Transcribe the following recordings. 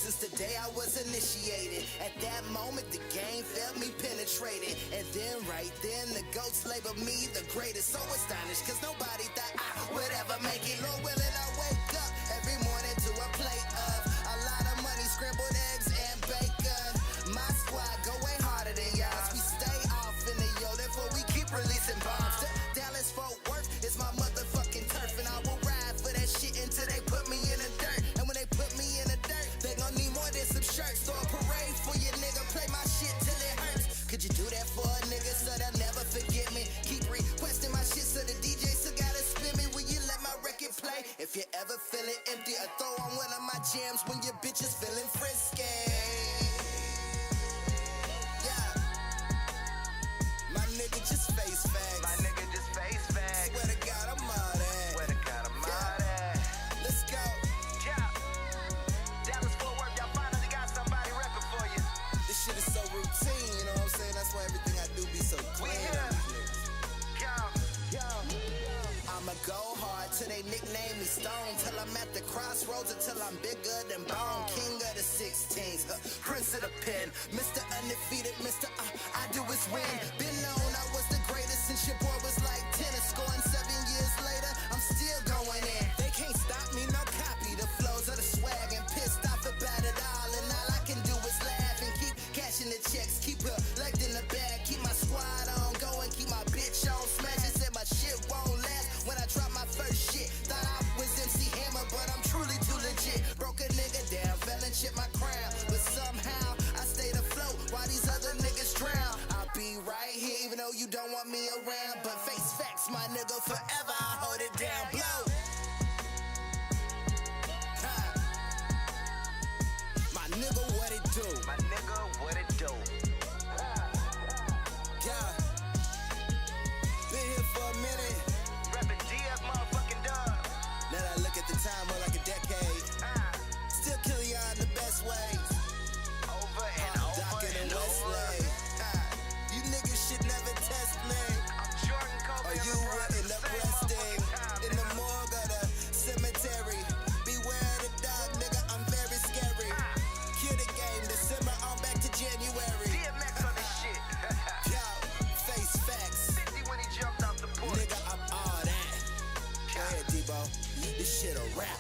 since the day I was initiated. At that moment, the game felt me penetrated. And then right then, the ghosts labeled me the greatest. So astonished, cause nobody thought I would ever make it. Lord willing, I wake up every morning to a plate of a lot of money, scrambled eggs and bacon. My squad go way harder than yours. We stay off in the yo, therefore we keep releasing bombs. Dallas Fort Worth is my motherfucking turf, and I will ride for that shit until they put me in the dirt. And when they put me in the dirt, they gon' need more than some shirts. Throw a parade for your nigga, play my shit till it hurts. Could you do that for a nigga so they'll never forget me? Keep requesting my shit so the DJ still gotta spin me. Will you let my record play? If you're ever feeling empty, or throw on one of my jams when your bitch is feeling frisky. My nigga just face facts. My nigga just face facts. Swear to God, I'm all that. Swear to God, I'm all that. Let's go. Yeah. Dallas Fort Worth, y'all finally got somebody repping for you. This shit is so routine, you know what I'm saying? That's why everything I do be so clean. I'ma go hard till they nickname me Stone, till I'm at the crossroads, until I'm bigger than Bone. King of the 16s, Prince of the Pen, Mr. Undefeated, Mr. I do is win. Been known I was the greatest since your boy was like 10, and scoring 7 years later, I'm still going in. They can't stop me, no copy the flows of the swag, and pissed off about it all, and all I can do is laugh and keep cashing the checks, keep her legged in the bag, keep my squad on going, keep my bitch on smashing. Said my shit won't last when I drop my first shit. Thought I was MC Hammer, but I'm truly too legit. Broke a nigga down, fell and chipped my crown, but somehow I stayed afloat while these other niggas drown. I'll be right here even though you don't want me around, but face facts, my nigga, forever I hold it down. Blow. My nigga, what it do? My nigga, what it do? Yeah. Been here for a minute. Reppin' DF motherfucking dub. Now that I look at the time, more like a decade. Still killing y'all in the best ways. Over and over Dockin' and and over. Westlake. You niggas should never test me. I'm Jordan Kobe. Or you were in the resting in the morgue of the cemetery. Beware the dog, nigga, I'm very scary. Kill the game, December on back to January. DMX on this shit. Yo, face facts. 50 when he jumped off the porch. Nigga, I'm all that. Go ahead, Debo. This shit a rap.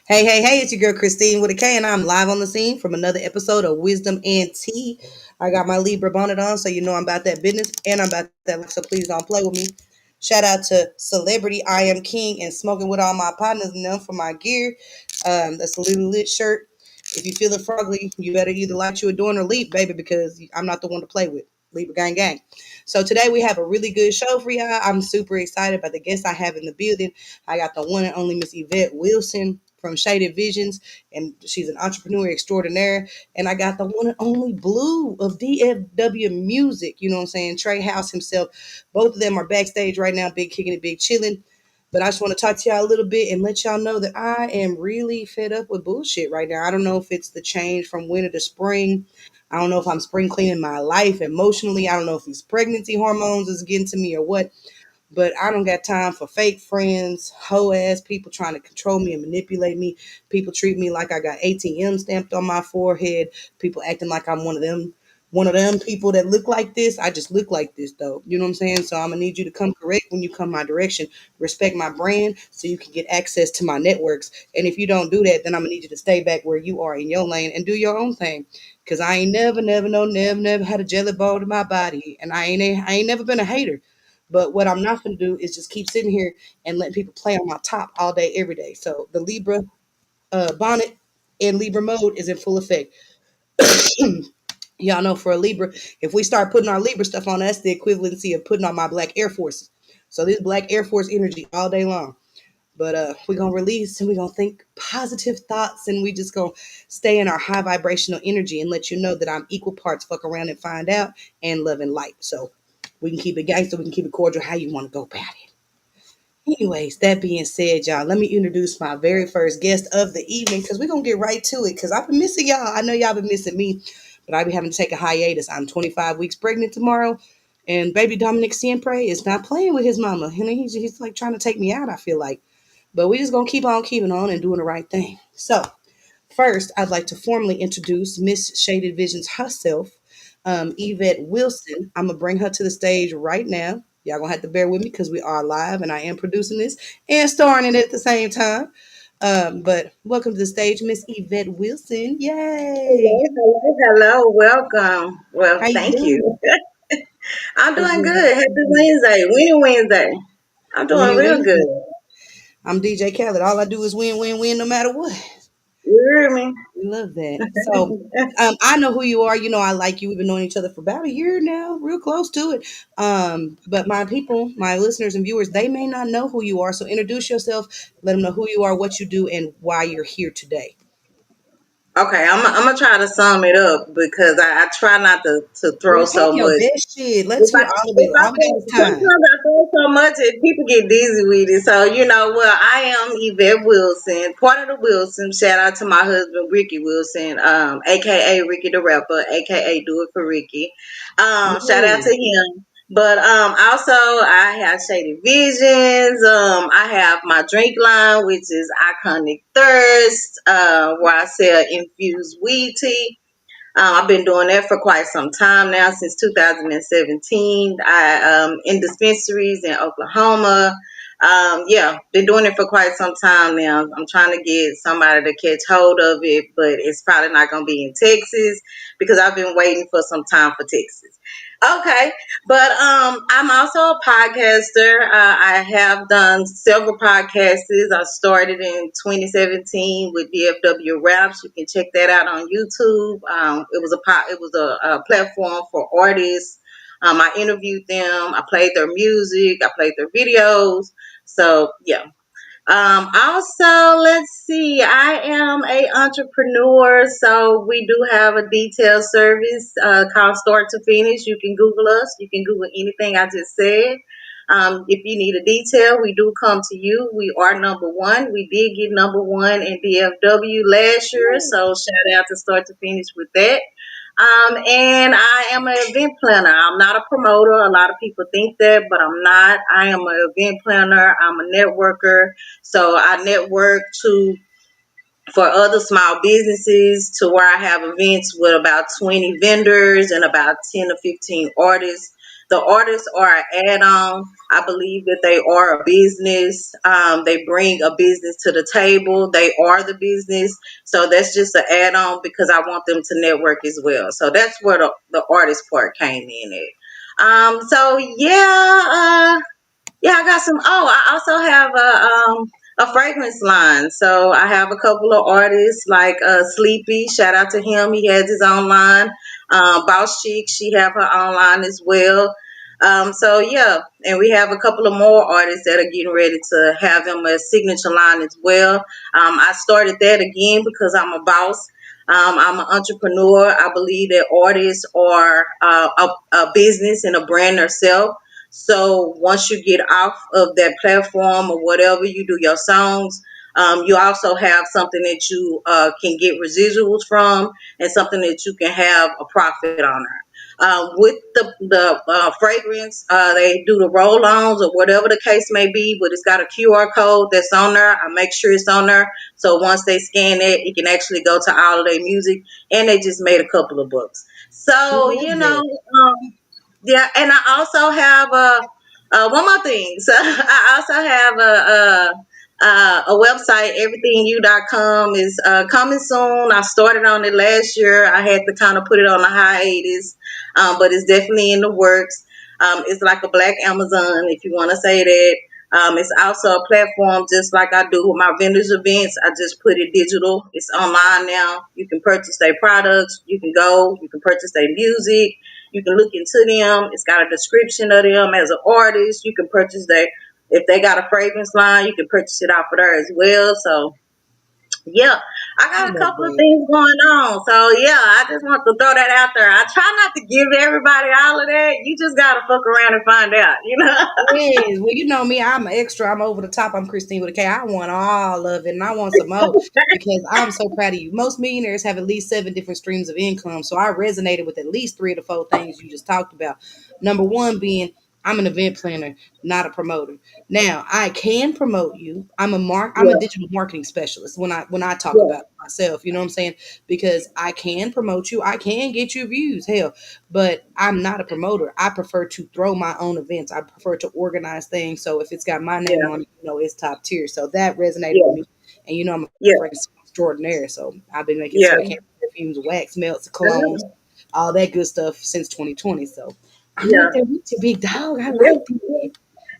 Hey, hey, hey, it's your girl Kristine with a K, and I'm live on the scene from another episode of Wisdom and Tea. I got my Libra bonnet on, so you know I'm about that business, and I'm about that life, so please don't play with me. Shout out to Celebrity I Am King and Smoking with all my partners and them for my gear. That's a little lit shirt. If you feel it frogly, you better either light you a doing or leap, baby, because I'm not the one to play with. Libra gang gang. So today we have a really good show for y'all. I'm super excited about the guests I have in the building. I got the one and only Miss Yvette Wilson from Shaded Visions, and she's an entrepreneur extraordinaire. And I got the one and only Blue of DFW Music. You know what I'm saying? Trey House himself. Both of them are backstage right now, big kicking it, big chilling. But I just want to talk to y'all a little bit and let y'all know that I am really fed up with bullshit right now. I don't know if it's the change from winter to spring. I don't know if I'm spring cleaning my life emotionally. I don't know if these pregnancy hormones is getting to me or what. But I don't got time for fake friends, hoe ass people trying to control me and manipulate me. People treat me like I got ATM stamped on my forehead. People acting like I'm one of them people that look like this. I just look like this though. You know what I'm saying? So I'm gonna need you to come correct when you come my direction. Respect my brand so you can get access to my networks. And if you don't do that, then I'm gonna need you to stay back where you are in your lane and do your own thing. Cause I ain't never, never, no, never, never had a jelly bone in my body. And I ain't never been a hater. But what I'm not going to do is just keep sitting here and letting people play on my top all day, every day. So the Libra bonnet and Libra mode is in full effect. Y'all know for a Libra, if we start putting our Libra stuff on, that's the equivalency of putting on my Black Air Forces. So this Black Air Force energy all day long. But we're going to release and we're going to think positive thoughts and we just going to stay in our high vibrational energy and let you know that I'm equal parts fuck around and find out and love and light. So we can keep it gangster, we can keep it cordial, how you want to go about it. Anyways, that being said, y'all, let me introduce my very first guest of the evening because we're going to get right to it because I've been missing y'all. I know y'all been missing me, but I be having to take a hiatus. I'm 25 weeks pregnant tomorrow, and baby Dominic Siempre is not playing with his mama. You know, he's like trying to take me out, I feel like. But we just going to keep on keeping on and doing the right thing. So, first, I'd like to formally introduce Miss Shaded Visions herself, Yvette Wilson. I'm gonna bring her to the stage right now. Y'all gonna have to bear with me because we are live and I am producing this and starring it at the same time. But welcome to the stage, Miss Yvette Wilson. Yay! Hello, hello, hello. Welcome. Well, How you thank doing? you. I'm What's doing good? good. Happy Wednesday. Winnie Wednesday. I'm doing Winning, real winning. good. I'm DJ Khaled. All I do is win, win, win, no matter what. You hear me? We love that. So, I know who you are. You know, I like you. We've been knowing each other for about a year now, real close to it. But my people, my listeners and viewers, they may not know who you are. So, introduce yourself. Let them know who you are, what you do, and why you're here today. Okay, I'm gonna try to sum it up because I try not to throw Girl, take so your much. best shit. Let's If I hear all of it. if I All we got feel is time. sometimes I feel so much and people get dizzy with it. So well, I am Yvette Wilson, part of the Wilson. Shout out to my husband Ricky Wilson, aka Ricky the rapper, aka Do It for Ricky. Shout out to Ooh. him. But also I have Shady Visions. I have my drink line, which is Iconic Thirst, where I sell infused weed tea. I've been doing that for quite some time now, since 2017. I in dispensaries in Oklahoma. Yeah, been doing it for quite some time now. I'm trying to get somebody to catch hold of it, but it's probably not going to be in Texas because I've been waiting for some time for Texas. Okay, but I'm also a podcaster. I have done several podcasts. I started in 2017 with DFW Raps. You can check that out on YouTube. It was a platform for artists. I interviewed them. I played their music. I played their videos. So yeah, also, let's see. I am a entrepreneur, so we do have a detail service called Start to Finish. You can Google us. You can Google anything I just said. If you need a detail, we do come to you. We are number one. We did get number one in DFW last year, so shout out to Start to Finish with that. And I am an event planner. I'm not a promoter. A lot of people think that, but I'm not. I am an event planner. I'm a networker. So I network to for other small businesses to where I have events with about 20 vendors and about 10 to 15 artists. The artists are an add-on. I believe that they are a business. They bring a business to the table. They are the business. So that's just an add-on because I want them to network as well. So that's where the artist part came in at. So yeah, yeah, I got some. Oh, I also have a fragrance line. So I have a couple of artists like Sleepy. Shout out to him. He has his own line. Boss Chic, she have her own line as well. So yeah, and we have a couple of more artists that are getting ready to have them a signature line as well. I started that again because I'm a boss. I'm an entrepreneur. I believe that artists are a business and a brand themselves. So once you get off of that platform or whatever, you do your songs. You also have something that you can get residuals from, and something that you can have a profit on. With the fragrance, they do the roll-ons or whatever the case may be, but it's got a QR code that's on there. I make sure it's on there, so once they scan it, it can actually go to all of their music, and they just made a couple of bucks. I So love that. yeah, and I also have one more thing. So I also have a website. Everythingyou.com is coming soon. I started on it last year. I had to kind of put it on a hiatus, but it's definitely in the works. It's like a black Amazon, if you want to say that. It's also a platform just like I do with my vendors events. I just put it digital. It's online now. You can purchase their products. You can go. You can purchase their music. You can look into them. It's got a description of them as an artist. You can purchase their, if they got a fragrance line, you can purchase it off of there as well. So yeah, I I got a love couple of that. things going on. So yeah, I just want to throw that out there. I try not to give everybody all of that. You just gotta fuck around and find out, you know? Yes, well, you know me, I'm extra. I'm over the top. I'm Kristine with a K. I want all of it, and I want some more because I'm so proud of you. Most millionaires have at least 7 different streams of income, so I resonated with at least 3 of the 4 things you just talked about. Number one being I'm an event planner, not a promoter. Now I can promote you. I'm a Yeah, digital marketing specialist when I talk yeah, about myself. You know what I'm saying? Because I can promote you. I can get you views. Hell, but I'm not a promoter. I prefer to throw my own events. I prefer to organize things. So if it's got my name yeah, on it, it's top tier. So that resonated with yeah, me. And I'm a yeah, fragrance extraordinaire. So I've been making yeah. spray cans, perfumes, wax melts, colognes, all that good stuff since 2020. So I'm Yeah. right there with you, big dog. I like Yeah. that. I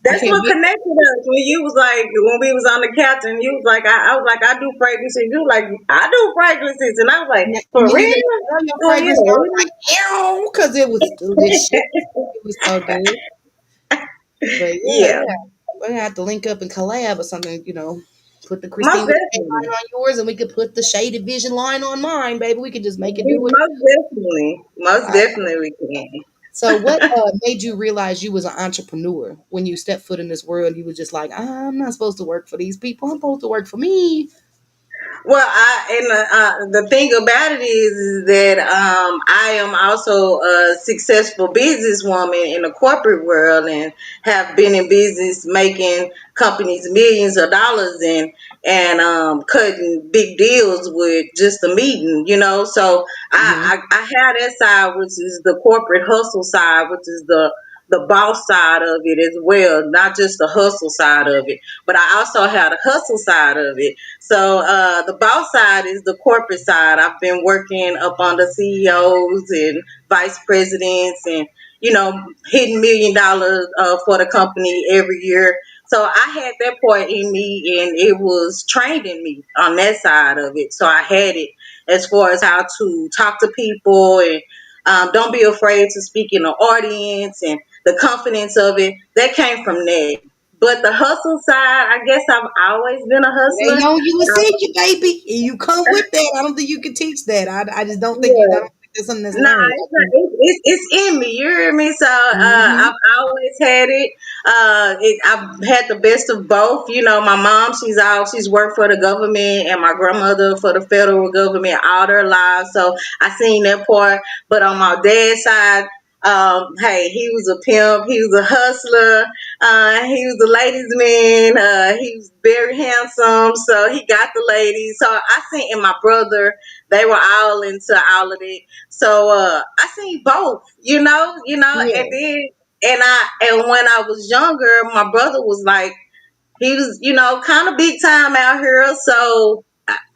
That's can't what wait. connected us when you was like when we was on the couch and you was like I was like I do fragrances. You like I do fragrances and I was like And for when you real? didn't smell your Oh fragrance, I was yeah. like, ew, because it was delicious. It was so good. But yeah, Yeah, yeah. We're gonna have to link up and collab or something, Put the most Kristine with the K definitely, line on yours and we could put the Shaded Vision line on mine, baby. We could just make it do it. most definitely we can. So what made you realize you was an entrepreneur when you stepped foot in this world? You was just like, I'm not supposed to work for these people. I'm supposed to work for me. Well, the thing about it is that I am also a successful businesswoman in the corporate world and have been in business making companies millions of dollars and cutting big deals with just a meeting, you know. So Hmm. I have that side, which is the corporate hustle side, which is the boss side of it as well, not just the hustle side of it, but I also have the hustle side of it. So the boss side is the corporate side. I've been working up under CEOs and vice presidents and, hitting $1 million for the company every year. So I had that part in me and it was trained in me on that side of it. So I had it as far as how to talk to people and don't be afraid to speak in the audience and the confidence of it. That came from that. But the hustle side, I guess I've always been a It ain't hustler. on you, it's Um, in you, baby. And you come with that. I don't think you can teach that. I just don't think I yeah. don't think that's something that's Nah, learned. I it's not. think. It's in me. You hear me? So Hmm. I've always had it. I've had the best of both. You know, my mom, she's worked for the government, and my grandmother for the federal government all their lives. So I seen that part. But on my dad's side, hey, he was a pimp. He was a hustler. He was a ladies' man. He was very handsome. So he got the ladies. So I seen, and my brother, they were all into all of it. So I seen both, and Yeah. then and when I was younger, my brother was like, he was, kind of big time out here. So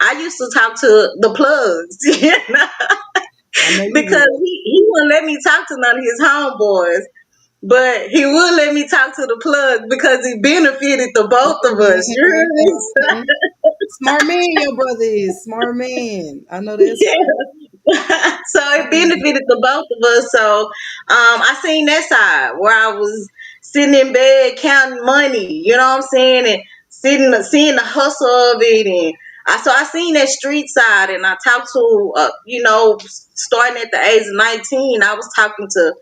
I used to talk to the plugs, I know you because would. he wouldn't let me talk to none of his homeboys. But he would let me talk to the plug because he benefited the both of us. You hear Mhm. Smart man, your brother is smart man. I know that's me? So it right. benefited the both of us. So I seen that side where I was sitting in bed counting money, you know what I'm saying, and seeing the hustle of it, and I seen that street side, and I talked to starting at the age of 19, I was talking to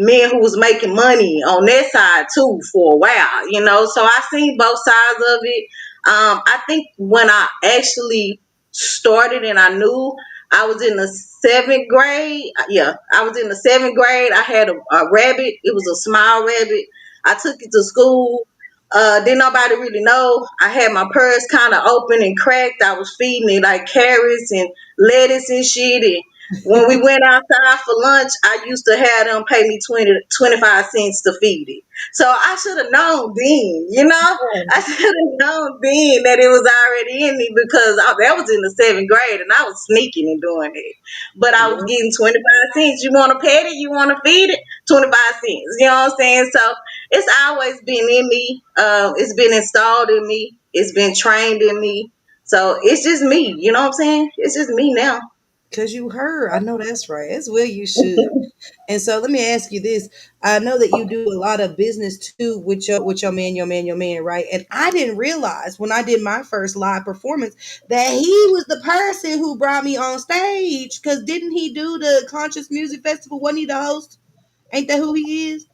men who was making money on that side too for a while, So I seen both sides of it. I think when I actually started and I knew I was in the seventh grade. Yeah, I was in the seventh grade. I had a rabbit. It was a small rabbit. I took it to school. Didn't nobody really know. I had my purse kind of open and cracked. I was feeding it like carrots and lettuce and shit. And when we went outside for lunch, I used to have them pay me 25 cents to feed it. So I should have known then. I should have known then that it was already in me because that was in the seventh grade and I was sneaking and doing it. But I was Yeah. getting 25 cents. You want to pet it? You want to feed it? 25 cents. You know what I'm saying? So it's always been in me. It's been installed in me. It's been trained in me. So it's just me. You know what I'm saying? It's just me now. Cause you heard. I know that's right. As well you should. And so let me ask you this. I know that you do a lot of business too with your man, right? And I didn't realize when I did my first live performance that he was the person who brought me on stage. Cause didn't he do the Conscious Music Festival? Wasn't he the host? Ain't that who he is?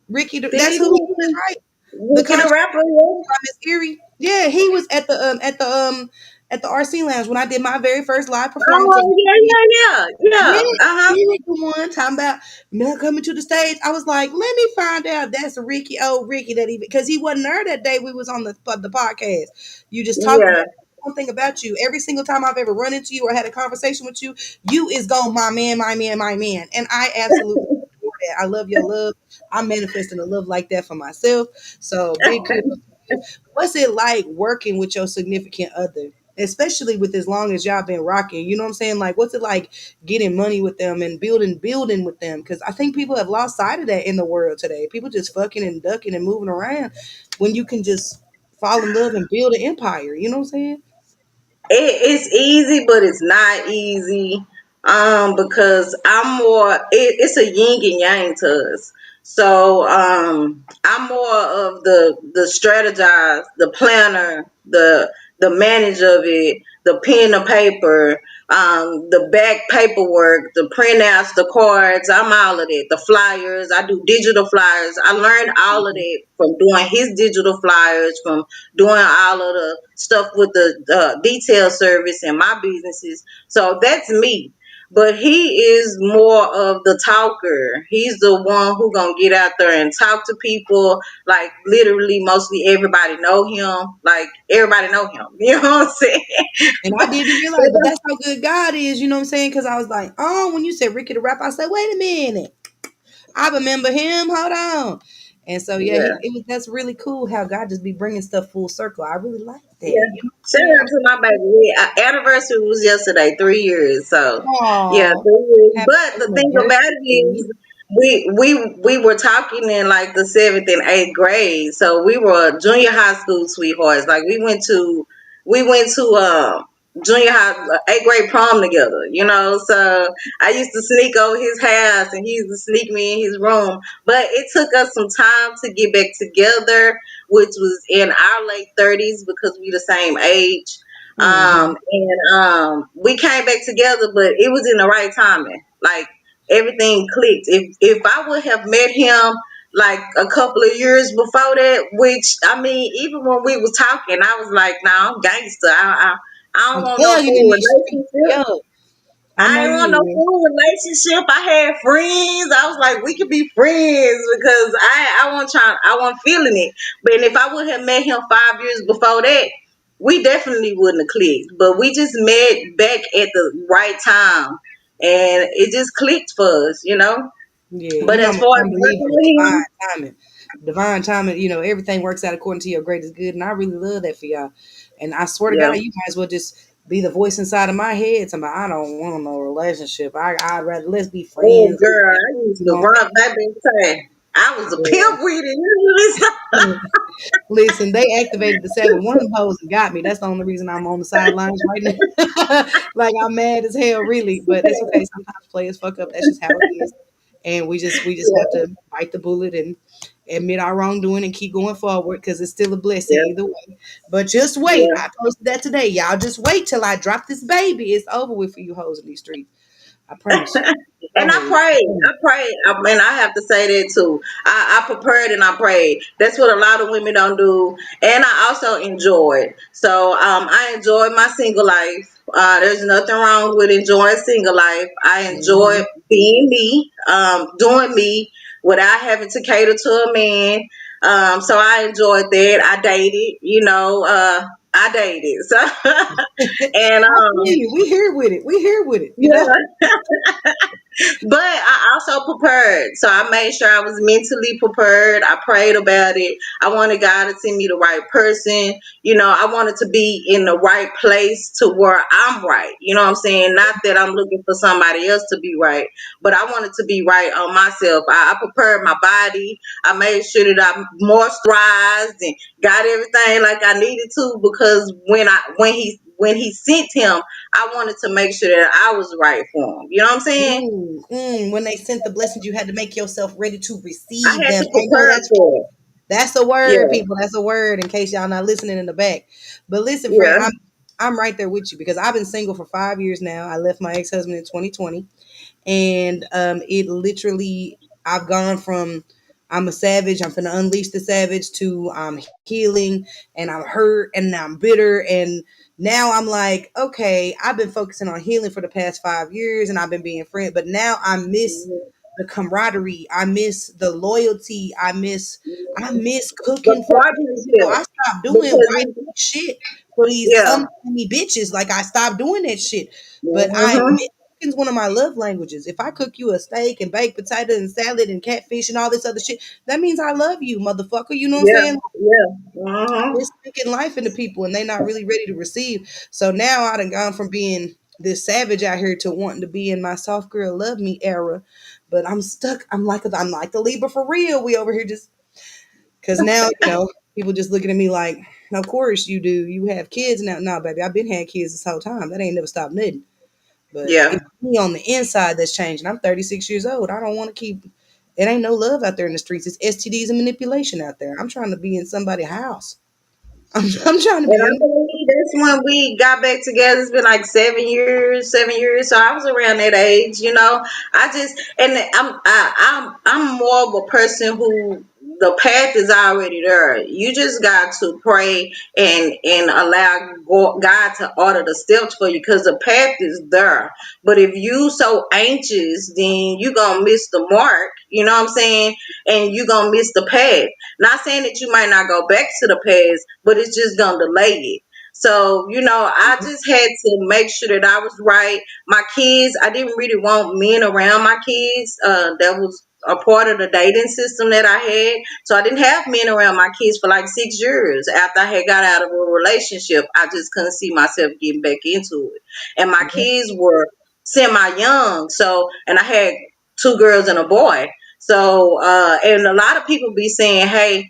Ricky, Did that's he who he is, do right? The Wicked a Conscious rapper? Yeah. by Miss Erie. Yeah, he was at the RC Lounge when I did my very first live performance of Oh yeah, yeah, yeah, yeah, yeah. Uh-huh. he was the one talking about not coming to the stage. I was like, let me find out that's Ricky, old Ricky, that he because he wasn't there that day we was on the podcast. You just talked about Yeah. one thing about you. Every single time I've ever run into you or had a conversation with you, you is going my man, my man, my man, and I absolutely adore that. I love your love. I'm manifesting a love like that for myself. So big kudos to you. What's it like working with your significant other? Especially with as long as y'all been rocking, you know what I'm saying? Like, what's it like getting money with them and building with them? Because I think people have lost sight of that in the world today. People just fucking and ducking and moving around when you can just fall in love and build an empire. You know what I'm saying? It's easy, but it's not easy. Because it's a yin and yang to us. So I'm more of the strategize, the planner, the manager of it, the pen and paper, the back paperwork, the printouts, the cards. I'm all of that. The flyers. I do digital flyers. I learned all of that from doing his digital flyers, from doing all of the stuff with the detail service and my businesses. So that's me. But he is more of the talker. He's the one who gonna get out there and talk to people. Like literally, mostly everybody know him. Like everybody know him. You know what I'm saying? And I didn't realize, but that's how good God is. You know what I'm saying? Because I was like, oh, when you said Ricky the rapper, I said, wait a minute. I remember him. Hold on. And so yeah, Yeah. it was that's really cool how God just be bringing stuff full circle. I really like that. Yeah. You know Shout what out to my baby. Anniversary was yesterday, 3 years. So yeah, I'm saying? 3 years. Happy But the thing about it anniversary. is, we were talking in like the seventh and eighth grade. So we were junior high school sweethearts. Like we went to junior high eighth grade prom together. So I used to sneak over his house and he used to sneak me in his room. But it took us some time to get back together, which was in our late 30s because we the same age. Mm-hmm. And we came back together, but it was in the right timing. Like everything clicked. If I would have met him like a couple of years before that, which I mean, even when we was talking, I was like, "Nah, I'm gangster. I don't I'm want no telling you in fool these streets. relationship. Yeah, I I know didn't you want no will. full relationship. I had friends. I was like, we could be friends because I want feeling it. But if I would have met him 5 years before that, we definitely wouldn't have clicked. But we just met back at the right time, and it just clicked for us. Yeah, But you know as I'm a far as firm believer working in with divine him, timing. Divine timing, everything works out according to your greatest good, and I really love that for y'all. And I swear to yeah. God, you might as well just be the voice inside of my head. Somebody, I don't want no relationship. I'd rather let's be Oh, friends. girl, I used You to know what run back and say, I was a I'm pimp with it. saying? Listen, they activated the seven. One of them hoes and got me. That's the only reason I'm on the sidelines right now. Like I'm mad as hell, really. But it's okay. Sometimes players fuck up. That's just how it is. And we just have Yeah, to bite the bullet and admit our wrongdoing and keep going forward because it's still a blessing yeah, either way. But just wait. yeah. I posted that today. Y'all just wait till I drop this baby. It's over with for you hoes in these streets. I promise you. It's And over with. I prayed, and I have to say that too. I prepared and I prayed. That's what a lot of women don't do. And I also enjoyed. So I enjoyed my single life. There's nothing wrong with enjoying single life. I enjoyed Mhm. being me, doing me without having to cater to a man. So I enjoyed that. I dated, I dated. So and I feel you. We here with it. We here with it. yeah. But I also prepared. So I made sure I was mentally prepared. I prayed about it. I wanted God to send me the right person. I wanted to be in the right place to where I'm right. You know what I'm saying? Not that I'm looking for somebody else to be right, but I wanted to be right on myself. I prepared my body. I made sure that I moisturized and got everything like I needed to because when he sent him, I wanted to make sure that I was right for him. You know what I'm saying? When they sent the blessings, you had to make yourself ready to I receive had them. to I know prepare that's for it. that's a word, Yeah, people. That's a word. In case y'all not listening in the back, but listen, friend, yeah. I'm right there with you because I've been single for 5 years now. I left my ex husband in 2020, and it literally I've gone from I'm a savage, I'm gonna unleash the savage to I'm healing and I'm hurt and I'm bitter and now I'm like, okay, I've been focusing on healing for the past 5 years and I've been being friend, but now I miss Mhm. the camaraderie, I miss the loyalty, I miss The cooking for people. I partnership stopped doing because white shit for these yeah. me bitches. Like I stopped doing that shit. But I Hmm. Cooking's one of my love languages. If I cook you a steak and baked potato and salad and catfish and all this other shit, that means I love you, motherfucker. You know what I'm Yeah, saying? yeah. Hmm. It's speaking life into people and they not really ready to receive. So now I done gone from being this savage out here to wanting to be in my soft girl love me era. But I'm stuck. I'm like the Libra for real. We over here just because now, people just looking at me like, of course you do. You have kids now. No, baby, I've been had kids this whole time. That ain't never stopped nothing. But Yeah. it's me on the inside that's changing. I'm 36 years old. I don't want to keep. It ain't no love out there in the streets. It's STDs and manipulation out there. I'm trying to be in somebody's house. I'm trying to And be I in. believe that's when we got back together. It's been like 7 years, 7 years. So I was around that age. I just and I'm more of a person who the path is already there. You just got to pray and allow God to order the steps for you because the path is there. But if you so anxious, then you gonna miss the mark. You know what I'm saying? And you gonna miss the path. Not saying that you might not go back to the past, but it's just gonna delay it. So, I just had to make sure that I was right. My kids, I didn't really want men around my kids. That was a part of the dating system that I had. So I didn't have men around my kids for like 6 years after I had got out of a relationship. I just couldn't see myself getting back into it. And my kids were semi young. So, and I had two girls and a boy. So, and a lot of people be saying, hey,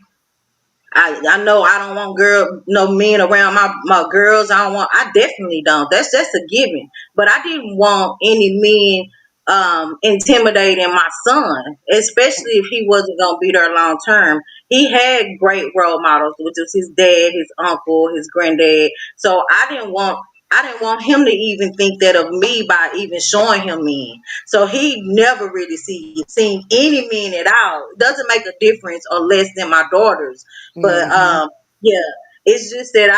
I know I don't want no men around my girls. I definitely don't. That's a given. But I didn't want any men intimidating my son, especially if he wasn't gonna be there long term. He had great role models, which was his dad, his uncle, his granddad. So I didn't want him to even think that of me by even showing him men. So he never really seen any men at all. It doesn't make a difference or less than my daughters, but Mhm. yeah, it's just that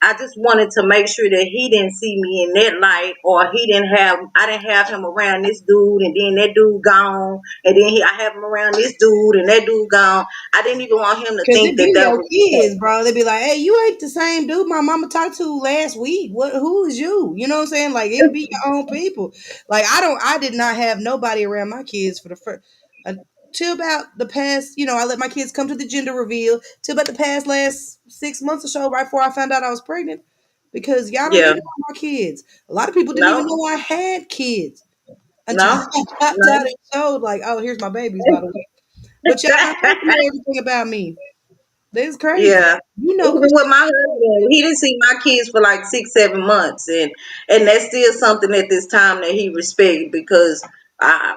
I just wanted to make sure that he didn't see me in that light, or I didn't have him around this dude, and then that dude gone, and then I have him around this dude, and that dude gone. I didn't even want him to Cause think it that be that your was the kids, case. bro. They be like, "Hey, you ain't the same dude my mama talked to last week. Who is you?" You know what I'm saying? Like it be your own people. Like I did not have nobody around my kids for the first. Until about the past, I let my kids come to the gender reveal. Till about the past last 6 months or so, right before I found out I was pregnant, because y'all don't Yeah. need to know my kids. A lot of people didn't even No. know I had kids until No. I popped out No. and showed, like, oh, here's my babies, by the way. But y'all not supposed to know everything about me. That's crazy. Yeah. You know, Even Chris. with my husband, he didn't see my kids for like 6, 7 months, and that's still something at this time that he respected because I,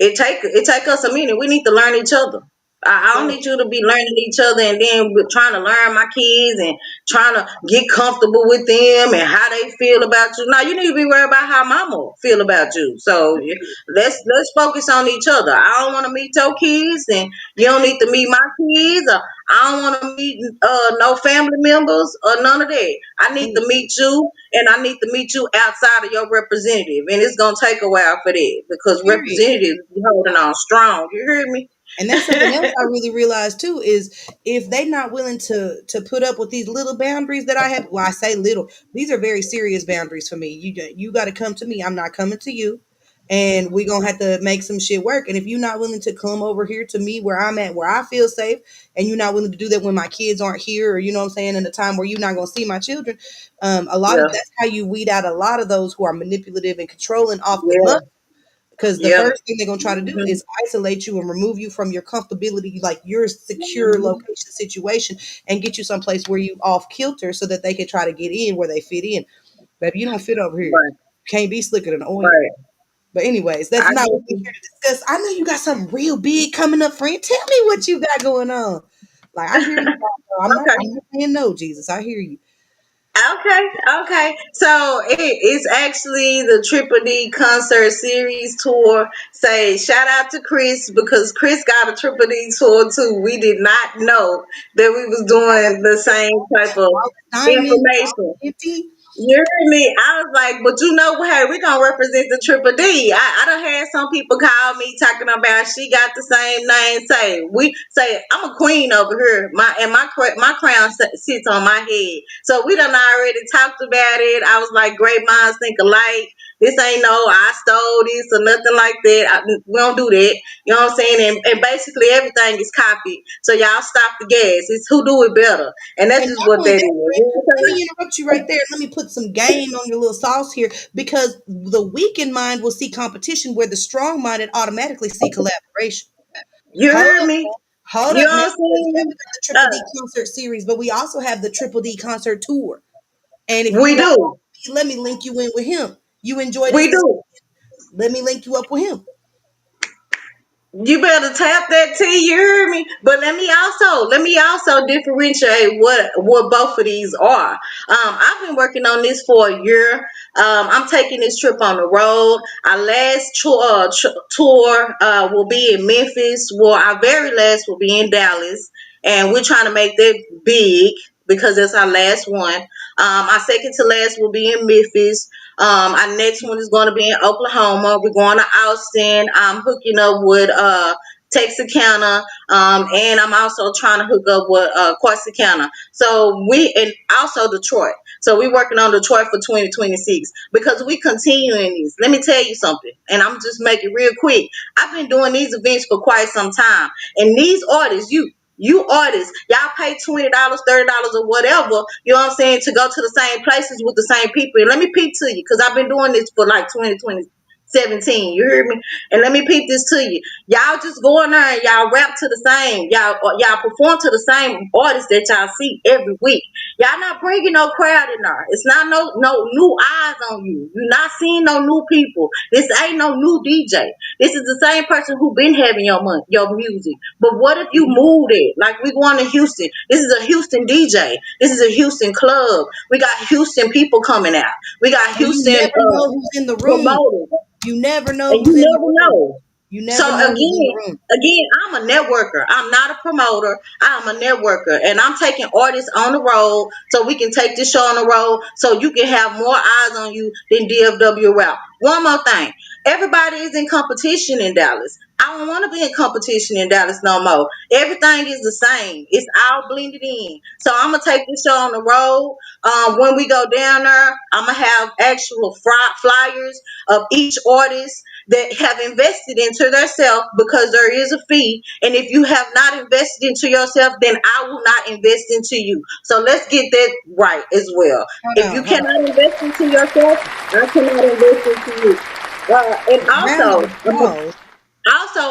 it take us a minute. We need to learn each other. I don't Yeah, need you to be learning each other and then we're trying to learn my kids and trying to get comfortable with them and how they feel about you. Now you need to be worried about how mama feel about you. So yeah, let's focus on each other. I don't want to meet your kids and you don't need to meet my kids. I don't want to meet no family members or none of that. I need yeah, to meet you, and I need to meet you outside of your representative, and it's gonna take a while for that because period. representatives be holding on strong. You hear me? And that's something else I really realized too is if they not willing to put up with these little boundaries that I have. Well, I say little; these are very serious boundaries for me. You got to come to me. I'm not coming to you, and we gonna have to make some shit work. And if you're not willing to come over here to me where I'm at, where I feel safe, and you're not willing to do that when my kids aren't here, or you know what I'm saying, in a time where you're not gonna see my children, a lot of Yeah, that's how you weed out a lot of those who are manipulative and controlling off the yeah, money, because the yeah. first thing they're gonna try to do Hmm. is isolate you and remove you from your comfortability, like your secure Hmm. location situation, and get you someplace where you off kilter so that they can try to get in where they fit in. But if you don't fit over here, Right, you can't be slicker than oil. right. But anyways, that's I not what get we're you. here to discuss. I know you got something real big coming up, friend. Tell me what you got going on. Like I hear you. I'm not. Okay. I'm not saying no, Jesus. I hear you. Okay, okay. So it's actually the Triple D concert series tour. Say shout out to Chris because Chris got a Triple D tour too. We did not know that we was doing the same type of All the diamonds, all information. the empty. You heard me? I was like, but you know, hey, we gonna represent the Triple D. I done had some people call me talking about she got the same name. Say we say I'm a queen over here. My crown sits on my head. So we done already talked about it. I was like, great minds think alike. This ain't no I stole this or nothing like that. We don't do that. You know what I'm saying? And basically everything is copied. So y'all stop the gas. It's who do it better, and that's And just not what only that is. that, You friend, know what I'm let saying? me interrupt you right there. Let me put some game on your little sauce here because the weak in mind will see competition where the strong minded automatically see collaboration. You Hold heard up me? now. Hold You up know now. what I'm Because yeah, we saying? got the Triple D concert series, but we also have the Triple D concert tour. And if you We want do. me, let me link you in with him. You enjoy We this, do. let me link you up with him. You better tap that T. You hear me? But let me also differentiate what both of these are. I've been working on this for a year. I'm taking this trip on the road. Our last tour will be in Memphis. Well, our very last will be in Dallas, and we're trying to make that big because it's our last one. Our second to last will be in Memphis. Our next one is going to be in Oklahoma. We're going to Austin. I'm hooking up with Texarkana, and I'm also trying to hook up with Corsicana. So and also Detroit. So we're working on Detroit for 2026 because we continuing these. Let me tell you something, and I'm just making it real quick. I've been doing these events for quite some time, and these artists, you artists, y'all pay $20, $30 or whatever, you know what I'm saying, to go to the same places with the same people. And let me peep to you, because I've been doing this for like 2017. You hear me? And let me peep this to you. Y'all just go in there and y'all rap to the same, y'all perform to the same artists that y'all see every week. Y'all not bringing no crowd in there. It's not no new eyes on you. You're not seeing no new people. This ain't no new DJ. This is the same person who been having your music. But what if you moved it? Like we going to Houston. This is a Houston DJ. This is a Houston club. We got Houston people coming out. We got And you Houston never know who's in the room. promoters. You never know And who's you in the never room. know. You So never know who's in the again, room. I'm a networker. I'm not a promoter. I'm a networker, and I'm taking artists on the road so we can take this show on the road so you can have more eyes on you than DFW rap. One more thing. Everybody is in competition in Dallas. I don't want to be in competition in Dallas no more. Everything is the same. It's all blended in. So I'm gonna take this show on the road. When we go down there, I'm gonna have actual flyers of each artist that have invested into themselves, because there is a fee. And if you have not invested into yourself, then I will not invest into you. So let's get that right as well. Hold If you on, hold cannot on. invest into yourself, I cannot invest into you. And Round of also, applause.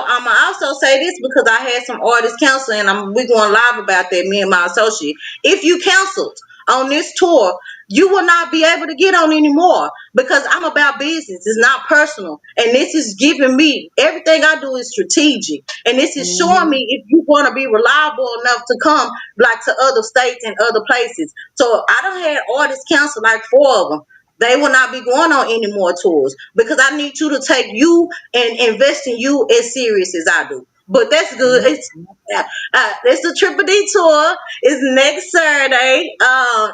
I'm gonna also say this because I had some artists cancel, and we going live about that. Me and my associate. If you canceled on this tour, you will not be able to get on anymore, because I'm about business. It's not personal, and this is giving me everything I do is strategic, and this is showing Hmm. me if you want to be reliable enough to come like to other states and other places. So I don't had artists cancel like four of them. They will not be going on any more tours because I need you to take you and invest in you as serious as I do. But that's good. It's the Triple D tour. It's next Saturday.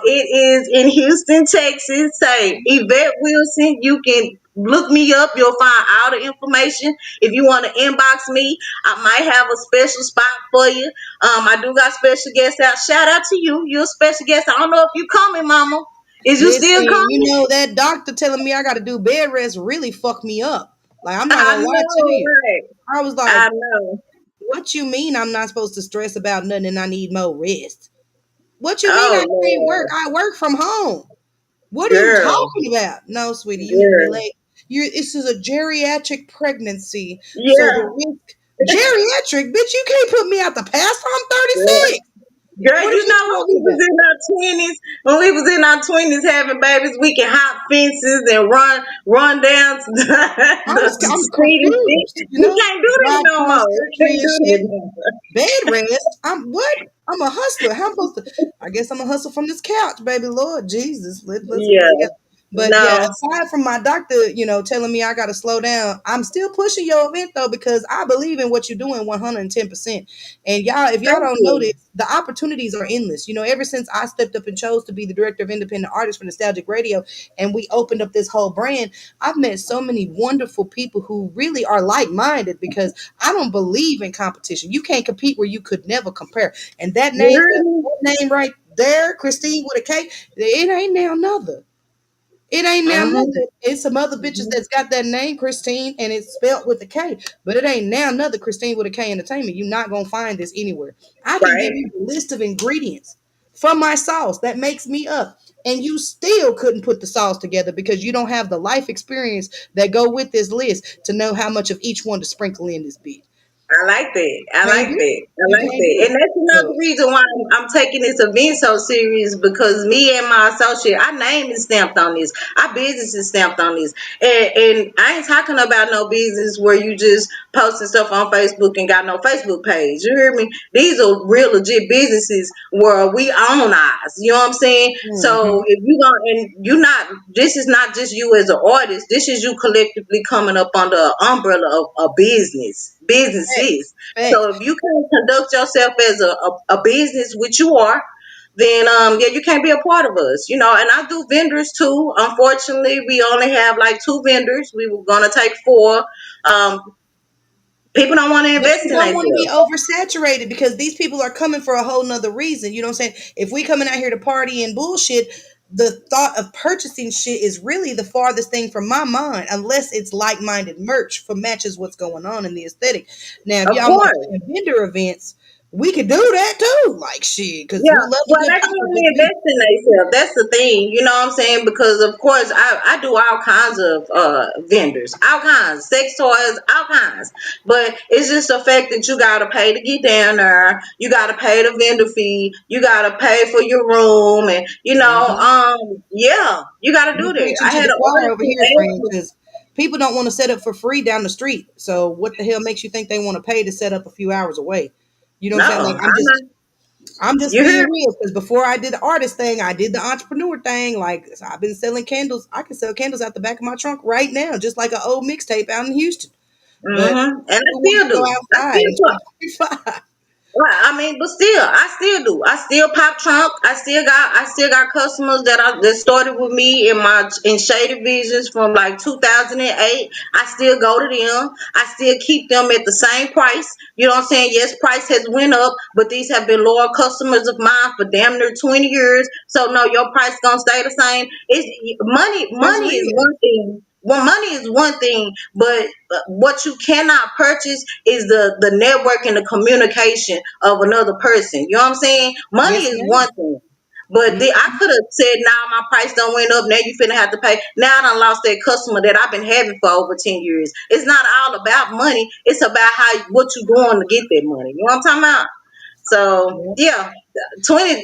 It is in Houston, Texas. Say Yvette Wilson. You can look me up. You'll find all the information. If you want to inbox me, I might have a special spot for you. I do got special guests out. Shout out to you. You're a special guest. I don't know if you coming, Mama. Is you Listen, still you coming? know that doctor telling me I got to do bed rest really fucked me up. Like I'm not I gonna lie to know, you. right? I was like, I know. "What you mean I'm not supposed to stress about nothing and I need more rest? What you mean I Oh can't work? Lord, I work from home. What are you girl, talking about? No, sweetie, you need to girl. relate. You This is a geriatric pregnancy, so the Yeah, risk geriatric, bitch. You can't put me out the pasture. I'm girl. 36. Girl, What are you you know when talking we was about? in our 20s, having babies, we can hop fences and run down to the I'm street and confused. shit. You We know, can't do that ride no cross more. We country can't and do shit. that no more. Bed rest. I'm what? I'm a hustler. How am I supposed to? I guess I'm a hustle from this couch, baby. Lord Jesus, let's get it Yeah, together. But yeah, no, aside from my doctor, telling me I got to slow down, I'm still pushing your event though because I believe in what you're doing 110%. And y'all, if y'all thank don't know you. this, the opportunities are endless. Ever since I stepped up and chose to be the director of independent artists for Nostalgic Radio, and we opened up this whole brand, I've met so many wonderful people who really are like minded because I don't believe in competition. You can't compete where you could never compare. And You heard me? that name right there, Kristine with a K, it ain't now another. It ain't now Mm-hmm. nothing. It's some other bitches that's got that name, Kristine, and it's spelled with a K. But it ain't now another Kristine with a K Entertainment. You're not gonna find this anywhere. I can give Right. you the list of ingredients from my sauce that makes me up. And you still couldn't put the sauce together because you don't have the life experience that go with this list to know how much of each one to sprinkle in this bit. I like that. I Can't like do that. it. I You like can't that. do And it. that's So another reason why I'm taking this event so serious, because me and my associate, our name is stamped on this. Our business is stamped on this. And I ain't talking about no business where you just posting stuff on Facebook and got no Facebook page. You hear me? These are real legit businesses where we own ours. You know what I'm saying? So mhm. if you and you not, this is not just you as an artist. This is you collectively coming up under an umbrella of a business. Facts. Businesses. Facts. So if you can't conduct yourself as a business, which you are, then yeah, you can't be a part of us. And I do vendors too. Unfortunately, we only have like two vendors. We were gonna take four. Um, People don't want to But invest you in don't want to be themselves. oversaturated because these people are coming for a whole nother reason. You know what I'm saying? If we coming out here to party and bullshit, the thought of purchasing shit is really the farthest thing from my mind, unless it's like-minded merch for matches what's going on in the aesthetic. Now, if Of y'all want to course. plan vendor events, we could do that too. Like shit, because Yeah, we love a well, good they pop don't up want to event. invest in themselves. That's the thing, you know what I'm saying? Because of course, I do all kinds of vendors, all kinds, sex toys, all kinds. But it's just the fact that you gotta pay to get down there. You gotta pay the vendor fee. You gotta pay for your room, and Mhm. yeah, you gotta do You're that. preaching I to had the an choir artist over who here, asked friend, me, because people don't want to set up for free down the street. So what the hell makes you think they want to pay to set up a few hours away? You know what I'm saying? Like no, I'm not. I'm just You being hear? real because before I did the artist thing, I did the entrepreneur thing. Like so I've been selling candles. I can sell candles out the back of my trunk right now, just like an old mixtape out in Houston. But And I who wants still to go do. I outside still in put. 2025? Right. I mean, but still, I still do. I still pop trunk. I still got customers that started with me in Shady Visions from like 2008. I still go to them. I still keep them at the same price. You know what I'm saying? Yes, price has went up, but these have been loyal customers of mine for damn near 20 years. So no, your price gonna stay the same. It's money. That's Money is real. one thing. well, money is one thing, but what you cannot purchase is the network and the communication of another person. You know what I'm saying? Money Yes, is ma'am. one thing. But I could have said, now my price done went up. Now you finna have to pay. Now I done lost that customer that I've been having for over 10 years. It's not all about money. It's about what you doing to get that money. You know what I'm talking about? So Yep. yeah, 20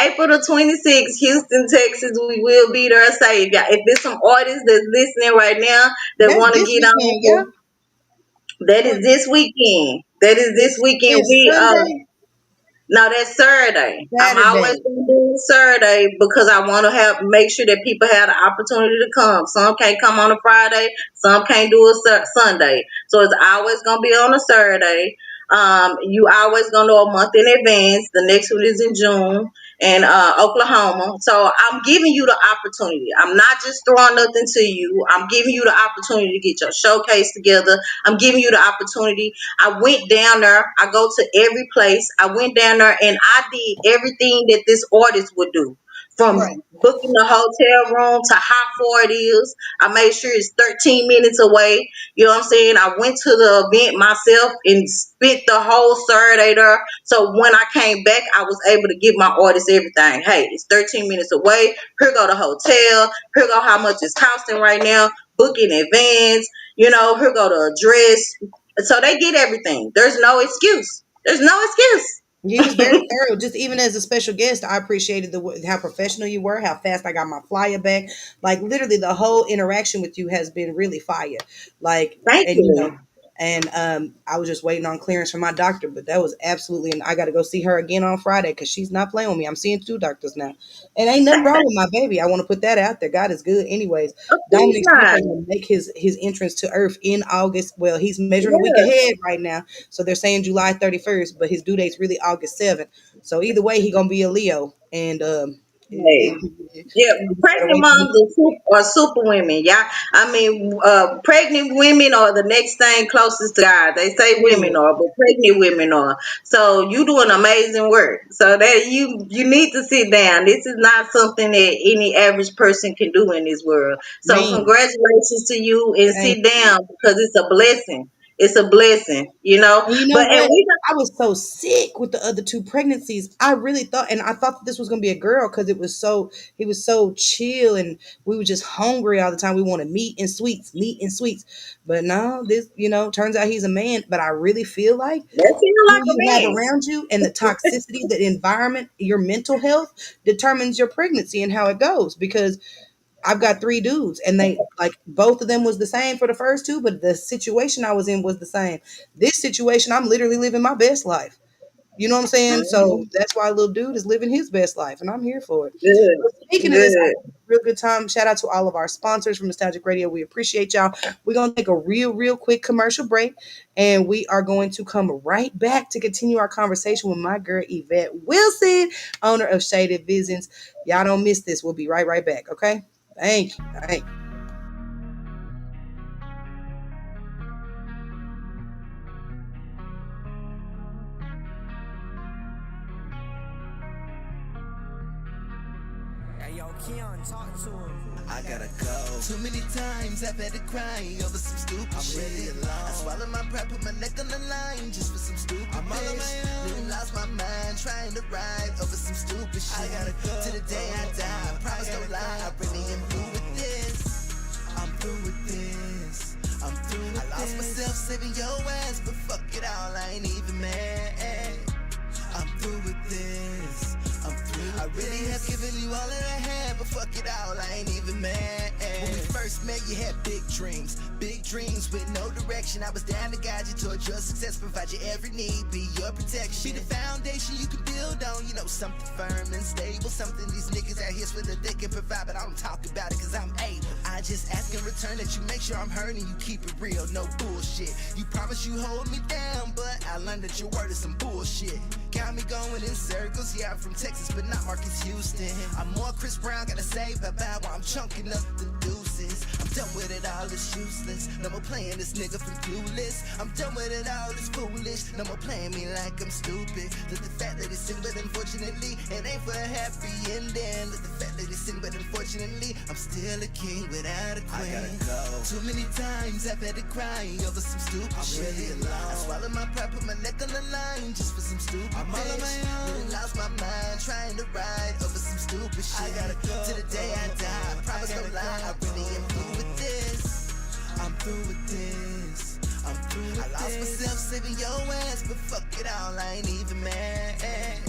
April the 26th, Houston, Texas. We will be there. Say if there's some artists that's listening right now that That's want to this get on, weekend, yeah. that is What this weekend. That is this this weekend. is Sunday, No, that's Saturday. I'm always Saturday. gonna do Saturday because I want to make sure that people have the opportunity to come. Some can't come on a Friday, some can't do a Sunday. So it's always gonna be on a Saturday. You always gonna know a month in advance. The next one is in June in Oklahoma. So I'm giving you the opportunity. I'm not just throwing nothing to you. I'm giving you the opportunity to get your showcase together. I'm giving you the opportunity. I went down there. I go to every place. I went down there and I did everything that this artist would do. Right. From booking the hotel room to how far it is. I made sure it's 13 minutes away. You know what I'm saying? I went to the event myself and spent the whole Saturday there. So when I came back, I was able to give my artist everything. Hey, it's 13 minutes away. Here go the hotel. Here go how much it's costing right now. Book in advance. Here go the address. So they get everything. There's no excuse. There's no excuse. He was very thorough. Just even as a special guest, I appreciated how professional you were, how fast I got my flyer back. Like literally, the whole interaction with you has been really fire. Like, Thank and you. I was just waiting on clearance from my doctor, but that was absolutely. And I got to go see her again on Friday because she's not playing with me. I'm seeing two doctors now, and ain't nothing wrong with my baby. I want to put that out there. God is good, anyways. Of course Dominic Smith not. is going to make his entrance to Earth in August. Well, he's measuring a week Yeah. ahead right now, so they're saying July 31st, but his due date's really August 7th. So either way, he gonna be a Leo, and Hey. Yeah, we just gotta pregnant wait. moms are super women. Yeah, I mean, pregnant women are the next thing closest to God. They say women Period. are, but pregnant women are. So you doing amazing work. So that you need to sit down. This is not something that any average person can do in this world. So Man, congratulations to you, and thank sit you. down because it's a blessing. It's a blessing. And you know But and what? we I was so sick with the other two pregnancies. I really thought, and I thought that this was gonna be a girl because he was so chill, and we were just hungry all the time. We wanted meat and sweets. But no, this, turns out he's a man. But I really feel like that feel who like a you have man. around you and the toxicity, the environment, your mental health determines your pregnancy and how it goes. Because I've got three dudes, and they like both of them was the same for the first two, but the situation I was in was the same. This situation, I'm literally living my best life. You know what I'm saying? So Mhm. that's why little dude is living his best life, and I'm here for it. Good, But speaking of this, I good. had a real good time. Shout out to all of our sponsors from Nostalgic Radio. We appreciate y'all. We're gonna take a real quick commercial break, and we are going to come right back to continue our conversation with my girl Yvette Wilson, owner of Shaded Visions. Y'all don't miss this. We'll be right back. Okay? Thank you. Thank you. Hey, yo, Keon, talk to him. I gotta go. Too many times I've had to cry over some stupid shit. Really alone. I swallow my pride, put my neck on the line just for some stupid I'm all on my own. Really lost my mind trying to ride over some stupid shit. I gotta go. To the day I die, I promise no lie. I really am through with this. I'm through with this. I'm through with this. I lost myself saving your ass, but fuck it all, I ain't even mad. I'm through with this. I'm through with I really have given you all that I had, but fuck it all, I ain't even mad. When we first met, you had big dreams with no direction. I was down to guide you towards your success, provide you every need, be your protection. Be the foundation you can build on, something firm and stable. Something these niggas out here swear that they can provide, but I don't talk about it cause I'm able. I just ask in return that you make sure I'm heard and you keep it real, no bullshit. You promise you hold me down, but I learned that your word is some bullshit. got me going in circles. Yeah, I'm from Texas, but not Marcus Houston. I'm more Chris Brown, gotta say bye-bye while I'm chunking up the deuces. I'm done with it all, it's useless. No more playing this nigga from Clueless. I'm done with it all, it's foolish. No more playing me like I'm stupid. Look, the fact that it's sin, but unfortunately, it ain't for a happy ending. Look, the fact that it's sin, but unfortunately, I'm still a king without a queen. I gotta go. Too many times I've had to cry over some stupid shit. Really alone. I swallowed my pride, put my neck on the line just for some stupid I'm all on my own. Really lost my mind trying to ride over some stupid shit. I gotta go to the day I die. Promise no lie, I really am through with this. I'm through with this. I'm through with this. I lost myself saving your ass, but fuck it all, I ain't even mad.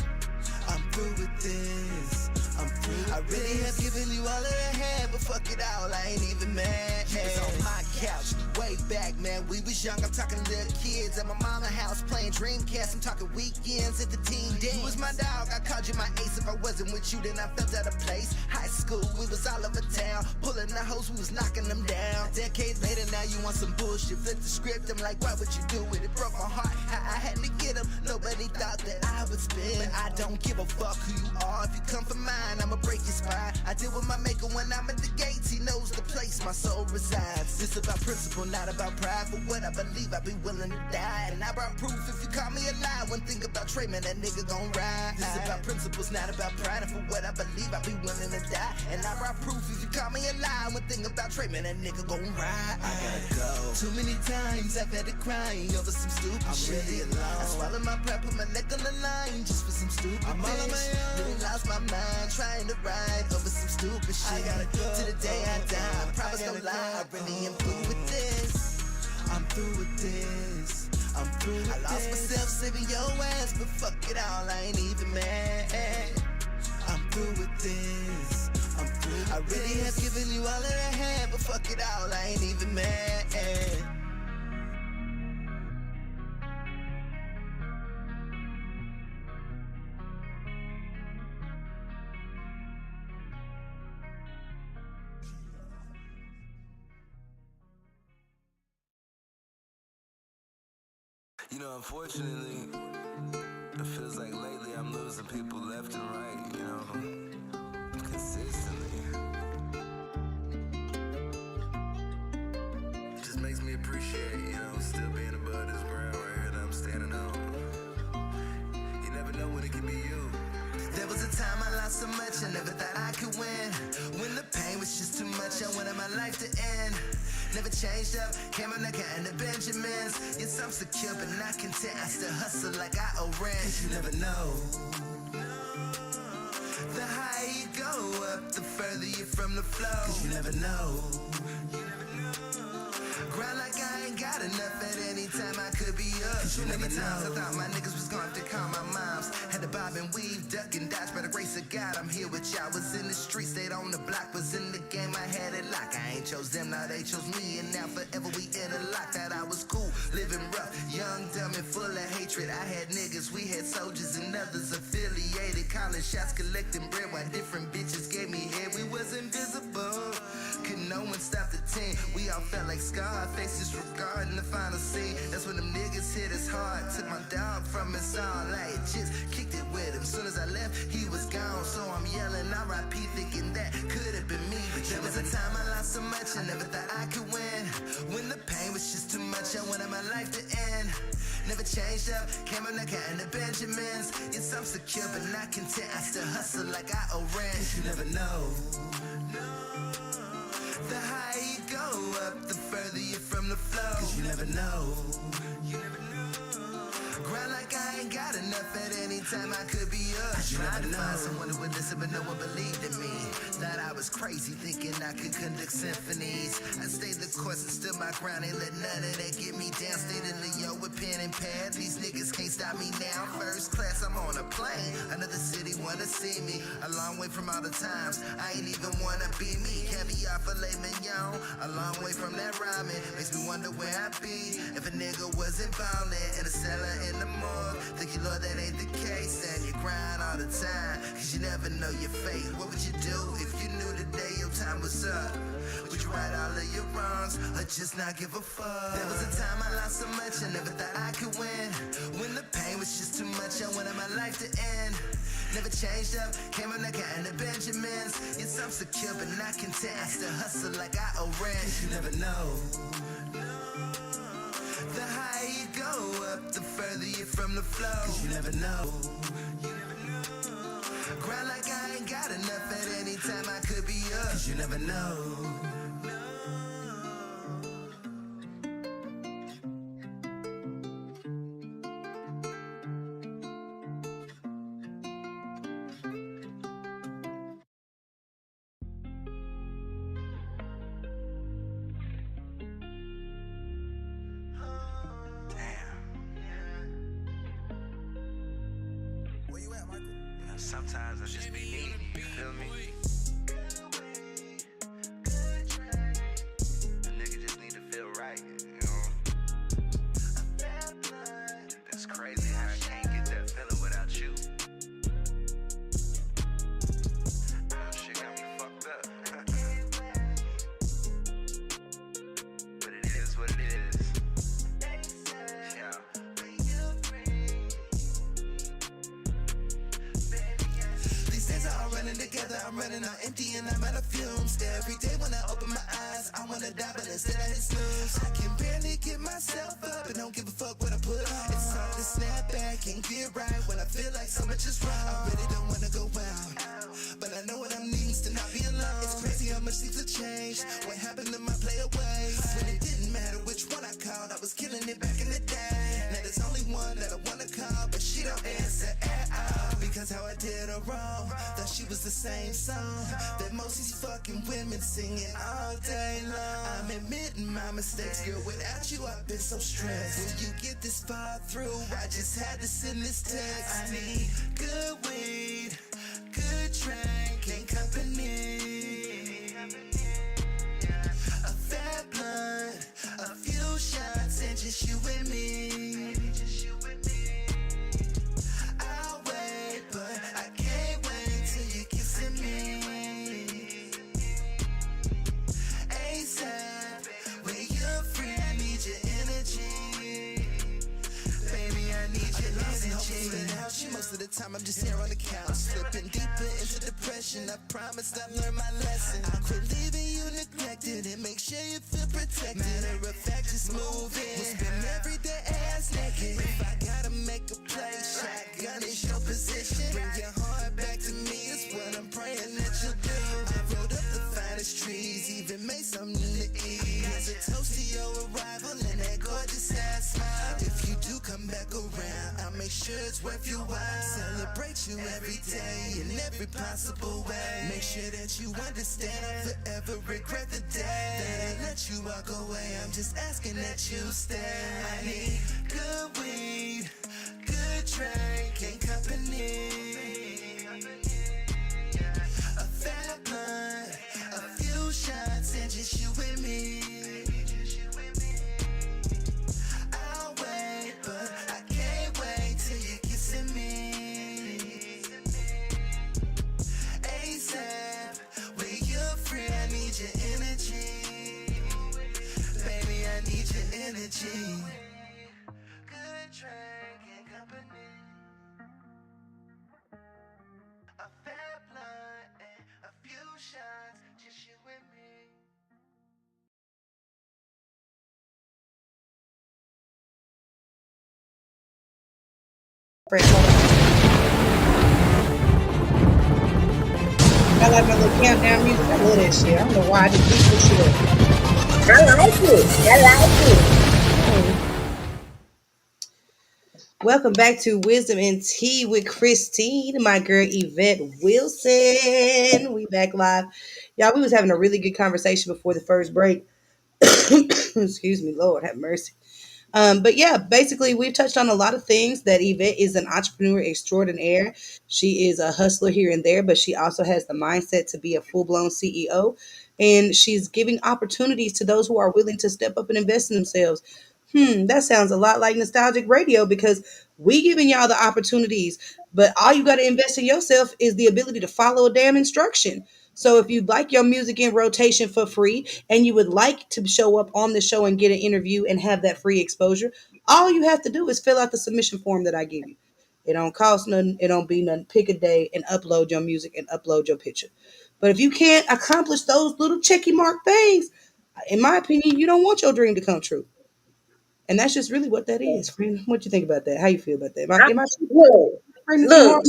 I'm through with this. I'm through with I really have given you all that I had, but fuck it all, I ain't even mad. You was on my couch way back, man. We was young, I'm talking little kids at my mama's house playing Dreamcast. I'm talking weekends at the teen dance. You was my dog, I called you my ace. If I wasn't with you, then I felt out of place. High school, we was all over town, pulling the hoes, we was knocking them down. Decades later, now you want some bullshit. Flip the script, I'm like, why would you do it? It broke my heart, I had to get him. Nobody thought that I would spin, but I don't give a fuck who you are. If you come for mine, I'ma break your spine. I deal with my maker when I'm at the gates. He knows the place my soul resides. This about principle, not about pride. For what I believe, I'd be willing to die. And I brought proof if you call me a lie. One thing about Trey, man, that nigga gon' ride. This about principles, not about pride. And for what I believe, I'd be willing to die. And I brought proof if you call me a lie. One thing about Trey, man, that nigga gon' ride. I gotta go. Too many times I've had to cry over some stupid shit. Really alone. I swallowed my pride, put my neck on the line just for some stupid I'm all on my own. Really lost my mind trying to ride over some stupid shit. I gotta go to the day I die. Promise no lie, I really am through with this. I'm through with this. I'm through with this. I lost myself saving your ass, but fuck it all, I ain't even mad. I'm through with this. I'm through with I really have given you all that I had, but fuck it all, I ain't even mad. You know, unfortunately, it feels like lately I'm losing people left and right, you know, consistently. Just makes me appreciate, you know, still being above this ground right here that I'm standing on. You never know when it can be you. There was a time I lost so much, I never thought I could win. When the pain was just too much, I wanted my life to end. Never changed up, came up like and the Benjamins. Yes, I'm secure, but not content. I still hustle like I owe rent. You never know. The higher you go up, the further you're from the flow. You never know. Grind like I ain't got enough at any time I could be up. Too many times I thought my niggas was gonna have to call my moms. Had to bob and weave, duck and dodge. By the grace of God, I'm here with y'all. Was in the streets, stayed on the block. Was in the game, I had it locked. I ain't chose them, now they chose me. And now forever we interlocked. Thought I was cool, living rough, young, dumb, and full of hatred. I had niggas, we had soldiers and others affiliated. Calling shots, collecting bread while different bitches gave me head. We was invisible, couldn't no one stop the team. We all felt like Scarfaces regarding the final scene. That's when them niggas hit us hard. Took my dog from us all, like just kicked it with him. Soon as I left, he was gone. So I'm yelling R.I.P. thinking that could have been me. But there was a time I lost so much, I never thought I could win. When the pain was just too much, I wanted my life to end. Never changed up, came up like and the Benjamins. Yes, I'm secure, but not content. I still hustle like I owe rent. You never know. The higher you go up, the further you're from the flow. Cause you never know. Grind like I ain't got enough at any time I could be up. Trying to find someone who would listen, but no one believed in me. Thought I was crazy, thinking I could conduct symphonies. I stayed the course and stood my ground, ain't let none of that get me down. Stayed in Leo with pen and pad. These niggas can't stop me now. First class, I'm on a plane. Another city wanna see me. A long way from all the times I ain't even wanna be me. Caviar filet mignon, a long way from that ramen. Makes me wonder where I'd be if a nigga wasn't ballin' in a cellar in the morgue. Thank you, Lord, that ain't the case. And you grind all the time, cause you never know your fate. What would you do if you knew the day your time was up? Would you right all of your wrongs, or just not give a fuck. There was a time I lost so much, I never thought I could win. When the pain was just too much, I wanted my life to end. Never changed up, came up like I the Benjamins. Yes, I'm secure, but not content. I still hustle like I owe rent. 'Cause you never know. The higher you go up, the further you're from the flow. 'Cause you never know. Grind like I ain't got enough at any time I could be up. 'Cause you never know. Where you at, Michael? Sometimes I just be me, you feel me? A nigga just need to feel right, you know? That's crazy how I can't get that feeling without you. Shit got me fucked up. But it is what it is. Yeah. These days are all running together, I'm running on empty and I'm out of fumes. Every day when I open my eyes, I wanna die, but instead I hit snooze. I can barely get myself up and don't give a fuck what I put on. It's hard to snap back and get right when I feel like so much is wrong. I really don't wanna go out, but I know what I need to not be alone. It's crazy how much things have changed. What happened to my player ways? When it didn't matter which one I called, I was killing it back in the day. Now there's only one that I wanna call, but she don't answer at all. Because how I did her wrong, thought she was the same song that most these fucking women singing all day long. I'm admitting my mistakes, girl. Without you, I've been so stressed. When you get this far through, I just had to send this text. I need good weed, good drink, and company. A fat blunt, a few shots, and just you and me. I'll wait, but I can't wait till you're kissing me. ASAP, when you're free, I need your energy. Baby, I need your energy. Without you, most of the time I'm just here on the couch, slipping deeper into depression. I promised I've learned my lesson. I quit leaving you neglected and make sure you feel protected. Matter of fact, just move in. We'll spend every day ass naked. If I gotta make a play, shotgun is your position. Bring your heart back to me is what I'm praying that you'll do. I wrote up the finest trees, even made something to eat. As a toast to your arrival and that gorgeous ass smile. If you do come back around, I'll make sure it's worth your while. Celebrate you every day in every possible way. Make sure that you understand I'll forever regret the day that I let you walk away. I'm just asking that you stay. I need good weed, good drink, and company. A fat blunt, a few shots, and just you and me. I'll wait, but I can't wait till you're kissing me. ASAP, when you're free, I need your energy. Baby, I need your energy. Good drink and company. A fat blunt and a few shots, just you and me. I like my little countdown music. I love that shit. I don't know why I just beat this shit up. I like it. I like it. Welcome back to Wisdom and Tea with Kristine, my girl Yvette Wilson. We back live. Y'all, we was having a really good conversation before the first break. Excuse me, Lord, have mercy. But yeah, basically, we've touched on a lot of things. That Yvette is an entrepreneur extraordinaire. She is a hustler here and there, but she also has the mindset to be a full blown CEO. And she's giving opportunities to those who are willing to step up and invest in themselves. That sounds a lot like nostalgic radio because we giving y'all the opportunities, but all you got to invest in yourself is the ability to follow a damn instruction. So if you'd like your music in rotation for free and you would like to show up on the show and get an interview and have that free exposure, all you have to do is fill out the submission form that I give you. It don't cost nothing, it don't be nothing. Pick a day and upload your music and upload your picture. But if you can't accomplish those little checky mark things, in my opinion, you don't want your dream to come true. And that's just really what that is, friend. What you think about that? How you feel about that? I, Am I look, spreading too look, hard?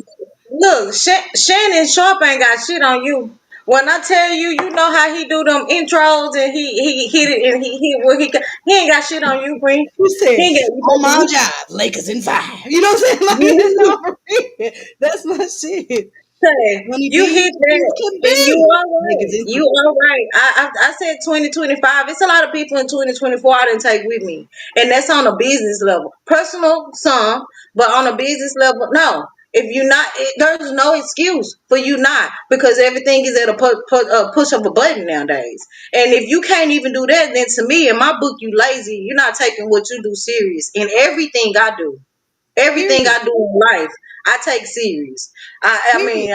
Shannon Sharp ain't got shit on you. When I tell you, you know how he do them intros and he hit it and he hit what he ain't got shit on you, friend. You He said ain't got on my you. job, Lakers in five. You know what I'm saying? Like, You, no, for real. That's my shit. say Honey you B, hit that can and you be. all Lakers right. in You three. all right. I said 2025. It's a lot of people in 2024 I didn't take with me. And that's on a business level. Personal some, but on a business level, no. If you not there's no excuse for you not because everything is at a push of a button nowadays. And if you can't even do that, then to me in my book you lazy. You're not taking what you do serious in everything I do. Everything Period. I do in life, I take serious. I Period. mean,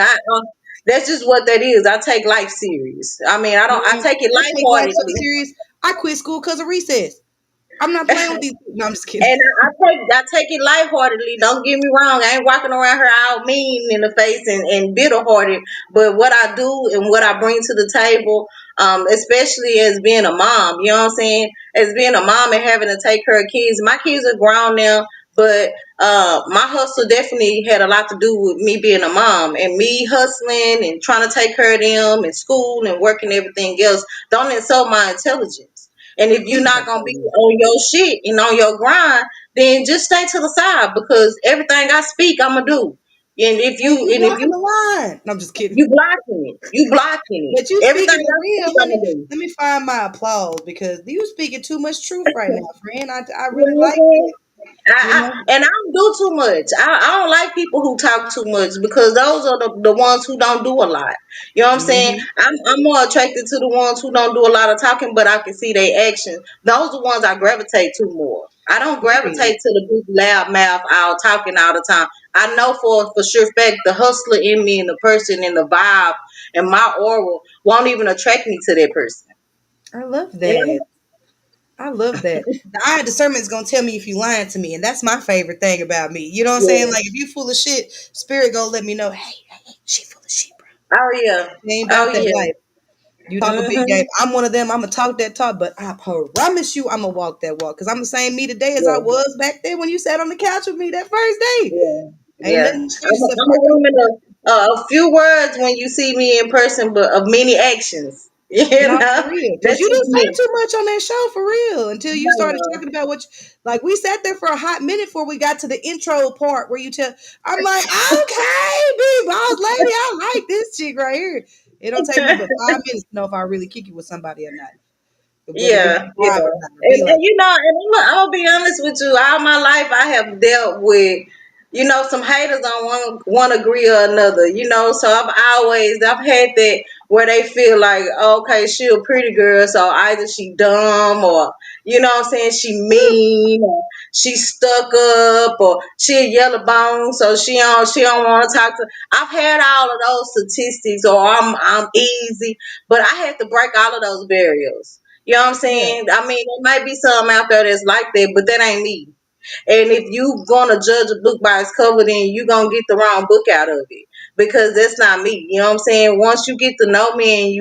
that's just what that is. I take life serious. I mean, I don't. I Man, take it I take life so lightheartedly. serious. I quit school because of recess. I'm not playing with these. No, I'm just kidding. And I take it lightheartedly. Don't get me wrong. I ain't walking around here all mean in the face and bitter hearted. But what I do and what I bring to the table, especially as being a mom, you know what I'm saying? As being a mom and having to take care of kids. My kids are grown now, but my hustle definitely had a lot to do with me being a mom and me hustling and trying to take care of them and school and work and everything else. Don't insult my intelligence. And if you're Please not don't gonna tell be me. on your shit and on your grind, then just stay to the side because everything I speak, I'ma do. And if And you you and if blocking you the line. No, I'm just kidding. you blocking it, you blocking But you it. Everything speaking the I real, speak, I'ma honey. do. Let me find my applause because you speaking too much truth right now, friend. I You really know what like I'm saying? that. You know? And I don't do too much. I don't like people who talk too much because those are the ones who don't do a lot. You know what I'm saying? Hmm. I'm more attracted to the ones who don't do a lot of talking, but I can see their actions. Those are the ones I gravitate to more. I don't Period. gravitate to the big loud mouth all talking all the time. I know for sure fact the hustler in me and the person and the vibe and my aura won't even attract me to that person. I love You that. know? I love that. The eye of discernment is gonna tell me if you lying to me, and that's my favorite thing about me. You know what I'm saying? Yeah. Like if you full of shit, spirit gonna let me know. Hey, she full of shit, bro. Oh yeah. She ain't Oh about that yeah. life. You talk a big game. Mhm. I'm one of them. I'm gonna talk that talk, but I promise you, I'm gonna walk that walk because I'm the same me today as I Yeah. was back then when you sat on the couch with me that first day. Yeah, Ain't yeah. nothing changed except I'm for a I got woman of a few words when you see me in person, but of many actions. You not for know, real. Because that's you just didn't say me. too much on that show for real until you started No, talking about what, like, we sat there for a hot minute before we got to the intro part where you tell, I'm like, okay, big boss lady, I like this chick right here. It don't take me but 5 minutes to know if I really kick it with somebody or not, whether we yeah, be yeah. private or not. Be And like, you know, and I'm gonna be honest with you. All my life, I have dealt with, some haters on one agree or another. So I've had that where they feel like, okay, she a pretty girl, so either she dumb or what I'm saying, she mean or she stuck up or she a yellow bone, so she don't want to talk to. I've had all of those statistics, or I'm easy, but I had to break all of those barriers. You know what I'm yeah, saying? I mean, there might be some out there that's like that, but that ain't me. And if you gonna judge a book by its cover, then you gonna get the wrong book out of it because that's not me. You know what I'm saying? Once you get to know me and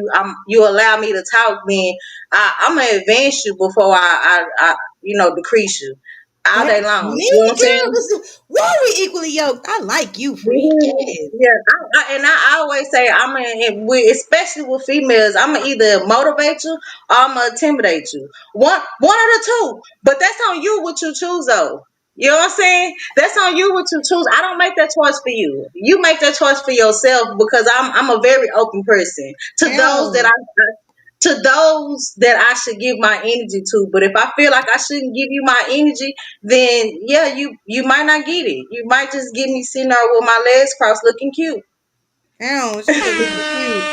you allow me to talk, then I'm gonna advance you before I decrease you all day that's long. me, You know what I'm girl. saying? Listen, why are we equally yoked? I like you, freak. Mhm. Yes. Yeah, and I always say especially with females, I'm gonna either motivate you or I'm gonna intimidate you. One of the two, but that's on you what you choose though. You know what I'm saying? That's on you what you choose. I don't make that choice for you. You make that choice for yourself because I'm a very open person to those that Hell, I should give my energy to. But if I feel like I shouldn't give you my energy, then yeah, you might not get it. You might just get me sitting there with my legs crossed, looking cute. hell, she said looking cute.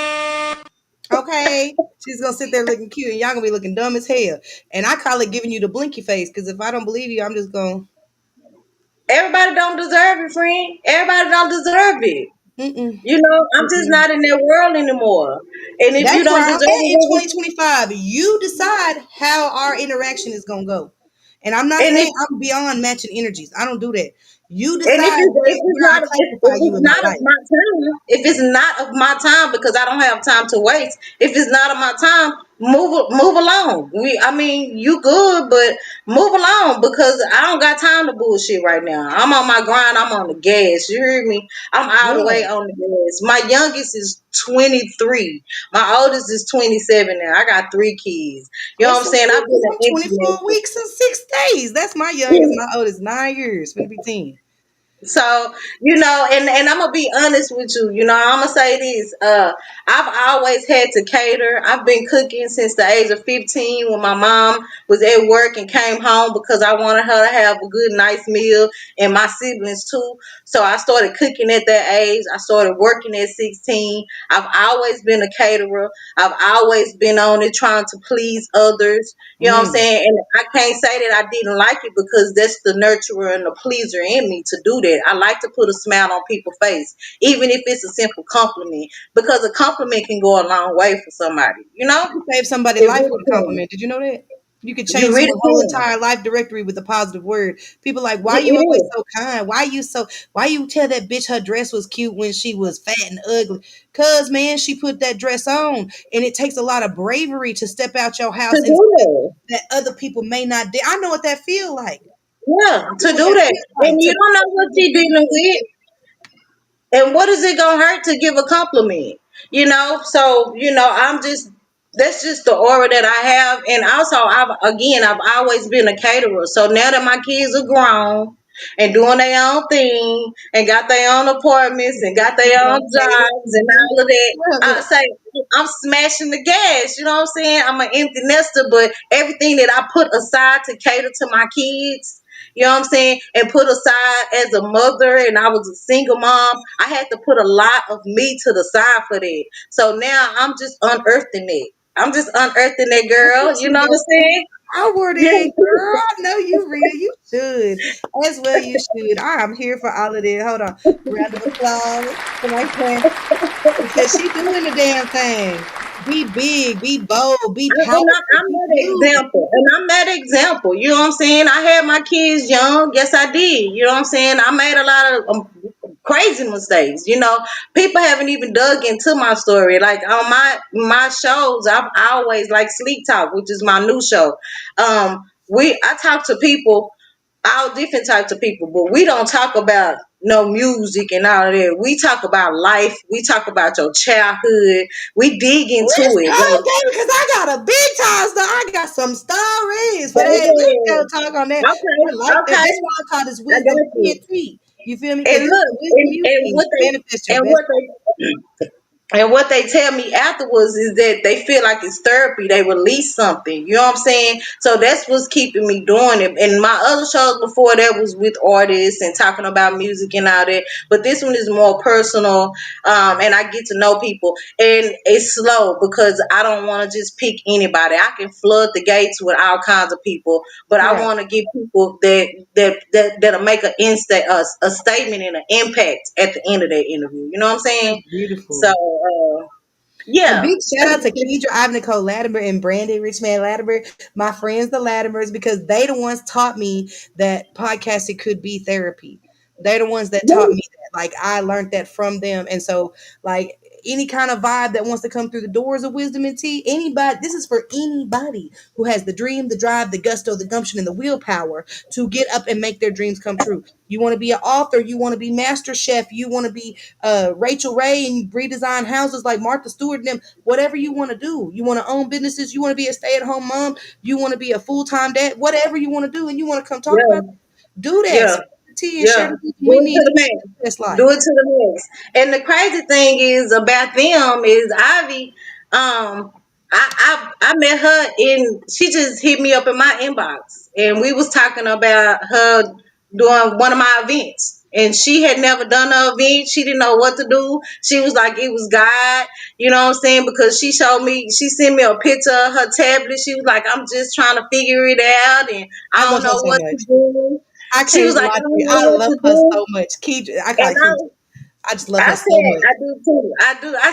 Okay. She's gonna sit there looking cute and y'all gonna be looking dumb as hell. And I call it giving you the blinky face, because if I don't believe you, I'm just going Everybody don't deserve it, friend. Everybody don't deserve it. Mm-mm. You know, I'm just Mm-mm. not in that world anymore. And if you That's where don't I'm deserve at in it, 2025. You decide how our interaction is gonna go. And I'm not and if saying I'm beyond matching energies. I don't do that. You And decide if it's where I not classify if you it's in my not of life. my time, if it's not of my time because I don't have time to waste. If it's not of my time, move along. I mean, you good, but move along because I don't got time to bullshit right now. I'm on my grind. I'm on the gas. You hear me? I'm all the way Yeah. on the gas. My youngest is 23. My oldest is 27 now. I got three kids. You know what I'm What's up, saying? I've baby? been an I'm empty 24 nester. weeks and 6 days. That's my youngest. My oldest 9 years. Gonna be 10. So, and I'm gonna be honest with you. I'm gonna say this. I've always had to cater. I've been cooking since the age of 15 when my mom was at work and came home because I wanted her to have a good, nice meal and my siblings too. So I started cooking at that age. I started working at 16. I've always been a caterer. I've always been on it trying to please others. You know what I'm Mm. saying? And I can't say that I didn't like it because that's the nurturer and the pleaser in me to do that. I like to put a smile on people's face, even if it's a simple compliment, because a compliment can go a long way for somebody. You can save somebody's It life really with a can. compliment. Did you know that? You could You change really someone's whole can. entire life directory with a positive word. People like, why It you always is. so kind? Why you tell that bitch her dress was cute when she was fat and ugly? Cause man, she put that dress on. And it takes a lot of bravery to step out your To house and do stuff that. that other people may not do. I know what that feel like. Yeah, I know to what do that that. feels like And to you don't know step what over you're people's dealing with. And what is it gonna hurt to give a compliment? So I'm just that's just the aura that I have. And also I've always been a caterer. So now that my kids are grown and doing their own thing and got their own apartments and got you their own gonna cater. jobs and all of that, Mhm. I say I'm smashing the gas, you know what I'm saying? I'm an empty nester, but everything that I put aside to cater to my kids, you know what I'm saying? And put aside as a mother, and I was a single mom. I had to put a lot of me to the side for that. So now I'm just unearthing it. I'm just unearthing that That's girl. what You you know what I'm doing. saying? Outward in, Yeah. girl. I know you real. You should. As well you should. I am here for all of this. Hold on. Round of applause for my friend. Because she doing the damn thing. Be big, be bold, be powerful, I'm be that you. example. And I'm that example. You know what I'm saying? I had my kids young. Yes, I did. You know what I'm saying? I made a lot of crazy mistakes. People haven't even dug into my story. Like on my shows, I've always like Sleep Talk, which is my new show. I talk to people, all different types of people, but we don't talk about no music and all of that. We talk about life. We talk about your childhood. We dig into Let's it. go, Like, baby, because I got a big time story. I got some stories for that. Let's baby, go talk on that. okay, I like that. okay, That's why I call this I wisdom got you. ENT. You feel me? Because And this is look, the wisdom you and need what to manifest they your and best what life. they tell me afterwards is that they feel like it's therapy. They release something. You know what I'm saying? So that's what's keeping me doing it. And my other shows before that was with artists and talking about music and all that. But this one is more personal, and I get to know people. And it's slow because I don't want to just pick anybody. I can flood the gates with all kinds of people, but I Right. want to get people that'll make a statement and an impact at the end of that interview. You know what I'm saying? That's So, beautiful. A yeah. big shout out to Kedra, Ivan, Nicole Latimer, and Brandon Richman Latimer, my friends, the Latimers, because they the ones taught me that podcasting could be therapy. They're the ones that taught Yeah, me that. Like I learned that from them, and so like any kind of vibe that wants to come through the doors of wisdom and tea, anybody. This is for anybody who has the dream, the drive, the gusto, the gumption, and the willpower to get up and make their dreams come true. You want to be an author, you want to be master chef, you want to be Rachel Ray and redesign houses like Martha Stewart and them, whatever you want to do. You want to own businesses, you want to be a stay-at-home mom, you want to be a full-time dad, whatever you want to do, and you want to come talk about yeah, it, do that. yeah, Spill the tea and share yeah. the wisdom Do we it need to to the live max. this Do life. it to the max. And the crazy thing is about them is Ivy. I met her and she just hit me up in my inbox, and we was talking about her doing one of my events. And she had never done an event. She didn't know what to do. She was like, it was God, you know what I'm saying? Because she sent me a picture of her tablet. She was like, I'm just trying to figure it out and I I don't love her know so what to much. do. I She can't was even like, lie I to don't you. know I what love to her do. so much. Kedra, I call And her Kedra. I just love I her so said, much. I do too. I do. I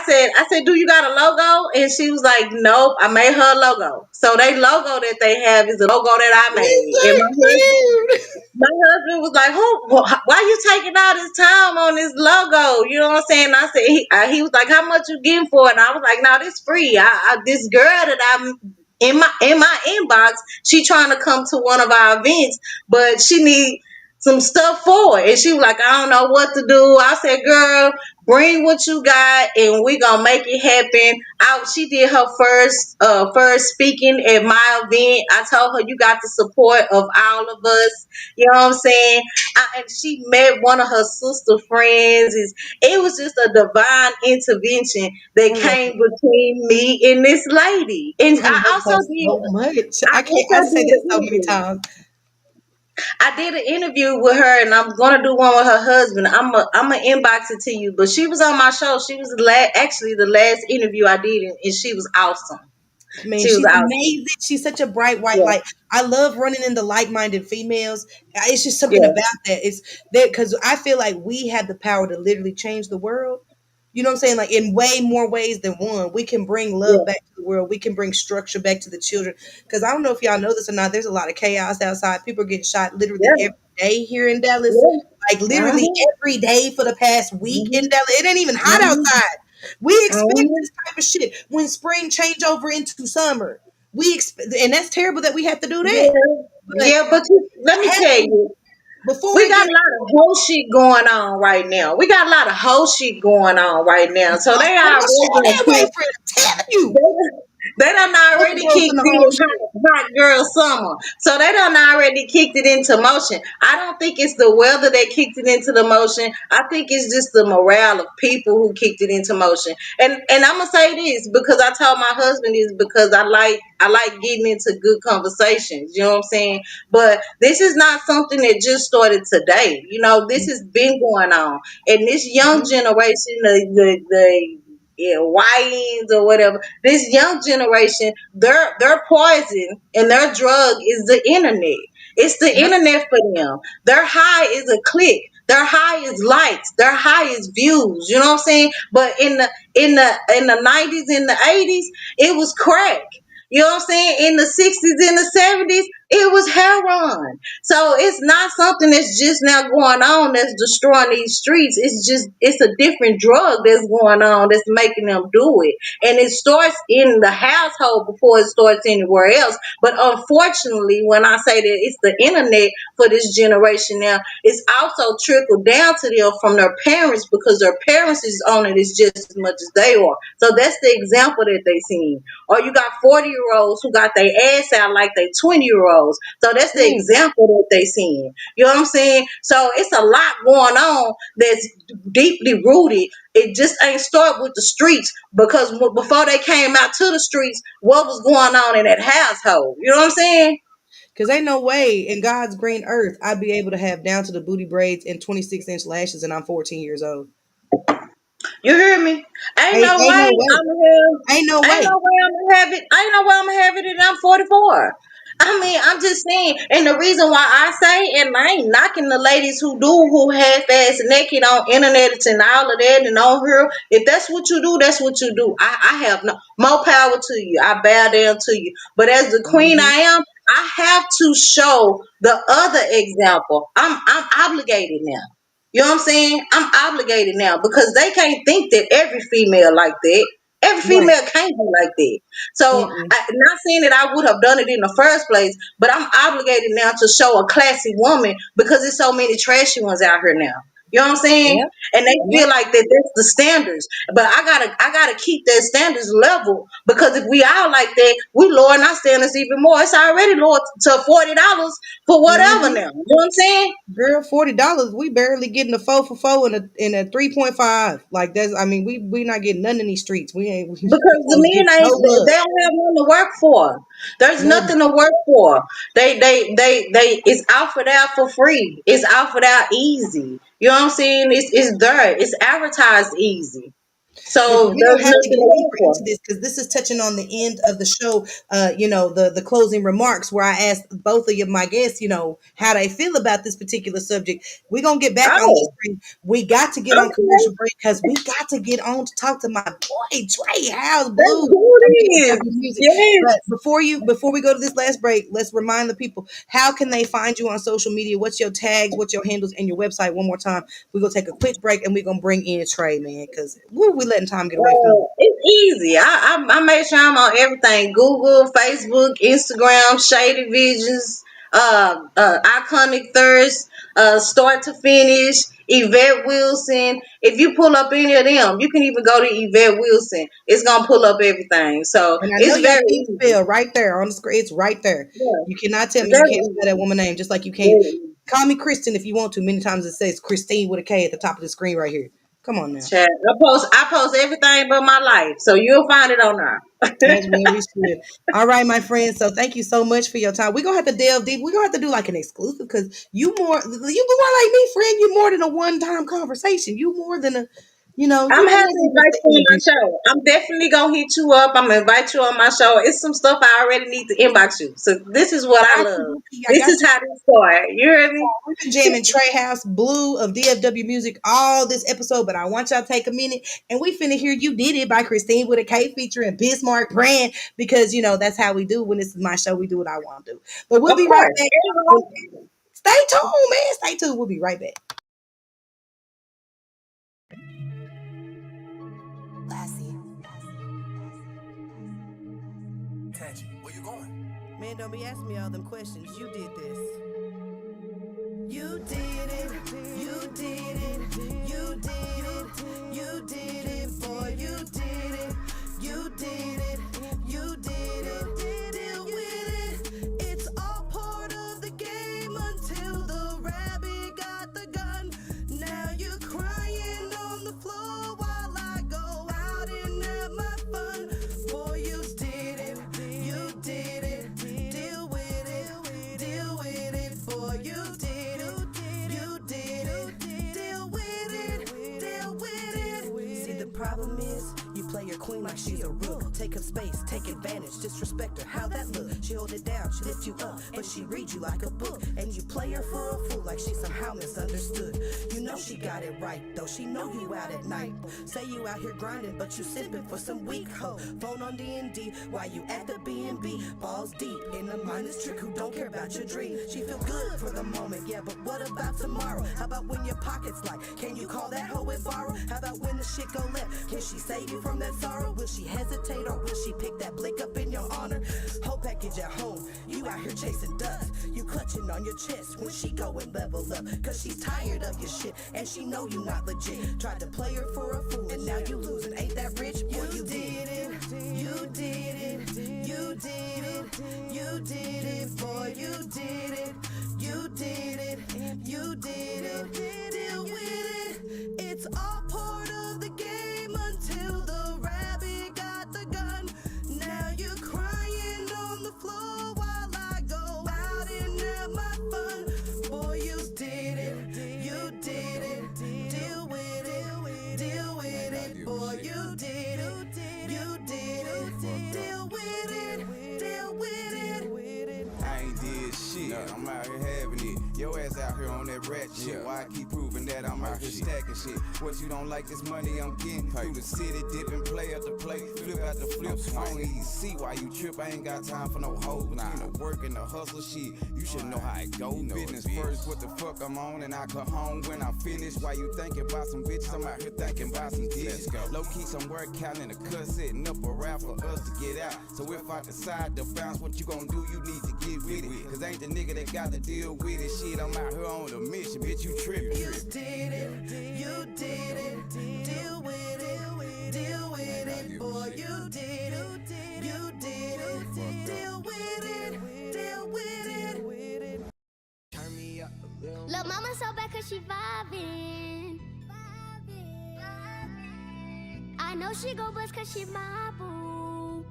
said, do you got a logo? And she was like, nope. I made her a logo. So they logo that they have is a logo that I It's made. And so cute. my husband was like, "Who? Why you taking all this time on this logo?" You know what I'm saying? I said, he was like, "How much you getting for it?" And I was like, "No, this free. This girl that I'm in my inbox, she trying to come to one of our events, but she need some stuff for it." And she was like, "I don't know what to do." I said, "Girl, bring what you got, and we gonna make it happen." She did her first speaking at my event. I told her, "You got the support of all of us." You know what I'm saying? And she met one of her sister friends. It was just a divine intervention that I love came her. between me and this lady. And I love her so much. I I can't. I also say did that an so many interview. times. I did an interview with her, and I'm gonna do one with her husband. I'm gonna inbox it to you. But she was on my show. She was actually the last interview I did, and she was awesome. Man, She was she's awesome. amazing. She's such a bright white Yeah, light. I love running into like-minded females. It's just something yeah, about that. It's that because I feel like we have the power to literally change the world. You know what I'm saying? Like in way more ways than one. We can bring love yeah, back to the world. We can bring structure back to the children. Because I don't know if y'all know this or not. There's a lot of chaos outside. People are getting shot literally yeah, every day here in Dallas. yeah. Like literally Mhm, every day for the past week in mhm, Dallas. It ain't even hot mhm, outside. We expect mhm. this type of shit when spring change over into summer. And that's terrible that we have to do that. Yeah, But yeah, but let me tell having you, before we it got get a lot of whole shit going on right now. We got a lot of whole shit going on right now. So they girl, already stay gonna away keep from it. I'm telling you, they done already overdose in kicked the in whole shit. hot girl summer. So they done already kicked it into motion. I don't think it's the weather that kicked it into the motion. I think it's just the morale of people who kicked it into motion. And I'm gonna say this because I told my husband this because I like getting into good conversations. You know what I'm saying? But this is not something that just started today. You know, this has been going on. And this young Mhm. generation, the yeah, YNs or whatever, this young generation, their poison and their drug is the internet. It's the Yep. internet for them. Their high is a click. Their high is likes. Their high is views. You know what I'm saying? But in the 90s, in the 80s, it was crack. You know what I'm saying? In the 60s, in the 70s, it was heroin. So it's not something that's just now going on that's destroying these streets. It's a different drug that's going on that's making them do it. And it starts in the household before it starts anywhere else. But unfortunately, when I say that it's the internet for this generation now, it's also trickled down to them from their parents because their parents is on it as just as much as they are. So that's the example that they seen. Or you got 40-year-olds who got their ass out like they 20-year-olds. So that's the Mm. example that they seen. You know what I'm saying? So it's a lot going on that's deeply rooted. It just ain't start with the streets because before they came out to the streets, what was going on in that household? You know what I'm saying? Cause ain't no way in God's green earth I'd be able to have down to the booty braids and 26-inch lashes, and I'm 14 years old. You hear me? Ain't Ain't no ain't way no way. I'm gonna Ain't no ain't no way. way I'm gonna have it. Ain't no way I'm gonna have it and I'm 44. I mean, I'm just saying, and the reason why I say, and I ain't knocking the ladies who half ass naked on internet and all of that and on here. If that's what you do, that's what you do. I have no more power to you. I bow down to you. But as the queen Mhm. I am, I have to show the other example. I'm obligated now. You know what I'm saying? I'm obligated now because they can't think that every female like that. Every Right. female can't be like that. So, Mm-mm. not saying that I would have done it in the first place, but I'm obligated now to show a classy woman because there's so many trashy ones out here now. You know what I'm saying? Yep. And they Yep. feel like that that's the standards. But I gotta keep that standards level because if we all like that, we lowering our standards even more. It's already lowered to $40 for whatever Mhm. now. You know what I'm saying? Girl, $40. We barely getting a 4 for 4 and a 3.5. Like that's. I mean, we not getting none in these streets. We ain't. We Because the folks get men no ain't love. they don't have nothing to work for. There's None. nothing to work for. They it's offered out for free. It's offered out easy. You know what I'm saying? It's there. It's advertised easy. So We're there's gonna have to nothing get to live deeper for. into this because this is touching on the end of the show. The closing remarks where I asked both of you, my guests, how they feel about this particular subject. We're gonna get back on this Oh, thing. We got to get on okay. commercial break because we got to get on to talk to my boy Trey House Let's Blue do of this. DFW Music. Yes. But before we go to this last break, let's remind the people how can they find you on social media? What's your tags? What's your handles and your website? One more time. We're gonna take a quick break and we're gonna bring in Trey, man, because we letting time get away from you. It's easy. I made sure I'm on everything: Google, Facebook, Instagram, Shady Visions, Iconic Thirst, Start to Finish, Yvette Wilson. If you pull up any of them, you can even go to Yvette Wilson. It's gonna pull up everything. So And I know it's y'all very can't easy. spell right there on the screen. It's right there. Yeah, You cannot tell it's me you very can't spell easy. that woman name, just like you can't Very easy. call me Kristen if you want to. Many times it says Kristine with a K at the top of the screen right here. Come on now. Chat. I post everything but my life, so you'll find it on there. As well we should. All right, my friends. So thank you so much for your time. We're gonna have to delve deep. We're gonna have to do like an exclusive because you more like me, friend. You more than a one-time conversation. You more than a I'm you happy more to than just invite an you on my interview. show. I'm definitely gonna hit you up. I'm gonna invite you on my show. It's some stuff I already need to inbox you. So this is what I I got you, love. Bookie. I This got is you. how this started. You heard me? We've been jamming Trey House Blue of DFW Music all this episode, but I want y'all to take a minute and we finna hear You Did It by Kristine with a K featuring Bismarck Brand because that's how we do when this is my show. We do what I want to do. But we'll Of be right course. back. Stay tuned, man. Stay tuned. We'll be right back. Lassie. Tangy, where you going? Man, don't be asking me all them questions. You did this. You did it. You did it. You did it. You did it, boy. You did it. You did it. You did it. Deal with it. It's all part of the game until the rabbit got the gun. Now you're crying on the floor while I go out and have my fun. Boy, you did it. You did it. Deal with it. Deal with it. Boy, you did it. You did it. Deal with it. Deal with it. See, the problem is you play your queen like she's a rook. Take up space, take advantage, disrespect her. How that look? She hold it down, she lift you up, but she read you like a book. And you play her for a fool like she somehow misunderstood. You know she got it right, though she know you out at night. Say you out here grinding, but you sipping for some weak hoe. Phone on D&D while you at the B&B. Balls deep in a mindless trick who don't care about your dream. She feel good for the moment, yeah, but what about tomorrow? How about when your pocket's light? Can you call that hoe and borrow? How about when the shit go left? Can she save you from that sorrow? Will she hesitate or will she pick that blick up in your honor? Whole package at home, you out here chasing dust. You clutching on your chest when she go and level up. Cause she's tired of your shit and she know you not legit. Tried to play her for a fool and now you losing. Ain't that rich? Boy, you did it. You did it. You did it. You did it. Boy, you did it. You did it. You did it. Deal with it. It's all part of the game until the rabbit got the gun. Now you're crying on the floor while I go out and have my fun. Boy, you did it. You did it. Deal with it. Deal with it. Boy, you did it. You did it. Deal with it. Deal with it. I ain't did shit. I'm out here having it. Your ass out here on that rat shit. Why I keep proving that I'm out here stacking shit. What you don't like this money I'm getting through the city, dipping play up the play, flip out the flip. I don't even see why you trip. I ain't got time for no hoes. Between the work and the hustle shit, you should know how it go. Business first, what the fuck I'm on, and I come home when I finish. While you thinking about some bitches, I'm out here thinking about some dishes. Low key somewhere counting the cut, setting up a rap for us to get out. So if I decide to bounce, what you gonna do? You need to get with it. Cause ain't the nigga that got to deal with it. Shit, I'm out here on a mission, bitch. You trippin'. You did it. You did it. Deal with it. Deal with it. Boy, you did it. You did it. Deal with it. Deal with it. Turn me up a little. Lil' mama so bad cause she vibing. I know she go bust cause she my boo.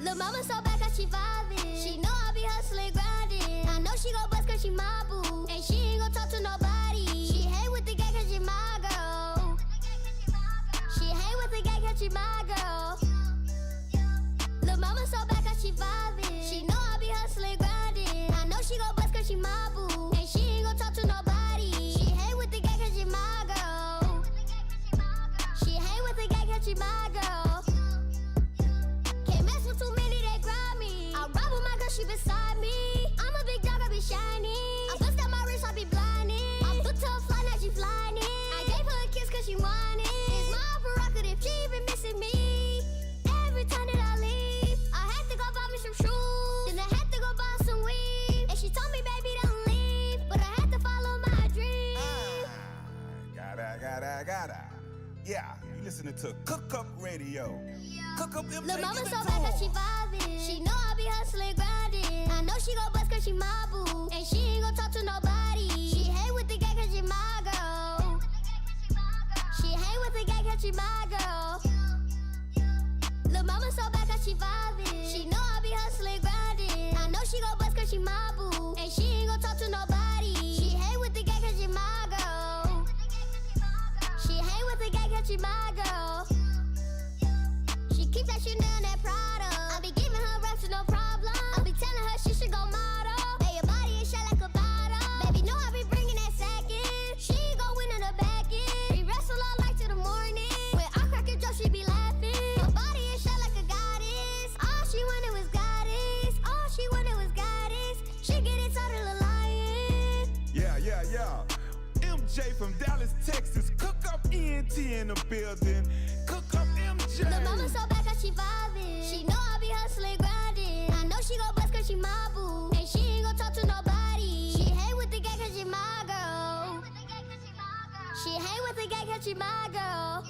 Lil' mama so bad cause she vibing. She know I be hustling, grinding. I know she go bust cause she my boo. And she ain't gon' talk to nobody. She hate when gang cause she my girl. She hang with the gang cause she my girl. Lil' mama so bad cause she vibing. She know I be hustling, grinding. I know she gon' bust cause she my boo. And she ain't gon' talk to nobody. She hang with the gang cause she my girl. She hang with the gang cause she my girl. Can't mess with too many, they grab me. I ride with my girl, she beside me. I'm a big dog, I be shiny. I bust out my wrist, I be blinded. I put to a fly, now she flying it. I gave her a kiss cause she wanted. It's my prerogative, she even missing me. Every time that I leave, I had to go buy me some shoes. Then I had to go buy some weed. And she told me, baby, don't leave. But I had to follow my dream. Gotta. Yeah, you listening to Cook Up Radio. Cook Up them. Lil' mama so bad cause she vibing. She know I be hustling, grinding. I know she gon' bust cause she my boo. And she ain't gon' talk to nobody. She hang with the gang cause she my girl. She hang with the gang cause she my girl. Lil' mama so bad cause she vibing. She know I be hustling, grinding. I know she gon' bust cause she my boo. And she ain't gon' talk to nobody. She hang with the gang cause she my girl. She hang with the gang cause she my girl. She keep that shit down, that Prada. I be giving her raps no problem. I be telling her she should go model. Hey, your body is shot like a bottle. Baby, know I be bringing that sack in. She ain't gon' win in the back end. We wrestle all night till the morning. When I crack a joke, she be laughing. Her body is shot like a goddess. All she wanted was goddess. All she wanted was goddess. She get it total a lion. Yeah. MJ from Dallas, Texas. Cook Up ENT in the building. Cook Up MJ. Lil' mama so bad cause she vibing. She know I be hustling, grinding. I know she gon' bust cause she my boo. And she ain't gon' talk to nobody. She hang with the gang cause she my girl. She hang with the gang cause she my girl.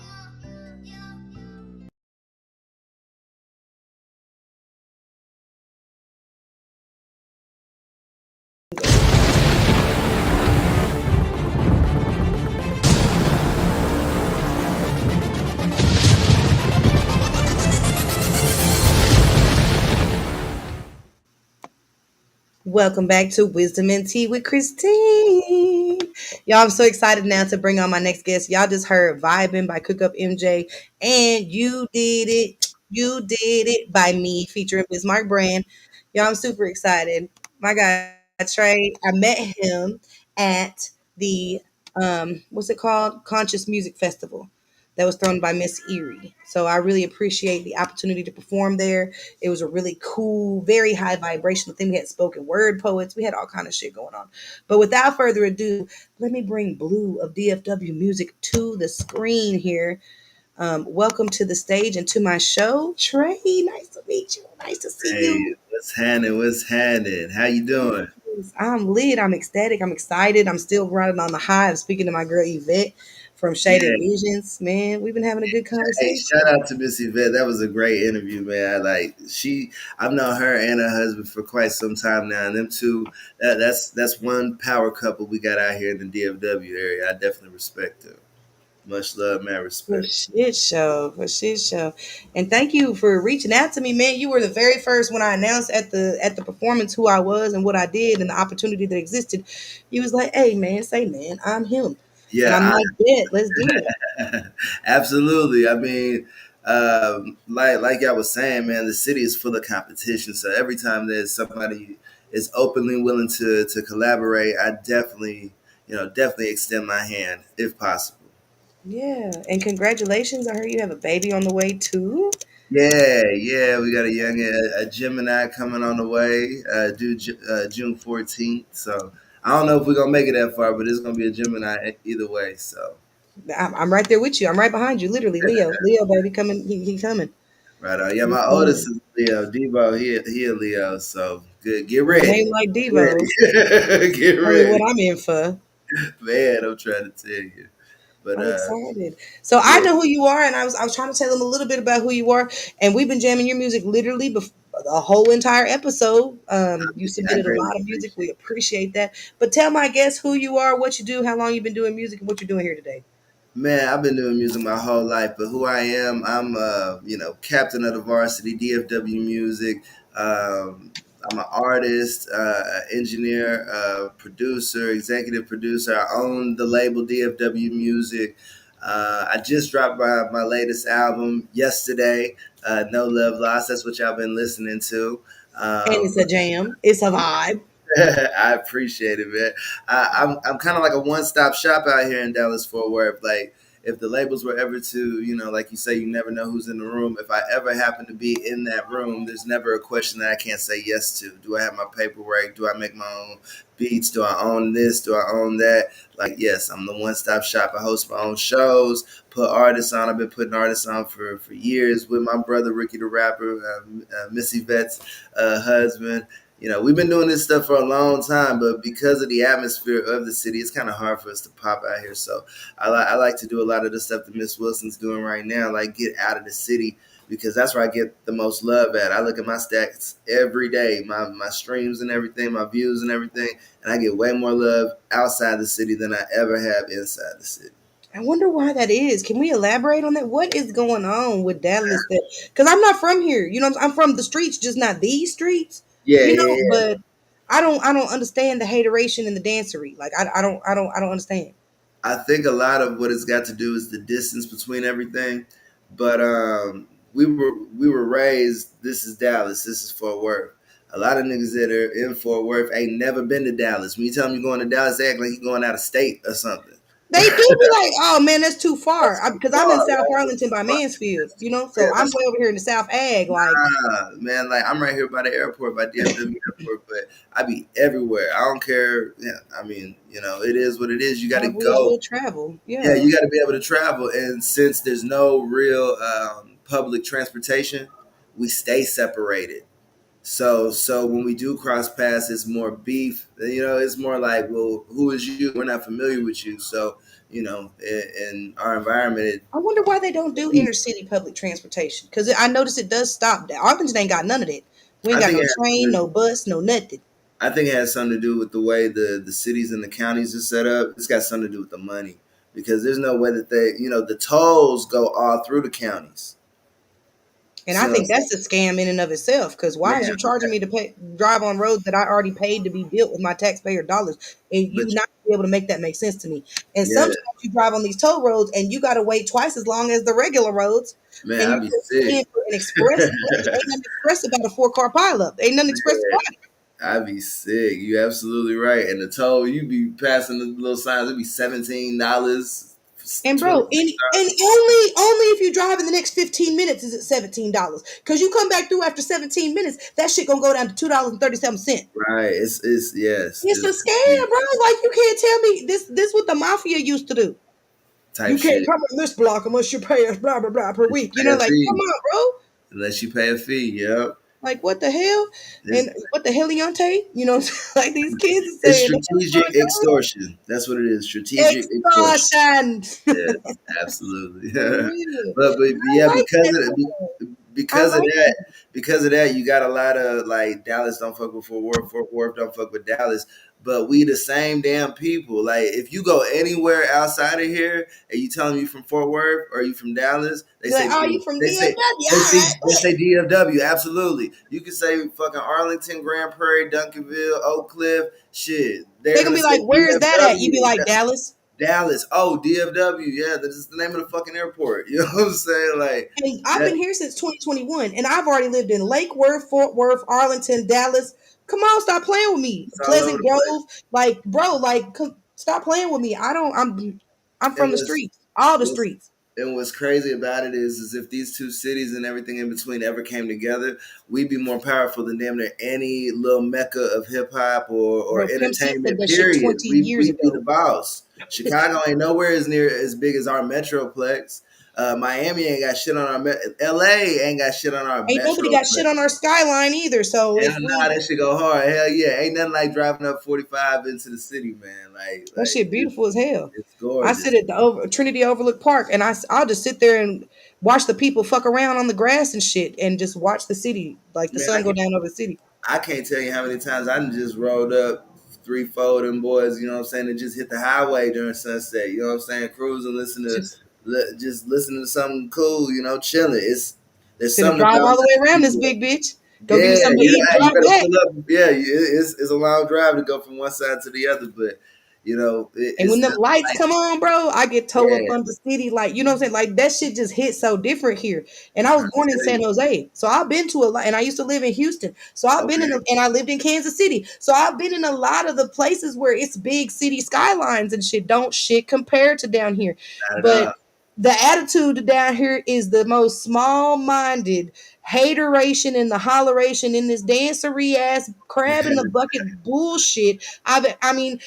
Welcome back to Wisdom and Tea with Kristine. Y'all, I'm so excited now to bring on my next guest. Y'all just heard Vibing by Cook Up MJ and You Did It. You Did It by me featuring Bismarck Brand. Y'all, I'm super excited. My guy Trey, I met him at the what's it called? Conscious Music Festival that was thrown by Miss Erie. So I really appreciate the opportunity to perform there. It was a really cool, very high vibrational thing. We had spoken word poets. We had all kind of shit going on. But without further ado, let me bring Blue of DFW Music to the screen here. Welcome to the stage and to my show, Trey. Nice to meet you. Nice to see Hey, you. what's happening? What's happening? How you doing? I'm lit. I'm ecstatic. I'm excited. I'm still riding on the high. I'm speaking to my girl Yvette from Shaded Yeah. Visions. Man, we've been having a good Hey, conversation. shout out to Miss Yvette. That was a great interview, man. I've known her and her husband for quite some time now, and them two. That's one power couple we got out here in the DFW area. I definitely respect them. Much love, man. For Respect. shit show, for shit show, and thank you for reaching out to me, man. You were the very first when I announced at the performance who I was and what I did and the opportunity that existed. You was like, "Hey, man, say, man, I'm him," and I'm Yeah, like, "Bet, let's do that." absolutely. I mean, like I was saying, man, the city is full of competition. So every time there's somebody is openly willing to collaborate, I definitely extend my hand if possible. Yeah, and congratulations! I heard you have a baby on the way too. Yeah, we got a young a Gemini coming on the way, June 14th. So I don't know if we're gonna make it that far, but it's gonna be a Gemini either way. So I'm right there with you. I'm right behind you, literally. Leo, baby, coming. He coming. right on. Yeah, He my oldest coming. is Leo. Devo, he a Leo. So good. Get A ready. name like Get Devo. ready. Get I mean, what ready. I'm in for. Man, I'm trying to tell you. But I'm excited. So I yeah, know who you are, and I was trying to tell them a little bit about who you are, and we've been jamming your music literally the whole entire episode. You I submitted a greatly lot of music. We appreciate it. appreciate that. But tell my guests who you are, what you do, how long you've been doing music, and what you're doing here today. Man, I've been doing music my whole life, but who I am, I'm captain of the varsity DFW music. I'm an artist, engineer, producer, executive producer. I own the label DFW Music. I just dropped my latest album yesterday, No Love Lost. That's what y'all been listening to. And Um, it's a jam. It's a vibe. I appreciate it, man. I'm kind of like a one stop shop out here in Dallas Fort Worth. Like, if the labels were ever to, like you say, you never know who's in the room. If I ever happen to be in that room, there's never a question that I can't say yes to. Do I have my paperwork? Do I make my own beats? Do I own this? Do I own that? Like, yes, I'm the one stop shop. I host my own shows, put artists on. I've been putting artists on for years with my brother Ricky the rapper, Missy Vet's husband. We've been doing this stuff for a long time, but because of the atmosphere of the city, it's kind of hard for us to pop out here. So I like to do a lot of the stuff that Miss Wilson's doing right now, like get out of the city, because that's where I get the most love at. I look at my stats every day, my streams and everything, my views and everything, and I get way more love outside the city than I ever have inside the city. I wonder why that is. Can we elaborate on that? What is going on with Dallas? That because I'm not from here. I'm from the streets, just not these streets. Yeah, yeah, yeah. But I don't understand the hateration and the dancery. Like I don't understand. I think a lot of what it's got to do is the distance between everything. But we were raised. This is Dallas. This is Fort Worth. A lot of niggas that are in Fort Worth ain't never been to Dallas. When you tell them you're going to Dallas, they act like you're going out of state or something. They do be like, oh man, that's too far. That's too Because I'm in far, South right? Arlington by Mansfield, Yeah, so I'm way over here in the South Ag. Like, man, like I'm right here by the airport, by DFW Airport, but I be everywhere. I don't care. Yeah, I mean, it is what it is. You got to I will go. travel. Yeah, Yeah. you got to be able to travel. And since there's no real public transportation, we stay separated. So when we do cross paths, it's more beef. It's more like, well, who is you? We're not familiar with you. So in our environment, I wonder why they don't do inner city public transportation. Because I notice it does stop. Arlington ain't got none of that. We ain't I got think no it has train, to, no bus, no nothing. I think it has something to do with the way the cities and the counties are set up. It's got something to do with the money, because there's no way that the tolls go all through the counties. And I So think that's a scam in and of itself. Because why is man, you charging me to drive on roads that I already paid to be built with my taxpayer dollars, and you but not be able to make that make sense to me? And yeah, sometimes you drive on these toll roads and you got to wait twice as long as the regular roads, man, and I'd you be just sick. paying for an express lane. Ain't nothing express about a 4-car pileup. Ain't nothing express about it. I'd be sick. You absolutely right. And the toll, you be passing the little signs. It'd be $17, And bro, and $26. only if you drive in the next 15 minutes is it $17. Because you come back through after 17 minutes, that shit gonna go down to $2.37. Right. It's yes. It's a scam, bro. Like you can't tell me this what the mafia used to do. Type You can't shit. come in this block unless you pay us blah blah blah per week. Pay a Like come fee on, bro. unless you pay a fee. Yep. Like what the hell? It's, And what the heliante? Like these kids are it's saying, strategic extortion. That's what it is. Strategic extortion. extortion. Yes, absolutely. For real. but I yeah, like that. I because of like that, you got a lot of like Dallas don't fuck with Fort Worth, Fort Worth don't fuck with Dallas. But we the same damn people. Like if you go anywhere outside of here and you tell them you from Fort Worth or you from Dallas, You're like, oh, you from they say DFW? they All say right. they say DFW. Absolutely, you can say fucking Arlington, Grand Prairie, Duncanville, Oak Cliff. Shit, They're they're gonna gonna be say like, where is that at? You be DFW. like, Dallas. Dallas. Oh, DFW. Yeah, that's the name of the fucking airport. You know what I'm saying? Like And I've that. been here since 2021, and I've already lived in Lake Worth, Fort Worth, Arlington, Dallas. Come on, stop playing with me. It's all over Pleasant the place. Grove, like, bro, like, stop playing with me. I'm And from the streets, all the what's streets. and what's crazy about it is if these two cities and everything in between ever came together, we'd be more powerful than damn near any little mecca of hip hop or Bro, Pimp C said entertainment. that shit Period. 20 years We be the ago. boss. Chicago ain't nowhere as near as big as our metroplex. Miami ain't got shit on our. LA ain't got shit on our Ain't nobody got metroplex. shit on our skyline either. So Hell if nah, we, that shit go hard. Hell yeah, ain't nothing like driving up 45 into the city, man. that shit beautiful as hell. It's I gorgeous, sit at the Trinity Overlook Park, and I'll just sit there and watch the people fuck around on the grass and shit, and just watch the city, like the man. sun go down over the city. I can't tell you how many times I done just rolled up 3-4 of them boys. You know what I'm saying? And just hit the highway during sunset. You know what I'm saying? Cruise and Just just listen to something cool. Chilling. There's finna something drive about all the way letting around this people. big bitch. Go give me Yeah, something to eat and you drive gotta back. pull up. Yeah, it's a long drive to go from one side to the other, but And it's when them nothing lights like come on, bro, I get toe up yeah. on the city. Like, you know what I'm saying? Like, that shit just hits so different here. And I'm I was trying to born in tell San you. Jose. So I've been to a lot. And I used to live in Houston. So I've been Okay, and I lived in Kansas City. So I've been in a lot of the places where it's big city skylines and shit. Don't shit compare to down here. not at But all. the attitude down here is the most small minded hateration and the holleration in this dancery ass crab in the bucket bullshit. I mean,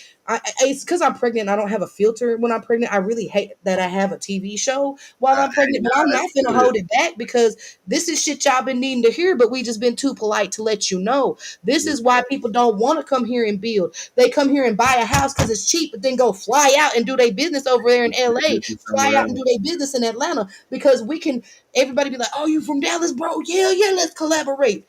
it's because I'm pregnant. I don't have a filter when I'm pregnant. I really hate that I have a TV show while I'm Hey, pregnant, but I'm nah, not that's gonna good. hold it back because this is shit y'all been needing to hear, but we just been too polite to let you know. This Yes, is why people don't want to come here and build. They come here and buy a house because it's cheap, but then go fly out and do their business over there in LA, this is fly somewhere out and else. do their business in Atlanta because we can. Everybody be like, "Oh, you from Dallas, bro? Yeah, yeah, let's collaborate."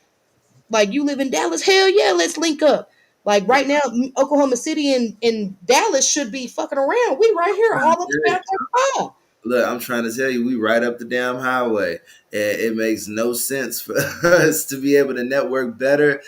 Like, you live in Dallas? Hell yeah, let's link up. Like, right now, Oklahoma City and Dallas should be fucking around. We right here, Trying to all up tell the you. goddamn mall. Look, I'm trying to tell you, we right up the damn highway, and it makes no sense for us to be able to network better.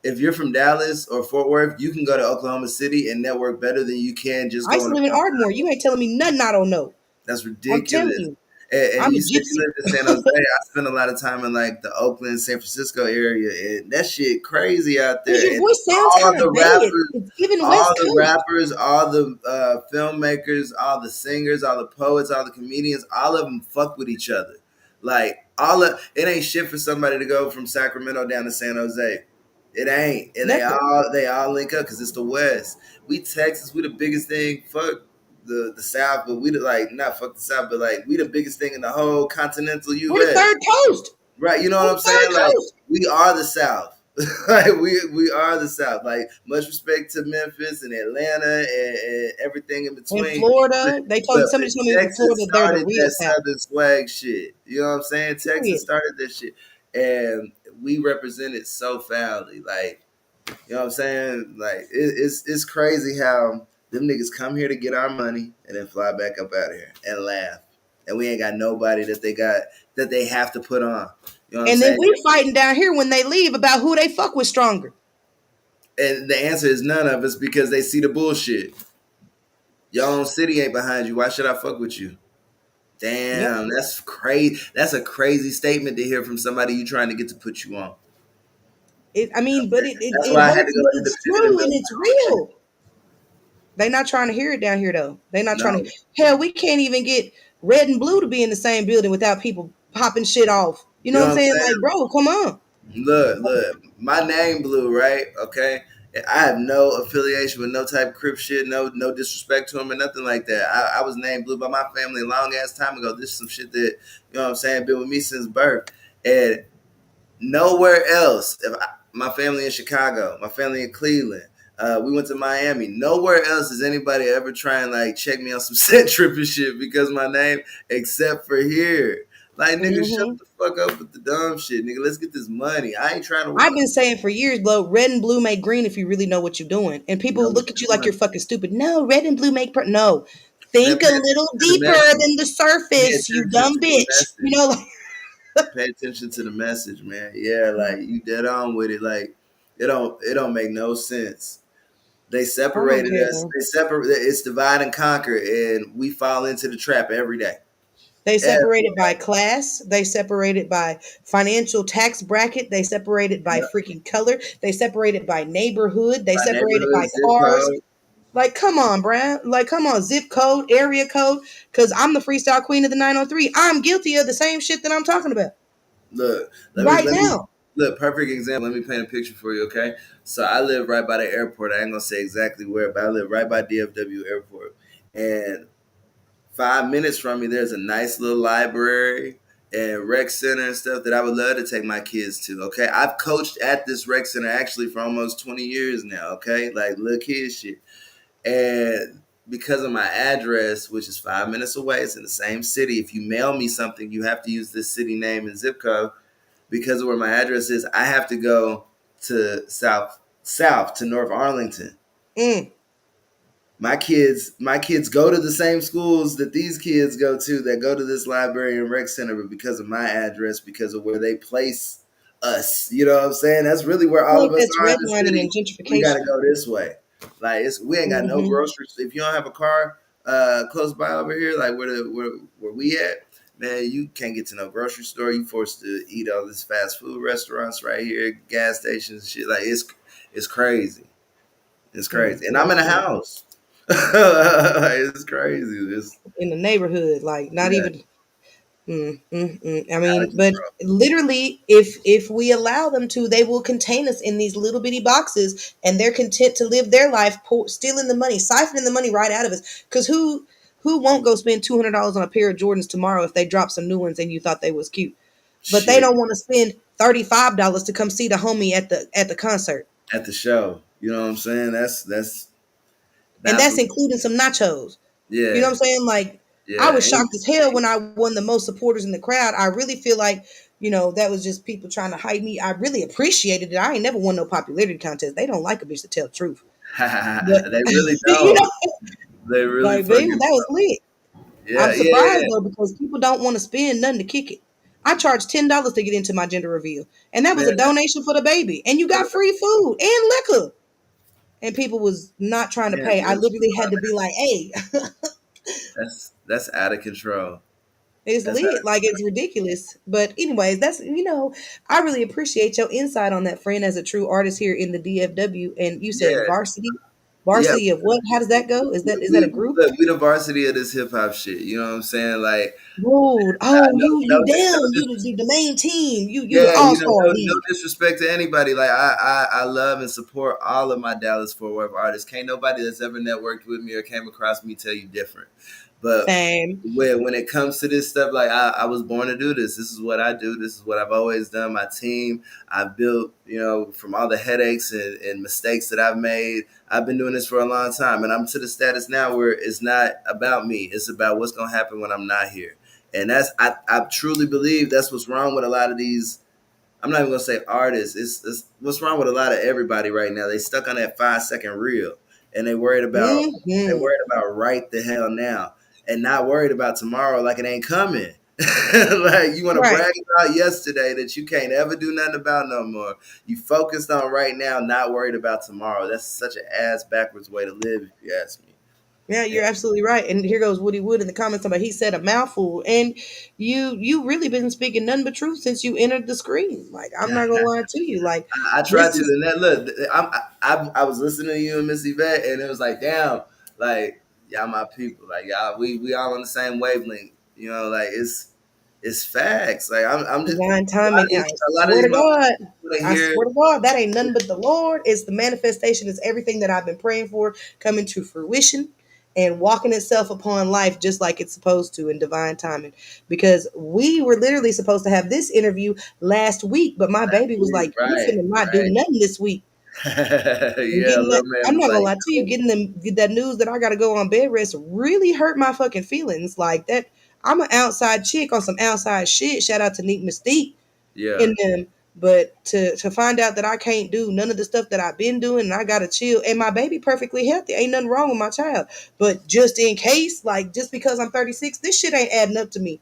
If you're from Dallas or Fort Worth, you can go to Oklahoma City and network better than you can just I used to going live in around. Ardmore. You ain't telling me nothing I don't know. That's I'm telling ridiculous. you, And I'm a you said you gypsy. lived in San Jose. I spent a lot of time in like the Oakland, San Francisco area, and that shit crazy out Well, there. your And voice sounds all kind the of dead. rappers, It's giving all West the Coast. rappers, all the filmmakers, all the singers, all the poets, all the comedians, all of them fuck with each other. Like all of it ain't shit for somebody to go from Sacramento down to San Jose. It ain't, and Nothing. they all link up because it's the West. We Texas, we the biggest thing. Fuck the South, but we the like not fuck the South, but like we the biggest thing in the whole continental We're the U.S. third coast. Right? You know We're what I'm the third saying? Like coast. we are the South. Like we are the South. Like much respect to Memphis and Atlanta and everything in In between. But, Florida, somebody told me in Texas Florida they're the started real that South. Southern swag shit. You know what I'm saying? Texas Period. started that shit, and we represented so foully. Like you know what I'm saying? Like it's crazy how them niggas come here to get our money and then fly back up out of here and laugh. And we ain't got nobody that they have to put on. You know what I'm And then saying? we fighting down here when they leave about who they fuck with stronger. And the answer is none of us because they see the bullshit. Your own city ain't behind you. Why should I fuck with you? Yep. Damn, that's crazy. That's a crazy statement to hear from somebody you trying to get to put you on. I mean, but That's it why I had to hurts, go but it's independent and true and build it's my own shit. real. They not trying to hear it down here though. They not trying to. No, Hell, we can't even get red and blue to be in the same building without people popping shit off. You you know know what I'm what I'm saying? saying? Like, bro, come on. Look, my name Blue, right? Okay. I have no affiliation with no type of crip shit, no disrespect to him or nothing like that. I was named Blue by my family a long ass time ago. This is some shit that, you know what I'm saying, been with me since birth. And nowhere else, my family in Chicago, my family in Cleveland, we went to Miami. Nowhere else does anybody ever try and like check me on some set tripping shit because my name, except for here. Like nigga, shut Hmm. the fuck up with the dumb shit, nigga. Let's get this money. I ain't trying to. I've been saying for years, bro, red and blue make green if you really know what you're doing. And You know people what look at you you're like doing. you're fucking stupid. No, red and blue make no. Man, Think a pay little attention to the deeper message. than the Pay surface, you attention dumb to the bitch. You message. know, like, Pay attention to the message, man. Yeah, like you dead on with it. Like it don't make no sense. They I don't separated care, us. bro. They separate. It's divide and conquer, and we fall into the trap every day. They Every separate it by class. They separate it by financial tax bracket. They separate it by yeah. freaking color. They separate it by neighborhood. They My separate it neighborhood by zip cars. code. Like, come on, bruh. Like, come on, zip code, area code. Because I'm the freestyle queen of the 903. I'm guilty of the same shit that I'm talking about Look, right let me now. look. Perfect example. Let me paint a picture for you, okay? So I live right by the airport. I ain't gonna say exactly where, but I live right by DFW Airport, and 5 minutes from me, there's a nice little library and rec center and stuff that I would love to take my kids to. Okay, I've coached at this rec center actually for almost 20 years now. Okay, like little kid shit, and because of my address, which is 5 minutes away, it's in the same city. If you mail me something, you have to use this city name and zip code. Because of where my address is, I have to go to south to North Arlington. Mm. My kids go to the same schools that these kids go to that go to this library and rec center, but because of my address, because of where they place us. You know what I'm saying? That's really where I feel all like of us that's are in the redlining and city. We got to gentrification. go this way. Like we ain't got no Hmm. groceries. If you don't have a car close by over here, like where we at, man, you can't get to no grocery store. You forced to eat all this fast food restaurants right here, gas stations, shit. Like it's crazy. It's Mm, crazy. And I'm in a absolutely. house. It's crazy. It's In the neighborhood, like not yeah, even. I out of mean, but control. literally, if we allow them to, they will contain us in these little bitty boxes, and they're content to live their life, stealing the money, siphoning the money right out of us. Because who won't go spend $200 on a pair of Jordans tomorrow if they drop some new ones and you thought they was cute, but they Shit. don't want to spend $35 to come see the homie at the concert, At the show. You know what I'm saying? That's and baffling. that's including some nachos. You know Yeah, what I'm saying? Like, I yeah. was shocked as hell when I won the most supporters in the crowd. I really feel like, that was just people trying to hype me. I really appreciated it. I ain't never won no popularity contest. They don't like a bitch to tell the truth. But They really you don't. know, They really like baby, fucking that was lit. yeah, I'm yeah, surprised yeah. though because people don't want to spend nothing to kick it. I charged $10 to get into my gender reveal, and that was Man, a donation for the baby, and you got free food and liquor. And people was not trying to man, pay. I that's literally had to be like, "Hey, that's out of control. it's That's out lit. Like it's ridiculous." But anyways, I really appreciate your insight on that, friend, as a true artist here in the DFW. And you said yeah, varsity, yeah. varsity of what? How does that go? Is that a group? We the varsity of this hip hop shit. You know what I'm saying? Like, Dude, I oh, know, you down? You the main team. You the yeah, all star no league. disrespect to anybody. Like I love and support all of my Dallas Fort Worth artists. Can't nobody that's ever networked with me or came across me tell you different. But Same. when it comes to this stuff, like I was born to do this. This is what I do. This is what I've always done. My team I've built, from all the headaches and mistakes that I've made. I've been doing this for a long time, and I'm to the status now where it's not about me. It's about what's gonna happen when I'm not here. And I truly believe that's what's wrong with a lot of these. I'm not even gonna say artists. It's what's wrong with a lot of everybody right now. They stuck on that 5 second reel, and they Hmm. worried about right the hell now, and not worried about tomorrow like it ain't coming. Like you want to Right. brag about yesterday that you can't ever do nothing about no more. You focused on right now, not worried about tomorrow. That's such an ass backwards way to live, if you ask me. Yeah, you're absolutely right. And here goes Woody Wood in the comments about he said a mouthful. And you really been speaking nothing but truth since you entered the screen. Like, I'm not gonna lie to you. Like, I tried this to, is and that look, I was listening to you and Miss Yvette, and it was like, damn, like y'all my people, like y'all, we all on the same wavelength, like it's facts. Like I'm just divine timing. And a lot of these motherfuckers I here, swear to God, that ain't nothing but the Lord. It's the manifestation, it's everything that I've been praying for coming to fruition and walking itself upon life just like it's supposed to in divine timing. Because we were literally supposed to have this interview last week, but my baby was like, "You right, finna not do nothing this week." And yeah, getting that, little man I'm was not gonna like, lie to you, get that news that I gotta go on bed rest really hurt my fucking feelings. Like that, I'm an outside chick on some outside shit. Shout out to Neat Mystique yeah, in them. But to find out that I can't do none of the stuff that I've been doing and I gotta chill and my baby perfectly healthy. Ain't nothing wrong with my child. But just in case, like just because I'm 36, this shit ain't adding up to me.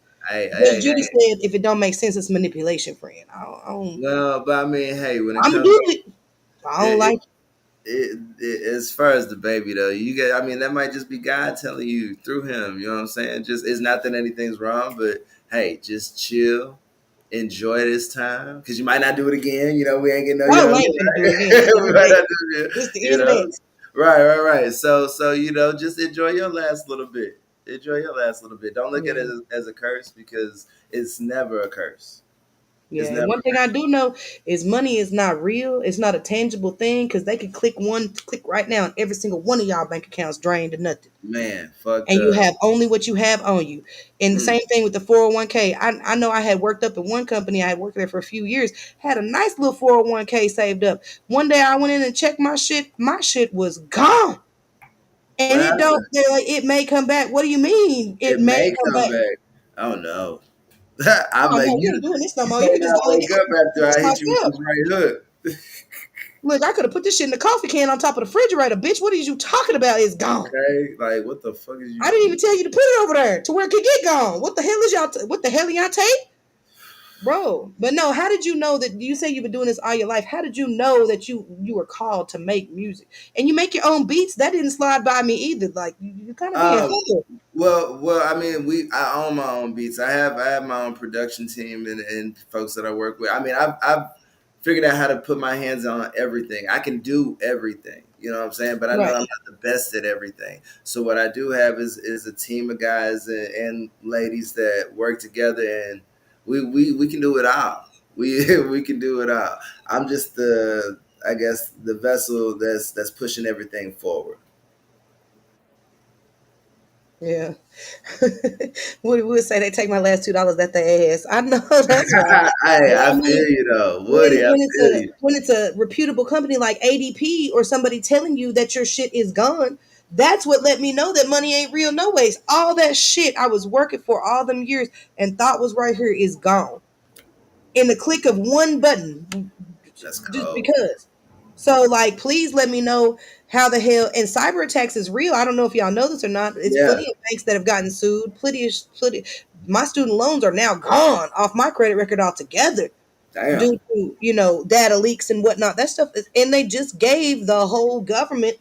Judge Judy hey, said if it don't make sense, it's manipulation, friend. well, but I mean, hey, when it I'm gonna comes do it. I don't it, like as far as the baby though, you get. I mean, that might just be God telling you through him. You know what I'm saying? Just it's not that anything's wrong, but hey, just chill, enjoy this time because you might not do it again. We ain't getting no Oh, I younger. ain't finna do it Right? again. This the We end of might that. not do it This the again, end of that. right. So just enjoy your last little bit. Enjoy your last little bit. Don't look at it Yeah. as a curse because it's never a curse. Yeah. It's And never one a thing I curse. do know is money is not real. It's not a tangible thing because they can click right now and every single one of y'all bank accounts drained to nothing. Man, fucked And you up. have only what you have on you. And the Mm, same thing with the 401k. I know I had worked up in one company. I had worked there for a few years, had a nice little 401k saved up. One day I went in and checked my shit. My shit was gone. And what it don't, happened? they're like, it may come back. What do you mean? It It may may come come back. back. Oh no. I Oh bet no, we you ain't doing this no you more. You may can just not go and wake up after fix I hit you with myself. this right hook. Look, I could have put this shit in the coffee can on top of the refrigerator, bitch. What are you talking about? It's gone. Okay, like what the fuck is you? I didn't even tell you to put it over there to where it could get gone. What the hell is y'all? What the hell y'all take? bro. But no, how did you know that? You say you've been doing this all your life. How did you know that you were called to make music and you make your own beats? That didn't slide by me either. Like you kind of being Um, humble. well, I mean, I own my own beats. I have my own production team and folks that I work with. I mean, I've figured out how to put my hands on everything. I can do everything. You know what I'm saying? But I know Right. I'm not the best at everything. So what I do have is a team of guys and ladies that work together, and we can do it all. We we can do it all. I'm just the I guess the vessel that's pushing everything forward. Yeah. We would say they take my last $2 that they ass. I know that's right. But I I mean, feel you though, when Woody. I when it's feel a you. when it's a reputable company like ADP or somebody telling you that your shit is gone, that's what let me know that money ain't real no ways. All that shit I was working for all them years and thought was right here is gone in the click of one button, That's just cold. because. So, like, please let me know how the hell. And cyber attacks is real. I don't know if y'all know this or not. It's Yeah. plenty of banks that have gotten sued. Plenty. My student loans are now gone off my credit record altogether Damn. due to data leaks and whatnot. That stuff, and they just gave the whole government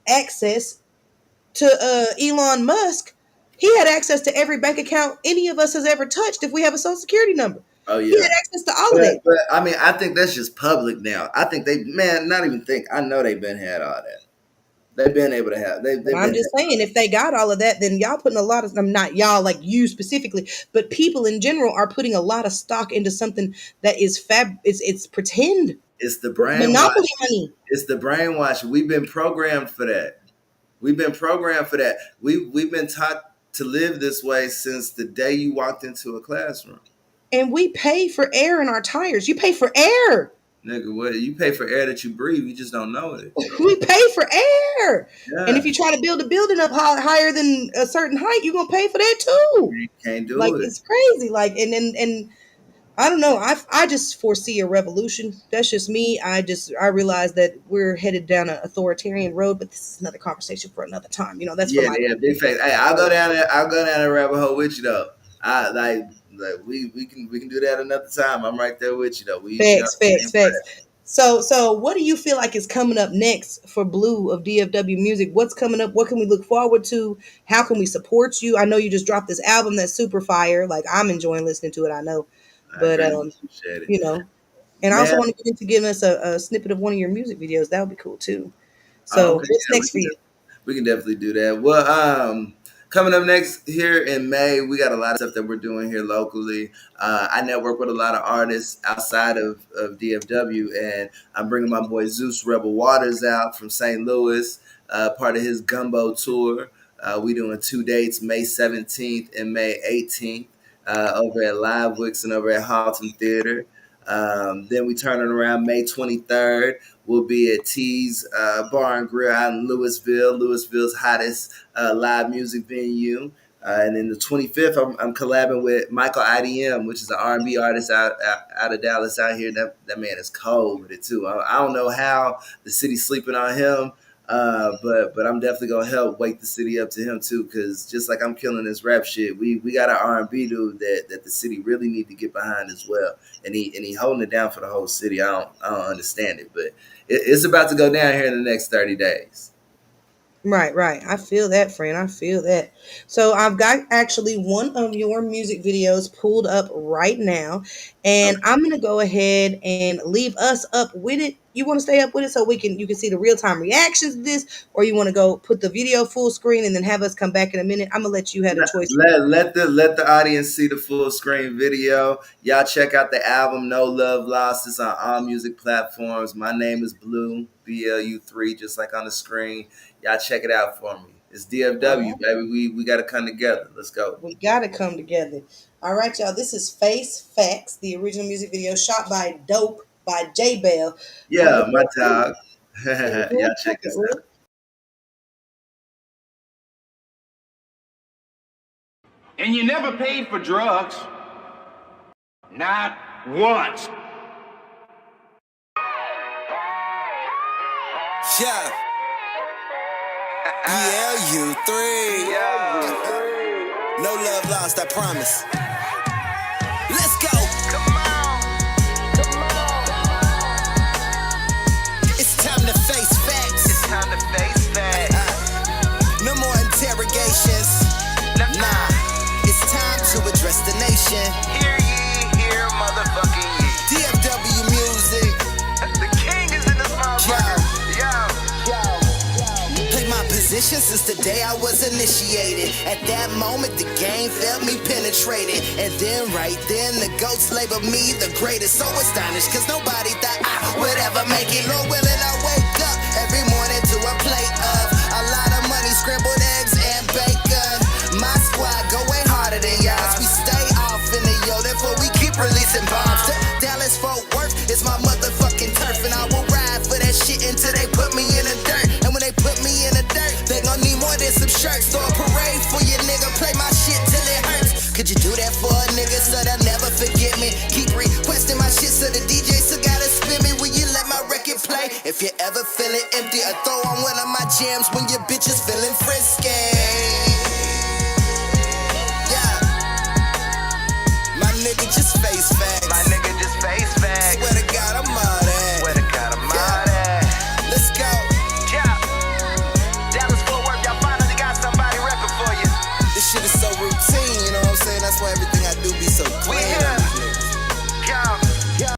access to Elon Musk. He had access to every bank account any of us has ever touched if we have a social security number. Oh He had yeah. access to all of that. But I mean, I think that's just public now. I think they man, not even think. I know they've been had all that. They've been able to have. But They've I'm been just had. saying, if they got all of that, then y'all putting a lot of, I'm not y'all like you specifically, but people in general are putting a lot of stock into something that is it's pretend It's the monopoly brainwash. money. It's the brainwash. We've been programmed for that. We've been programmed for that. We've been taught to live this way since the day you walked into a classroom. And we pay for air in our tires. You pay for air. Nigga, what you pay for air that you breathe, you just don't know it. We pay for air. And if Yeah, you try to build a building up higher than a certain height, you're gonna pay for that too. you can't Like do it. it's crazy. Like and I don't know. I just foresee a revolution. That's just me. I realize that we're headed down an authoritarian road, but this is another conversation for another time. That's for Yeah, my yeah, big face. Hey, I'll go down there. I'll go down that rabbit hole with you though. I like we can do that another time. I'm right there with you though. We be on facts, the facts, same facts. track. So what do you feel like is coming up next for Blue of DFW Music? What's coming up? What can we look forward to? How can we support you? I know you just dropped this album that's super fire. Like I'm enjoying listening to it. I know, I but greatly appreciate it, you know, and I also man. want to get into giving us a snippet of one of your music videos. That would be cool too. Oh, So okay, what's yeah, next for you? we can definitely do that. Well, coming up next here in May, we got a lot of stuff that we're doing here locally. I network with a lot of artists outside of DFW, and I'm bringing my boy Zeus Rebel Waters out from St. Louis, part of his Gumbo tour. We doing 2 dates, May 17th and May 18th, over at Live Wicks and over at Halton Theater. Then we turning around May 23rd. We'll be at T's Bar and Grill out in Louisville, Louisville's hottest live music venue. And then the 25th, I'm collabing with Michael IDM, which is an R&B artist out of Dallas out here. That man is cold with it too. I don't know how the city's sleeping on him, but I'm definitely gonna help wake the city up to him too. Because just like I'm killing this rap shit, we got an R&B dude that the city really need to get behind as well. And he holding it down for the whole city. I don't understand it, but it's about to go down here in the next 30 days. Right, right. I feel that, friend. I feel that. So I've got actually one of your music videos pulled up right now, and Okay. I'm gonna go ahead and leave us up with it. You want to stay up with it so you can see the real time reactions to this, or you want to go put the video full screen and then have us come back in a minute? I'm gonna let you have the choice. Let the audience see the full screen video. Y'all check out the album No Love Lost. It's on all music platforms. My name is Blue, BLU3, just like on the screen. Y'all check it out for me. It's All DFW, right. baby. We gotta come together. Let's go. We gotta come together. All right, y'all. This is Face Facts, the original music video shot by Dope by J Bell. I'm Yeah, gonna my go through dog. it. Y'all check this out. And you never paid for drugs. Not once. Yeah. BLU3. No love lost, I promise. Let's go. day I was initiated. At that moment, the game felt me penetrated. And then, right then, the goats labeled me the greatest. So astonished, cause nobody thought I would ever make it. Lord willing, I wake up every morning to a plate of a lot of money, scrambled eggs, and bacon. My squad go way harder than y'all's. We stay off in the yo, therefore we keep releasing bombs. Dallas Fort Worth is my motherfucking turf, and I will ride for that shit until they put me in the dirt. And when they put me in the dirt, they gon' need more than some shirts. Throw a parade for your nigga, play my shit till it hurts. Could you do that for a nigga so they'll never forget me? Keep requesting my shit so the DJ still gotta spin me. Will you let my record play? If you ever feeling empty, or throw on one of my jams when your bitch is feeling frisky. Yeah, my nigga just face facts. My nigga just face facts. Swear to God, I'm all that. Swear to God, I'm out at. Let's go. Yeah. Dallas Fort Worth, y'all finally got somebody repping for you. This shit is so routine, you know what I'm saying? That's why everything I do be so We clean. here. Yeah.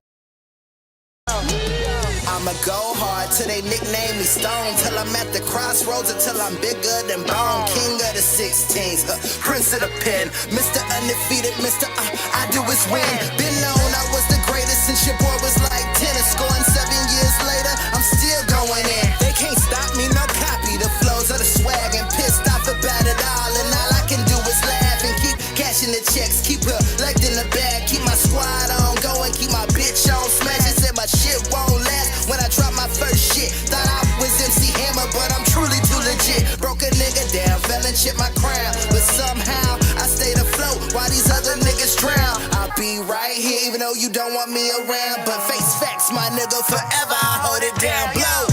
I'ma go hard till they nickname me Stone. Till I'm at the crossroads, until I'm bigger than Bone. King of the 16s, Prince of the Pen, Mr. Undefeated, Mr. I do is win. Been known I was the greatest since your boy was like 10. And scoring 7 years later, I'm still going in. They can't stop me, no copy. The flows of the swag, and pissed off about it all. And all I can do is laugh and keep cashing the checks. Keep her legged in the bag, keep my squad on going, keep my bitch on smashing. Said my shit won't last when I drop my first shit. Thought I was MC Hammer, but I'm truly too legit. Broke a nigga down, fell and chipped my crown. But somehow I stayed afloat while these other niggas drown. I'll be right here even though you don't want me around. But face facts, my nigga, forever I hold it down. Blow.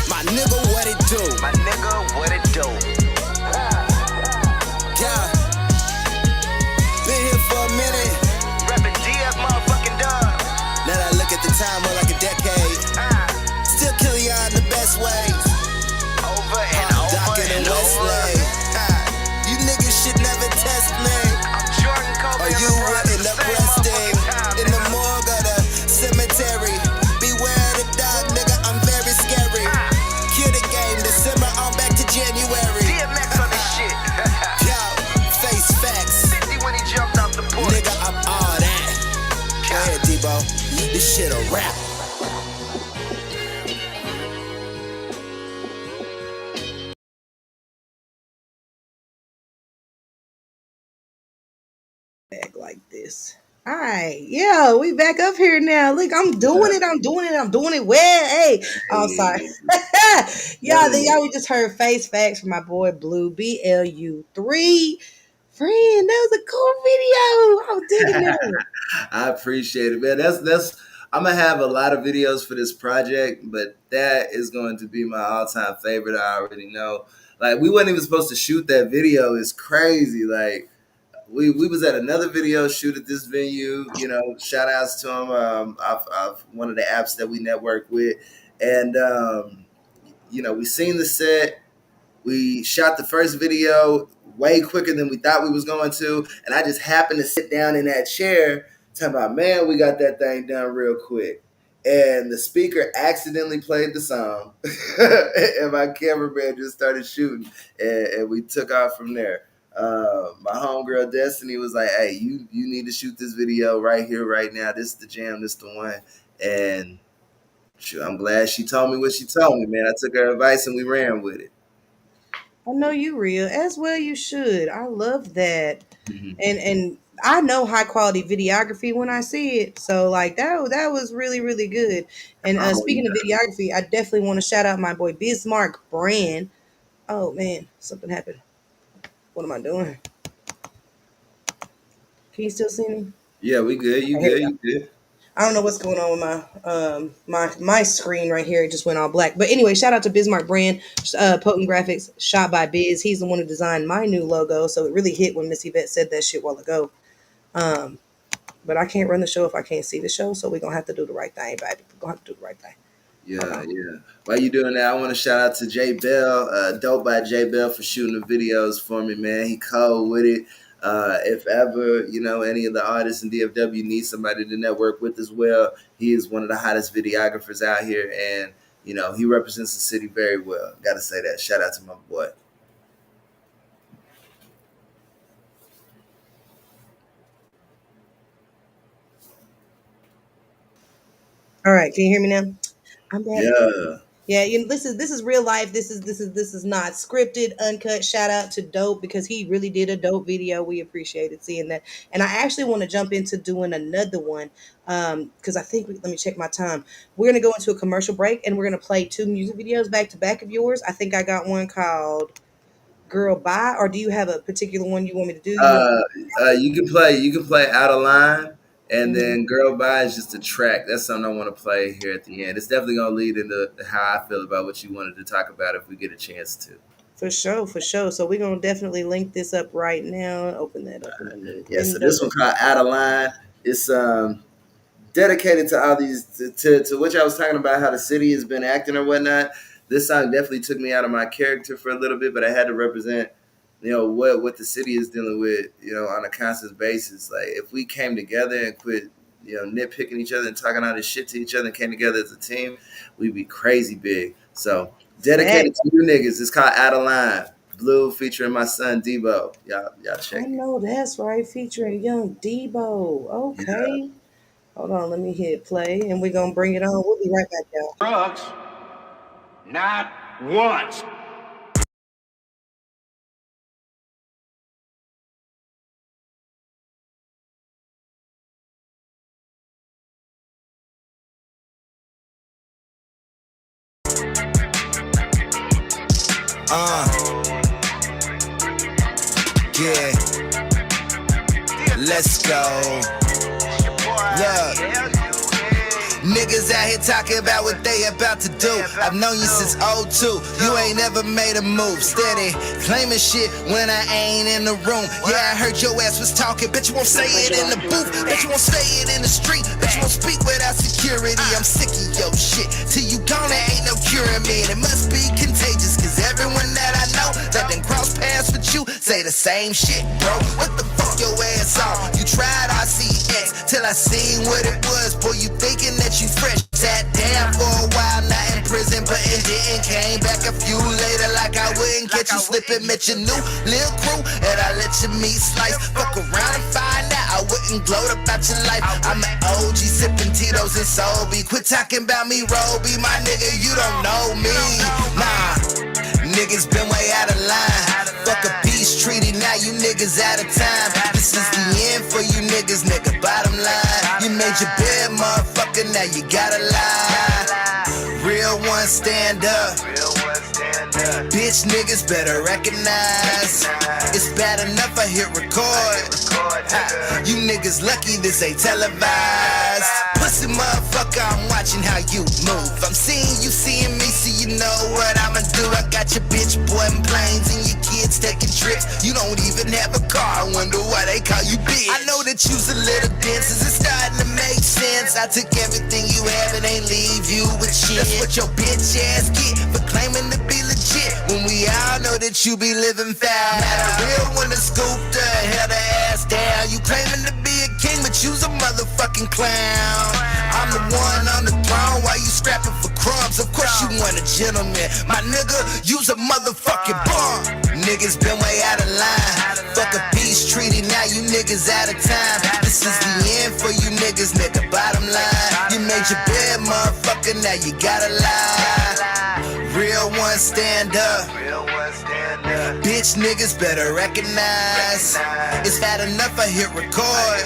My nigga, what it do? My nigga, what it do? Yeah. Been here for a minute. Reppin' DF motherfucking dub. Now that I look at the time, more like a decade. Still killing y'all in the best ways. Over and over Dockin' and and over. Westlake. You niggas should never test me. I'm Jordan Kobe. Or you would end up resting in the morgue or the cemetery. Beware the dog, nigga, I'm very scary. Kill the game, December on back to January. DMX on this shit. Yo, face facts. 50 when he jumped off the porch. Nigga, I'm all that. Go ahead, Debo. This shit a rap. Back like this. All right, yeah, we back up here now. Look, I'm doing it. I'm doing it well. Hey, I'm sorry. Y'all, we just heard face facts from my boy Blue BLU3. Friend, that was a cool video. I'm digging that. I appreciate it, man. That's I'm gonna have a lot of videos for this project, but that is going to be my all-time favorite. I already know. Like, we weren't even supposed to shoot that video. It's crazy. Like, we was at another video shoot at this venue. You know, shout outs to them. I've one of the apps that we network with, and you know, we seen the set. We shot the first video way quicker than we thought we was going to, and I just happened to sit down in that chair talking about, man, we got that thing done real quick. And the speaker accidentally played the song, and my cameraman just started shooting, and we took off from there. My homegirl Destiny was like, hey, you need to shoot this video right here, right now. This is the jam, this is the one. And shoot, I'm glad she told me what she told me, man. I took her advice and we ran with it. I know you real as well. You should. I love that, Mhm. and I know high quality videography when I see it. So like that was really really good. And Oh, speaking yeah. of videography, I definitely want to shout out my boy Bismarck Brand. Oh man, something happened. What am I doing? Can you still see me? Yeah, we good. You Oh, here we good. go. You good. I don't know what's going on with my screen right here. It just went all black. But anyway, shout out to Bismarck Brand, Potent Graphics, shot by Biz. He's the one who designed my new logo, so it really hit when Miss Yvette said that shit a while ago. But I can't run the show if I can't see the show, so we're gonna have to do the right thing, baby. We're gonna have to do the right thing. Yeah, yeah. While you doing that, I want to shout out to Jay Bell, Dope by Jay Bell, for shooting the videos for me, man. He cold with it. If ever, you know, any of the artists in DFW need somebody to network with as well, he is one of the hottest videographers out here. And, you know, he represents the city very well. Got to say that. Shout out to my boy. All right, can you hear me now? I'm back. Yeah. Yeah, this is real life. This is not scripted, uncut. Shout out to Dope because he really did a dope video. We appreciated seeing that. And I actually want to jump into doing another one because I think let me check my time. We're gonna go into a commercial break and we're gonna play two music videos back to back of yours. I think I got one called "Girl Bye," or do you have a particular one you want me to do? You want? You can play Out of Line, and Mhm. then Girl Bye is just a track. That's something I want to play here at the end. It's definitely gonna lead into how I feel about what you wanted to talk about if we get a chance to. For sure, for sure. So we're gonna definitely link this up right now. Open that up in a new Yeah, so window. this one called Out of Line. It's dedicated to all these to which I was talking about how the city has been acting or whatnot. This song definitely took me out of my character for a little bit, but I had to represent, you know, what the city is dealing with, you know, on a constant basis. Like if we came together and quit, you know, nitpicking each other and talking all this shit to each other and came together as a team, we'd be crazy big. So dedicated Facts. to you niggas. It's called Out of Line. Blue featuring my son Debo. Y'all I check it. know that's right, featuring Young Debo. Yeah. Okay. Hold on, let me hit play and we're gonna bring it on. We'll be right back, y'all. Drugs. Not once. Yeah, let's go. Look. Niggas out here talking about what they about to do. I've known you since '02. You ain't never made a move. Steady claiming shit when I ain't in the room. Yeah, I heard your ass was talking. Bet you won't say it in the booth. Bet you won't say it in the street. Bet you won't speak without security. I'm sick of your shit. Till you gone, there ain't no curing me. And it must be contagious. Cause everyone that I know that done cross paths with you say the same shit, bro. What the fuck your ass on? You tried RCX till I seen what it was. Boy, you thinking that you fresh. Sat down for a while, not in prison, but it didn't. Came back a few later like I wouldn't catch you slipping. Met your new lil' crew and I let your meat slice. Fuck around and find out I wouldn't gloat about your life. I'm an OG sipping Tito's and Sobe. Quit talking about me, Roby, my nigga, you don't know me. Nah, niggas been way out of line. Fuck a peace treaty, now you niggas out of time. This is the end for you niggas, nigga, bottom line. You made your bed, motherfucker, now you gotta lie. Real one, stand up. Bitch niggas better recognize. It's bad enough I hit record. You niggas lucky this ain't televised. Pussy motherfucker, I'm watching how you move. I'm seeing you seeing me, so you know what I'ma do. I got your bitch boy in planes and your kids taking trips. You don't even have a car, I wonder why they call you bitch. I know that you's a little dense, it's starting to make sense. I took everything you have and ain't leave you with shit. That's what your bitch ass get for claiming to be legit, when we all know that you be living foul. Not a real one to scoop the hell the ass down. You claiming to be a king, but you's a motherfucking clown. I'm the one on the throne while you scrapping for crumbs. Of course you want a gentleman, my nigga, you's a motherfucking bum. Niggas been way out of line. Fuck a peace treaty, now you niggas out of time. This is the end for you niggas, nigga, bottom line. You made your bed, motherfucker, now you gotta lie. Real one, stand up. Bitch niggas better recognize. It's bad enough I hit record.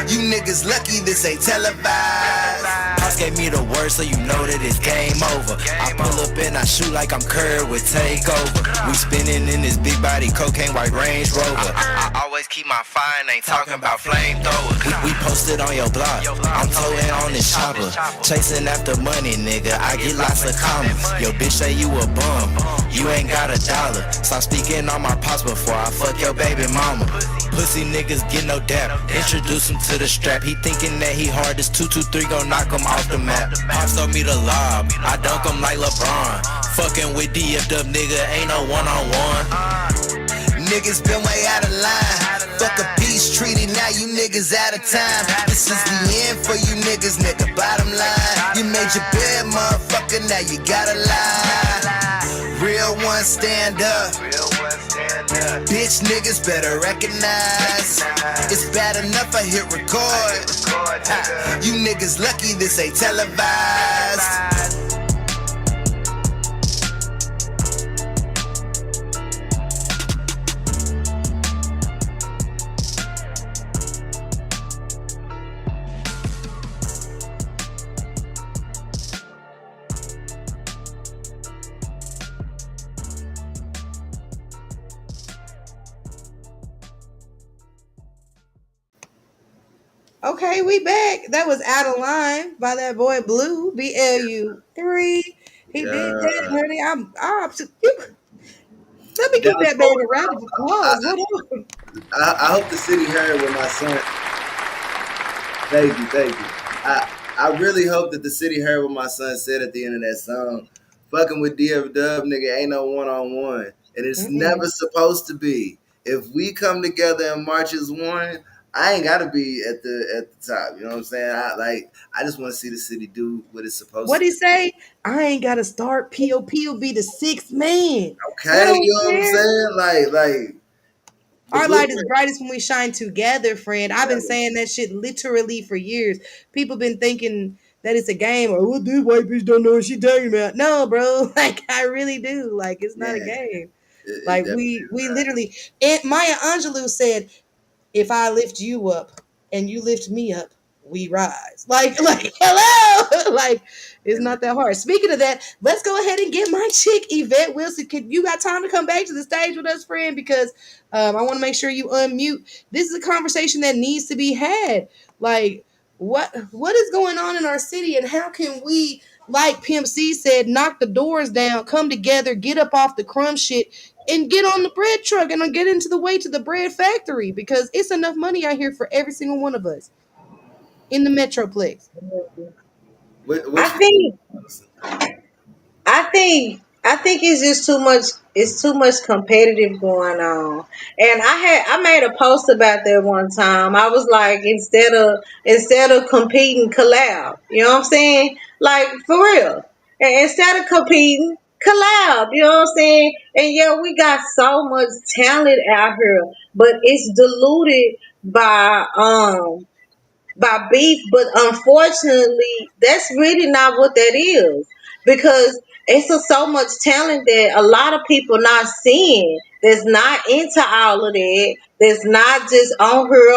You niggas lucky this ain't televised. Pops gave me the word, so you know that it's game over. I pull up and I shoot like I'm Curry with takeover. We spinning in this big body cocaine white Range Rover. I always keep my fire, ain't talking about flamethrowers. We posted on your block. I'm towing on this chopper, chasing after money, nigga. I get lots of comments. Your bitch say you a bum, you ain't got $1. Stop speaking on my pops before I fuck your baby mama. Pussy niggas get no dap. Introduce him to the strap. He thinking that he hard. This 223 gon' knock him off the map. Pops told me to lob. I dunk him like LeBron. Fucking with DFW, nigga, ain't no one-on-one. Niggas been way out of line. Fuck a peace treaty, now you niggas out of time. This is the end for you niggas, nigga, bottom line. You made your bed, motherfucker, now you gotta lie. Real ones stand up. Bitch niggas better recognize. It's bad enough I hit record. You niggas lucky this ain't televised. Okay, we back. That was Out of Line by that boy Blue, BLU3. He did that, Yeah. honey. Let me give Dallas that man Fort a round of applause. Hold on. I hope the city heard what my son. Thank you, thank you. I really hope that the city heard what my son said at the end of that song. Fucking with DF Dub, nigga, ain't no one on one, and it's never Mm-mm. supposed to be. If we come together and march as one, I ain't gotta be at the top. You know what I'm saying? I just want to see the city do what it's supposed What to he do. say? I ain't got to start. POP will be the sixth man. I Okay, don't you know what I'm care. saying? Like the Our light is blueprint. brightest when we shine together, friend. I've been Together. saying that shit literally for years. People been thinking that it's a game or what this white bitch don't know what she talking about. No, bro. Like I really do. Like it's not a Man, game. it's Like definitely we literally and Maya Angelou said, if I lift you up and you lift me up, we rise. Like hello, like it's amen. not that hard. Speaking of that, let's go ahead and get my chick Yvette Wilson. Can you got time to come back to the stage with us, friend? Because I want to make sure you unmute. This is a conversation that needs to be had. Like what is going on in our city, and how can we, like Pimp C said, knock the doors down, come together, get up off the crumb shit, and get on the bread truck and get into the way to the bread factory because it's enough money out here for every single one of us in the Metroplex. What I you think think? I think it's just too much. It's too much competitive going on. And I made a post about that one time. I was like, instead of competing, collab. You know what I'm saying? Like for real. And instead of competing, collab. You know what I'm saying? And yeah, we got so much talent out here, but it's diluted by beef, but unfortunately, that's really not what that is because it's so much talent that a lot of people not seeing. That's not into all of that. That's not just on her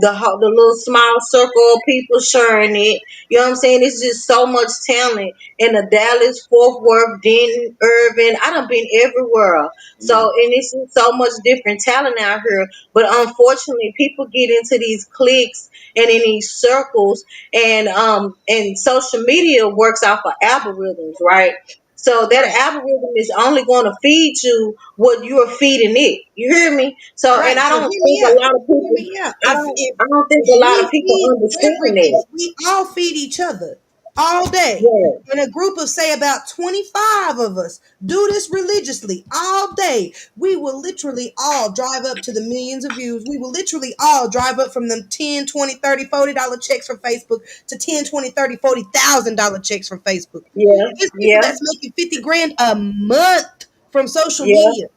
the little small circle of people sharing it. You know what I'm saying? It's just so much talent in the Dallas, Fort Worth, Denton, Irvin. I done been everywhere. So Mm, and it's just so much different talent out here. But unfortunately, people get into these cliques and in these circles, and social media works off of algorithms, right? So that Right. algorithm is only going to feed you what you're feeding it. You hear me? So, and Right. I So don't hear think me a out. lot of Hear people, me out. I If don't, if I don't think a lot we of people feed understand everything, that. we all feed each other all day. Yeah, In a group of say about 25 of us do this religiously all day, we will literally all drive up to the millions of views. We will literally all drive up from them 10, 20, 30, $40 checks from Facebook to 10, 20, 30, $40,000 checks from Facebook. yeah, It's people yeah. that's making 50 grand a month from social Yeah, media.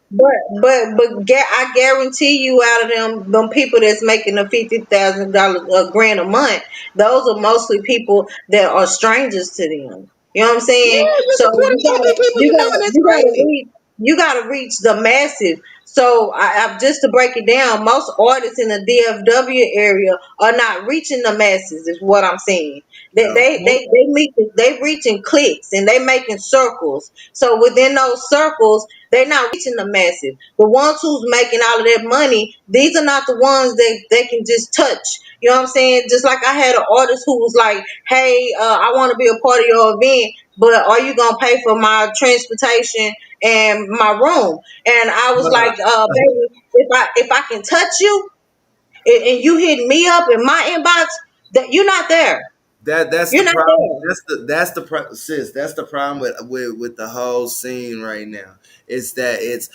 I guarantee you, out of them people that's making the $50,000 a grand a month, those are mostly people that are strangers to them. You know what I'm saying? Yeah, you're So supporting so many people you you know, and gotta that's you gotta crazy. reach you gotta reach the masses. So just to break it down, most artists in the DFW area are not reaching the masses. Is what I'm saying. They no. they they Nope. they meet they reaching cliques and they making circles. So within those circles they're not reaching the masses. The ones who's making all of that money, these are not the ones that they can just touch. You know what I'm saying? Just like I had an artist who was like, "Hey, I want to be a part of your event, but are you gonna pay for my transportation and my room?" And I was Nah, like, "Baby, if I can touch you and you hit me up in my inbox, that you're not there. that's the You're not problem. there." Sis. That's the problem with the whole scene right now. It's that it's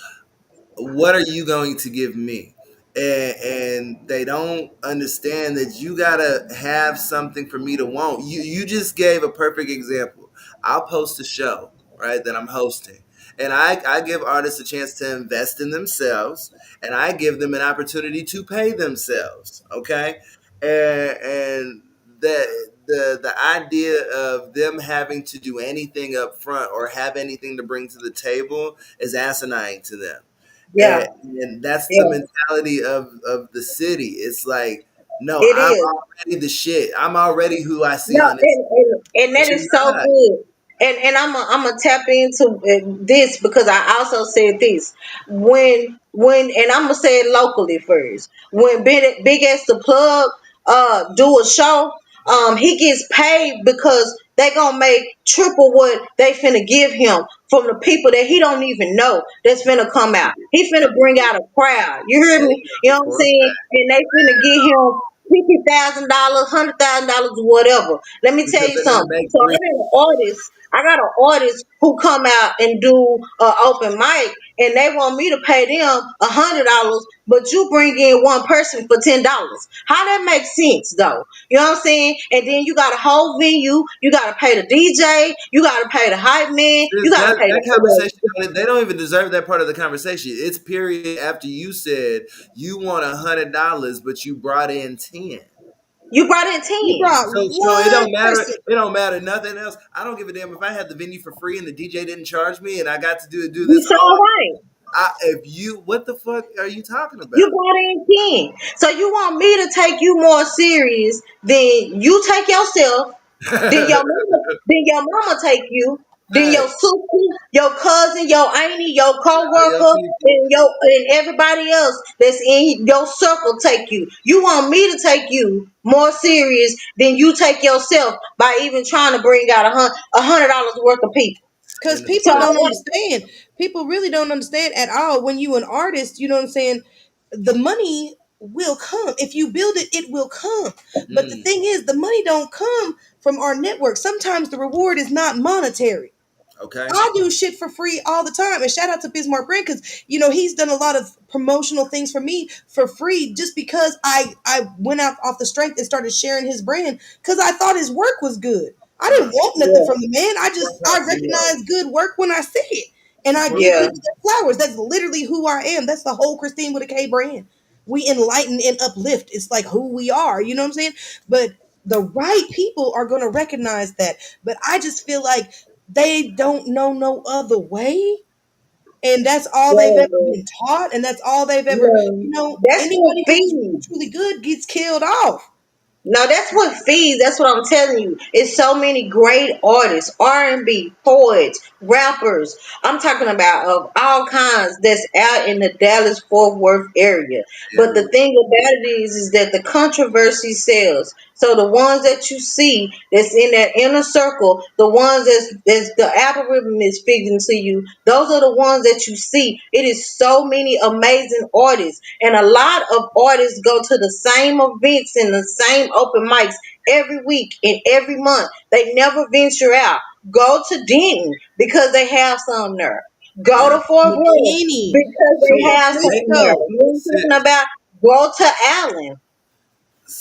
what are you going to give me? And they don't understand that you gotta have something for me to want. You just gave a perfect example. I'll post a show, right, that I'm hosting. And I give artists a chance to invest in themselves, and I give them an opportunity to pay themselves. Okay. And the idea of them having to do anything up front or have anything to bring to the table is asinine to them. Yeah, And that's the yeah, mentality of the city. It's like, no, it I'm is. already the shit. I'm already who I see No, on this, and but that you're is so not. good. And I'm gonna tap into this because I also said this when and I'm gonna say it locally first. When Big S the plug do a show, he gets paid because they gonna make triple what they finna give him from the people that he don't even know that's finna come out. He finna bring out a crowd. You hear There me? you You go. know what I'm For a saying? fact. And they finna get him $50,000, $100,000, whatever. Let me tell Because you they're gonna something. make So I three. got an artist. I got an artist who come out and do open mic, and they want me to pay them $100, but you bring in one person for $10. How that makes sense, though? You know what I'm saying? And then you got a whole venue. You got to pay the DJ. You got to pay the hype man. You Sis, got to that pay that the conversation, they don't even deserve that part of the conversation. It's period after you said you want $100, but you brought in 10. you brought in You 10. brought So it one don't matter. person. It don't matter nothing else. I don't give a damn if I had the venue for free and the DJ didn't charge me and I got to do You this saw all. right. If you, what the fuck are you talking You about? brought in 10. So you want me to take you more serious than you take yourself, then your mama take you, then your Facts. sister, your cousin, your auntie, your All your co-worker, people. and everybody else that's in your circle take you. You want me to take you more serious than you take yourself by even trying to bring out $100 worth of people. Because And the So people fact, don't understand. People really don't understand at all. When you an artist, you know what I'm saying? The money will come. If you build it, it will come. But the mm, thing is, the money don't come from our network. Sometimes the reward is not monetary. okay. I do shit for free all the time. And shout out to Bismarck Brand because he's done a lot of promotional things for me for free just because I went out off the strength and started sharing his brand because I thought his work was good. I didn't Right. want nothing yeah, from the man. I Zero. recognize good work when I see it. And I For give yeah, people their flowers. That's literally who I am. That's the whole Christine with a K brand. We enlighten and uplift. It's like who we are. You know what I'm saying? But the right people are gonna recognize that. But I just feel like they don't know no other way. And that's all they've ever yeah. been taught, and that's all they've ever, Yeah. That's what anybody who's really, feeds. truly good gets killed off. No, that's what feeds. That's what I'm telling you. It's so many great artists, R&B, poets, rappers. I'm talking about of all kinds that's out in the Dallas Fort Worth area. But the everywhere. thing about it is that the controversy sells. So the ones that you see that's in that inner circle, the ones that's the algorithm is feeding to you, those are the ones that you see. It is so many amazing artists. And a lot of artists go to the same events and the same open mics every week and every month. They never venture out. Go to Denton because they have some there. Go Yeah. to Fort Worth McKinney, because they See, have they something there. Frisco. You know what I'm talking sis, about? Go to Allen.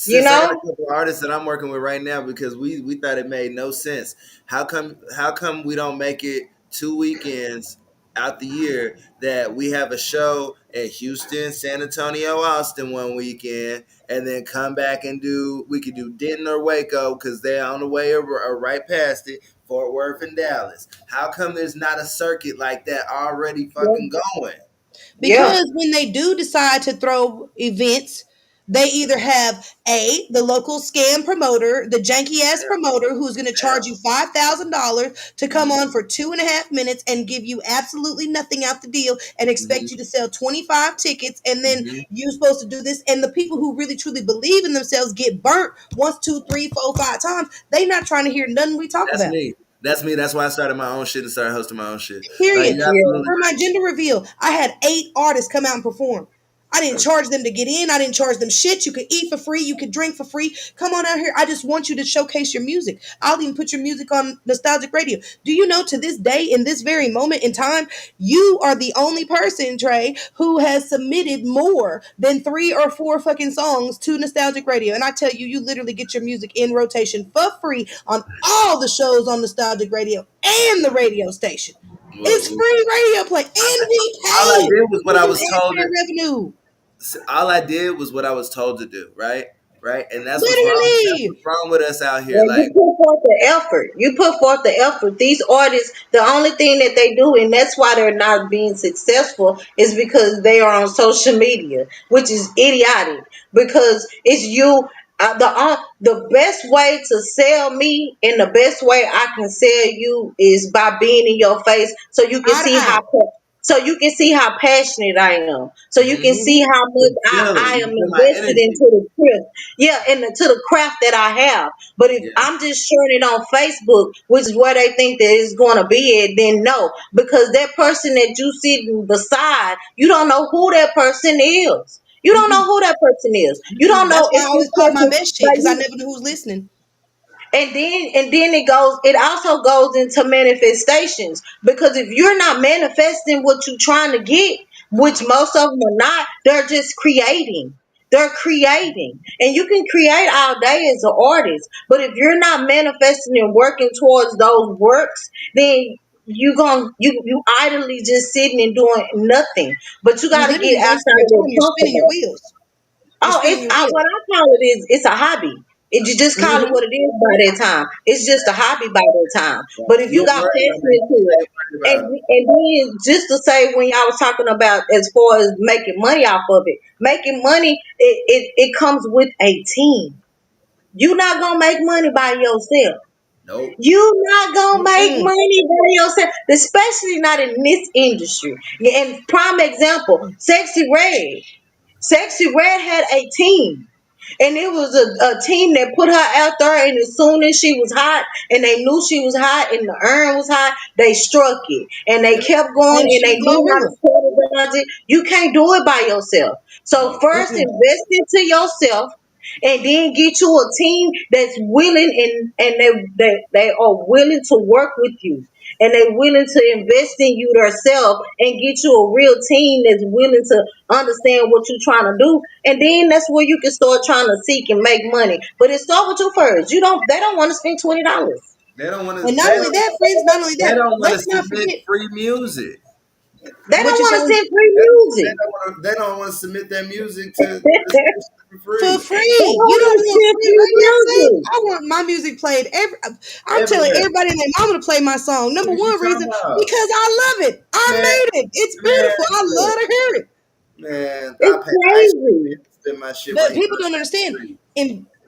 You sis, I got a know? couple of artists that I'm working with right now because we thought it made no sense. How come we don't make it 2 weekends out the year that we have a show at Houston, San Antonio, Austin one weekend, and then come back and we could do Denton or Waco because they're on the way or right past it, Fort Worth and Dallas. How come there's not a circuit like that already fucking going? Yeah. Because when they do decide to throw events, they either have the local scam promoter, the janky ass promoter who's going to charge you $5,000 to come on Mm-hmm. for 2.5 minutes and give you absolutely nothing out the deal and expect you to sell 25 tickets, and then Mm-hmm. you're supposed to do this. And the people who really truly believe in themselves get burnt once, two, three, four, 5 times. They not trying to hear nothing we talk That's about. me. That's me. That's why I started my own shit and started hosting my own shit. Period. You're Yeah. absolutely For my gender reveal, I had 8 artists come out and perform. I didn't charge them to get in. I didn't charge them shit. You could eat for free. You could drink for free. Come on out here. I just want you to showcase your music. I'll even put your music on Nostalgic Radio. Do you know to this day, in this very moment in time, you are the only person, Trey, who has submitted more than 3 or 4 fucking songs to Nostalgic Radio. And I tell you, you literally get your music in rotation for free on all the shows on Nostalgic Radio and the radio station. It's Well, free radio play, and we all I pay. did was what We I do was told. ad revenue. All I did was what I was told to do, right? Right, and that's what's wrong. That's Literally. what's wrong with us out here. Well, you Like, put forth the effort. You put forth the effort. These artists, the only thing that they do, and that's why they're not being successful, is because they are on social media, which is idiotic. Because it's you. The best way to sell me and the best way I can sell you is by being in your face, so you can Eye to see eye. how passionate I am. So you can see mhm, how much you feel it. I You am feel my invested into energy. the craft. Yeah, and to the craft that I have. But if Yeah, I'm just sharing it on Facebook, which is where they think that it's going to be at, then no, because that person that you sitting beside, you don't know who that person is. You don't know Mm-mm. who that person is. You don't Mm-mm. That's know why if I this always pop my person, best shit like because I you, never know who's listening. and then it also goes into manifestations, because if you're not manifesting what you're trying to get, come which on. most of them are not, they're creating, and you can create all day as an artist, but if you're not manifesting and working towards those works, then you idly just sitting and doing nothing. But you You got to get literally outside wasting your of time. that You're spinning your comfortable. wheels. You're Oh, spinning your wheels. what I call it is it's a hobby. You just call it Mm-hmm. what it is by that time. It's just a hobby by that time. But if you You're got worried about passion it. into You it, ain't worried about it. and then just to say, when y'all was talking about as far as making money off of it, making money, it comes with a team. You're not gonna make money by yourself. Nope. You're not gonna make Mm-mm. money by yourself, especially not in this industry. And prime example, Sexy Red. Sexy Red had a team. And it was a team that put her out there, and as soon as she was hot, and they knew she was hot, and the urn was hot, they struck it, and they Yep. kept going, And and she they knew how to glorilla. strategize it. You can't do it by yourself. So No. first, Mm-mm. invest into yourself, and then get you a team that's willing, and they are willing to work with you, and they're willing to invest in you themselves, and get you a real team that's willing to understand what you're trying to do, and then that's where you can start trying to seek and make money. But it start with you first. They don't want to spend $20. They don't want to. And not only that, friends, not only They that, don't want to let's not submit forget free music. They what don't you want to say send free They music. don't want to. They don't want to submit their music to the They station for for free. free. don't You want don't to want send free free radio play? music. I want my music played every. I'm telling Everywhere. everybody and their mama to play my song. What Number are you one talking reason about, because I love it. I man? made it. It's Man, beautiful. I love look, to hear it. man. I It's pay the ice cream crazy. man to spend my shit But right here people on don't understand. the street.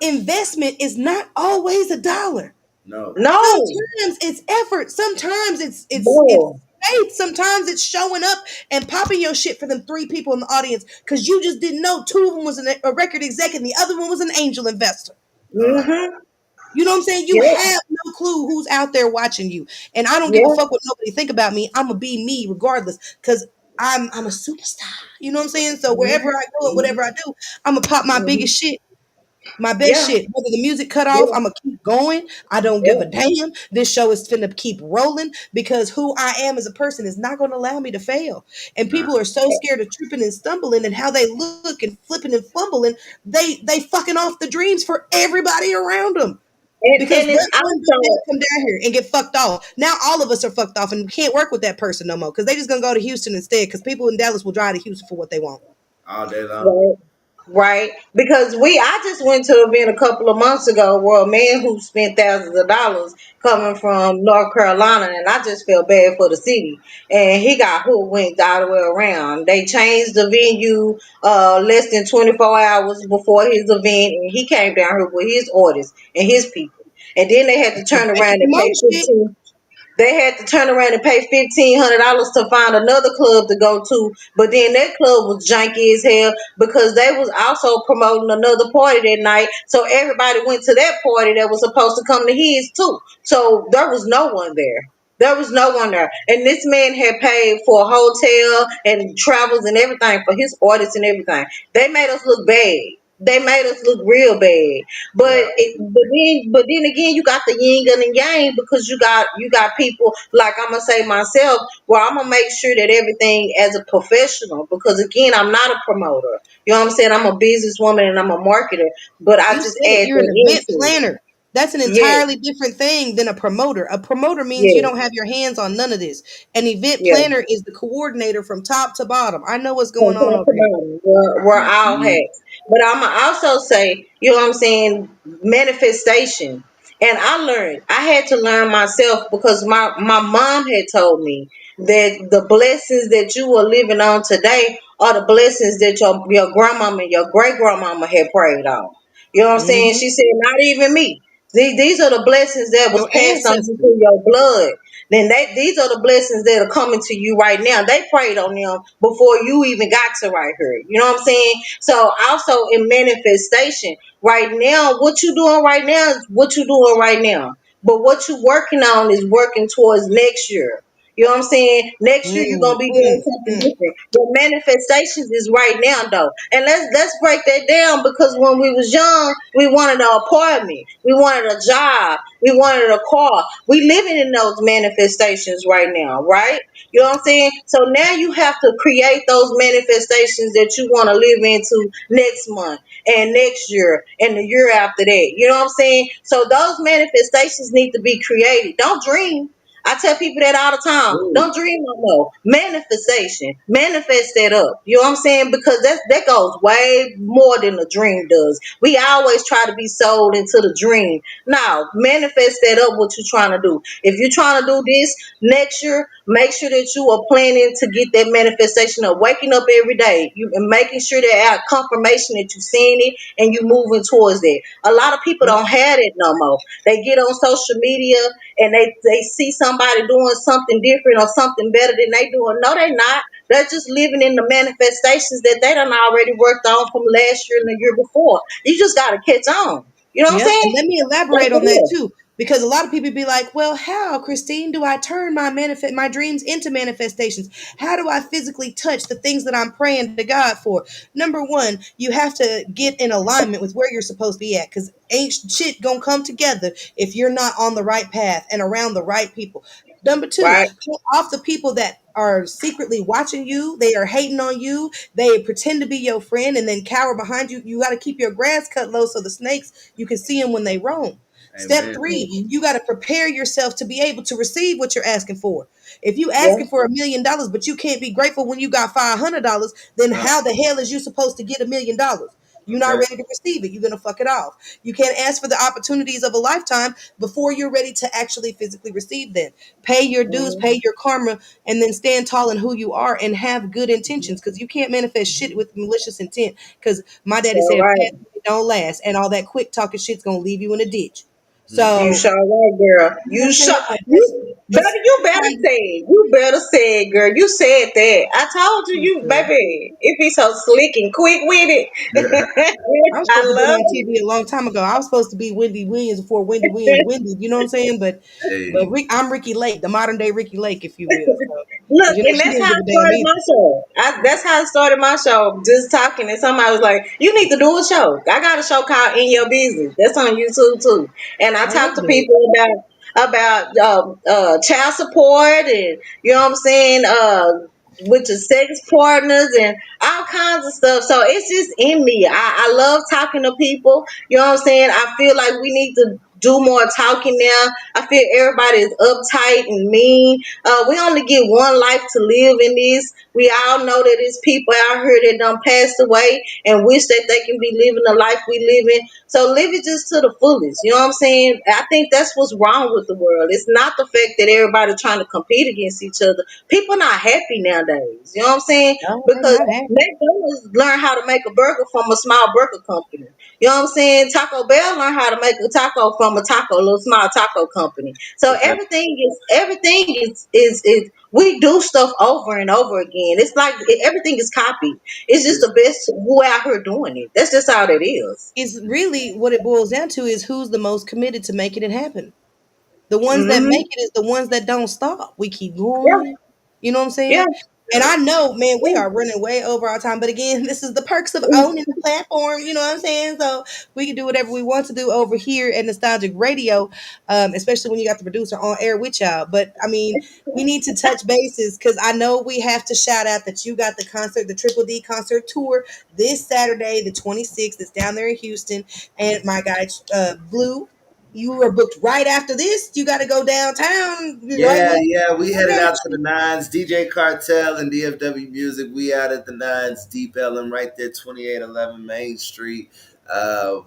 Investment is not always a dollar. No. No, Sometimes it's effort. Sometimes it's no. faith. Sometimes it's showing up and popping your shit for them 3 people in the audience because you just didn't know 2 of them was a record exec and the other one was an angel investor. Uh, Mhm. You know what I'm saying? You Yep. have no clue who's out there watching you, and I don't give a Yep. fuck what nobody think about me. I'm gonna be me regardless because I'm a superstar. You know what I'm saying? So wherever Mhm. I go and whatever I do, I'm gonna pop my Mhm. biggest shit, my best Yeah. shit. Whether the music cut off, Yeah. I'm gonna keep going. I don't give a Yep. damn. This show is finna keep rolling because who I am as a person is not gonna allow me to fail. And nah. people are so scared of tripping and stumbling and how they look and flipping and fumbling. They fucking off the dreams for everybody around them because And let it's one good nigga also, come down here and get fucked off. Now all of us are fucked off and we can't work with that person no more because they just gonna go to Houston instead because people in Dallas will drive to Houston for what they want. All day long. right. Right, because I just went to an event a couple of months ago where a man who spent thousands of dollars coming from North Carolina, and I just felt bad for the city, and he got hoodwinked all the way around. They changed the venue less than 24 hours before his event, and he came down here with his orders and his people, and then they had to turn around Making and more pay shit. 15. They had to turn around and pay $1,500 to find another club to go to, but then that club was janky as hell because they was also promoting another party that night. So everybody went to that party that was supposed to come to his too. So there was no one there. There was no one there. And this man had paid for a hotel and travels and everything for his artists and everything. They made us look bad. They made us look real bad. Right. But then again, you got the yin and the yang, because you got people like, I'm gonna say myself, where I'm gonna make sure that everything as a professional, because again, I'm not a promoter. You know what I'm saying? I'm a businesswoman and I'm a marketer, but I You just said it. add You're an that event into it. planner. That's an Yes, entirely different thing than a promoter. A promoter means you yes. don't have your hands on none of this. An event Yeah. planner is the coordinator from top to bottom. I know what's From going on top over to here. bottom. We're all hats. But I'm also say, you know what I'm saying, manifestation. And I learned, I had to learn myself, because my mom had told me that the blessings that you are living on today are the blessings that your grandmama and your great grandmama had prayed on. You know what I'm saying? Hmm. She said, not even me. These are the blessings that was Your passed on ancestors. through your blood. Then these are the blessings that are coming to you right now. They prayed on them before you even got to right here. You know what I'm saying? So also in manifestation, right now, what you doing right now is what you doing right now. But what you working on is working towards next year. You know what I'm saying? Next year you're Mm, gonna be doing mm, something mm. different. But manifestations is right now though. And let's break that down, because when we was young, we wanted an apartment, we wanted a job, we wanted a car. We living in those manifestations right now, right? You know what I'm saying? So now you have to create those manifestations that you want to live into next month and next year and the year after that. You know what I'm saying? So those manifestations need to be created. Don't dream. I tell people that all the time. Ooh. Don't dream no more. Manifestation. Manifest that up. You know what I'm saying? Because that goes way more than a dream does. We always try to be sold into the dream. Now, manifest that up what you're trying to do. If you're trying to do this next year, make sure that you are planning to get that manifestation of waking up every day. You and making sure that our confirmation that you're seeing it and you moving towards it. A lot of people don't have it no more. They get on social media and they see somebody doing something different or something better than they doing. No, they're not. They're just living in the manifestations that they done already worked on from last year and the year before. You just gotta catch on. You know what I'm Yep. And saying? let me That's elaborate on that it. too. Because a lot of people be like, well, how, Christine, do I turn my dreams into manifestations? How do I physically touch the things that I'm praying to God for? Number one, you have to get in alignment with where you're supposed to be at, because ain't shit gonna come together if you're not on the right path and around the right people. Number two, Right. cut off the people that are secretly watching you. They are hating on you. They pretend to be your friend and then cower behind you. You got to keep your grass cut low so the snakes, you can see them when they roam. Step Amen. three, Mm-hmm. you got to prepare yourself to be able to receive what you're asking for. If you Yeah. asking for $1 million, but you can't be grateful when you got $500, then Uh, how the hell is you supposed to get $1 million? You're not okay. ready to receive it. You're gonna fuck it off. You can't ask for the opportunities of a lifetime before you're ready to actually physically receive them. Pay your dues, Mm-hmm. pay your karma, and then stand tall in who you are and have good intentions. Because you can't manifest shit with malicious intent. Because my daddy So said, right. "Fast money don't last," and all that quick talking shit's gonna leave you in a ditch. Hmm. You So sure right, girl. you know what I'm saying? Like Baby, you better say it. You better say it, girl. You said that. I told you, you baby. It be so slick and quick with it. I was I supposed to be love on TV a long time ago. I was supposed to be Wendy Williams before Wendy Williams it. Wendy. You know what I'm saying? But Hey. I'm Ricky Lake, the modern day Ricky Lake, if you will. So, Look, because and she that's didn't how give I a damn started my either. show. That's how I started my show. Just talking, and somebody was like, "You need to do a show." I got a show called "In Your Business." That's on YouTube too. And I Oh, that's talk to dope. people about child support, and you know what I'm saying, with your sex partners and all kinds of stuff. So it's just in me. I love talking to people. You know what I'm saying? I feel like we need to do more talking now. I feel everybody is uptight and mean. We only get one life to live in this. We all know that there's people out here that done passed away and wish that they can be living the life we live in. So live it just to the fullest. You know what I'm saying? I think that's what's wrong with the world. It's not the fact that everybody trying to compete against each other. People not happy nowadays. You know what I'm saying? No, they're Because not happy. McDonald's learned how to make a burger from a small burger company. You know what I'm saying? Taco Bell learned how to make a taco from a little small taco company. So Okay. everything is we do stuff over and over again. It's like everything is copied. It's just It's the best who out here doing it. That's just all it is. It's really what it boils down to is who's the most committed to making it happen. The ones that Mm-hmm. make it is the ones that don't stop. We keep Yeah, going. You know what I'm yeah, saying? And I know, man, we yeah. are running way over our time. But again, this is the perks of owning the platform. You know what I'm saying? So we can do whatever we want to do over here at Nostalgic Radio, especially when you got the producer on air with y'all. But I mean, we need to touch bases because I know we have to shout out that you got the concert, the Triple D concert tour this Saturday, the 26th. It's down there in Houston. And my guy, Blue, you are booked right after this. You got to go downtown, right? Yeah, yeah, we headed out to the Nines. DJ Cartel and DFW Music. We out at the Nines, Deep Ellum, right there, 2811 Main Street.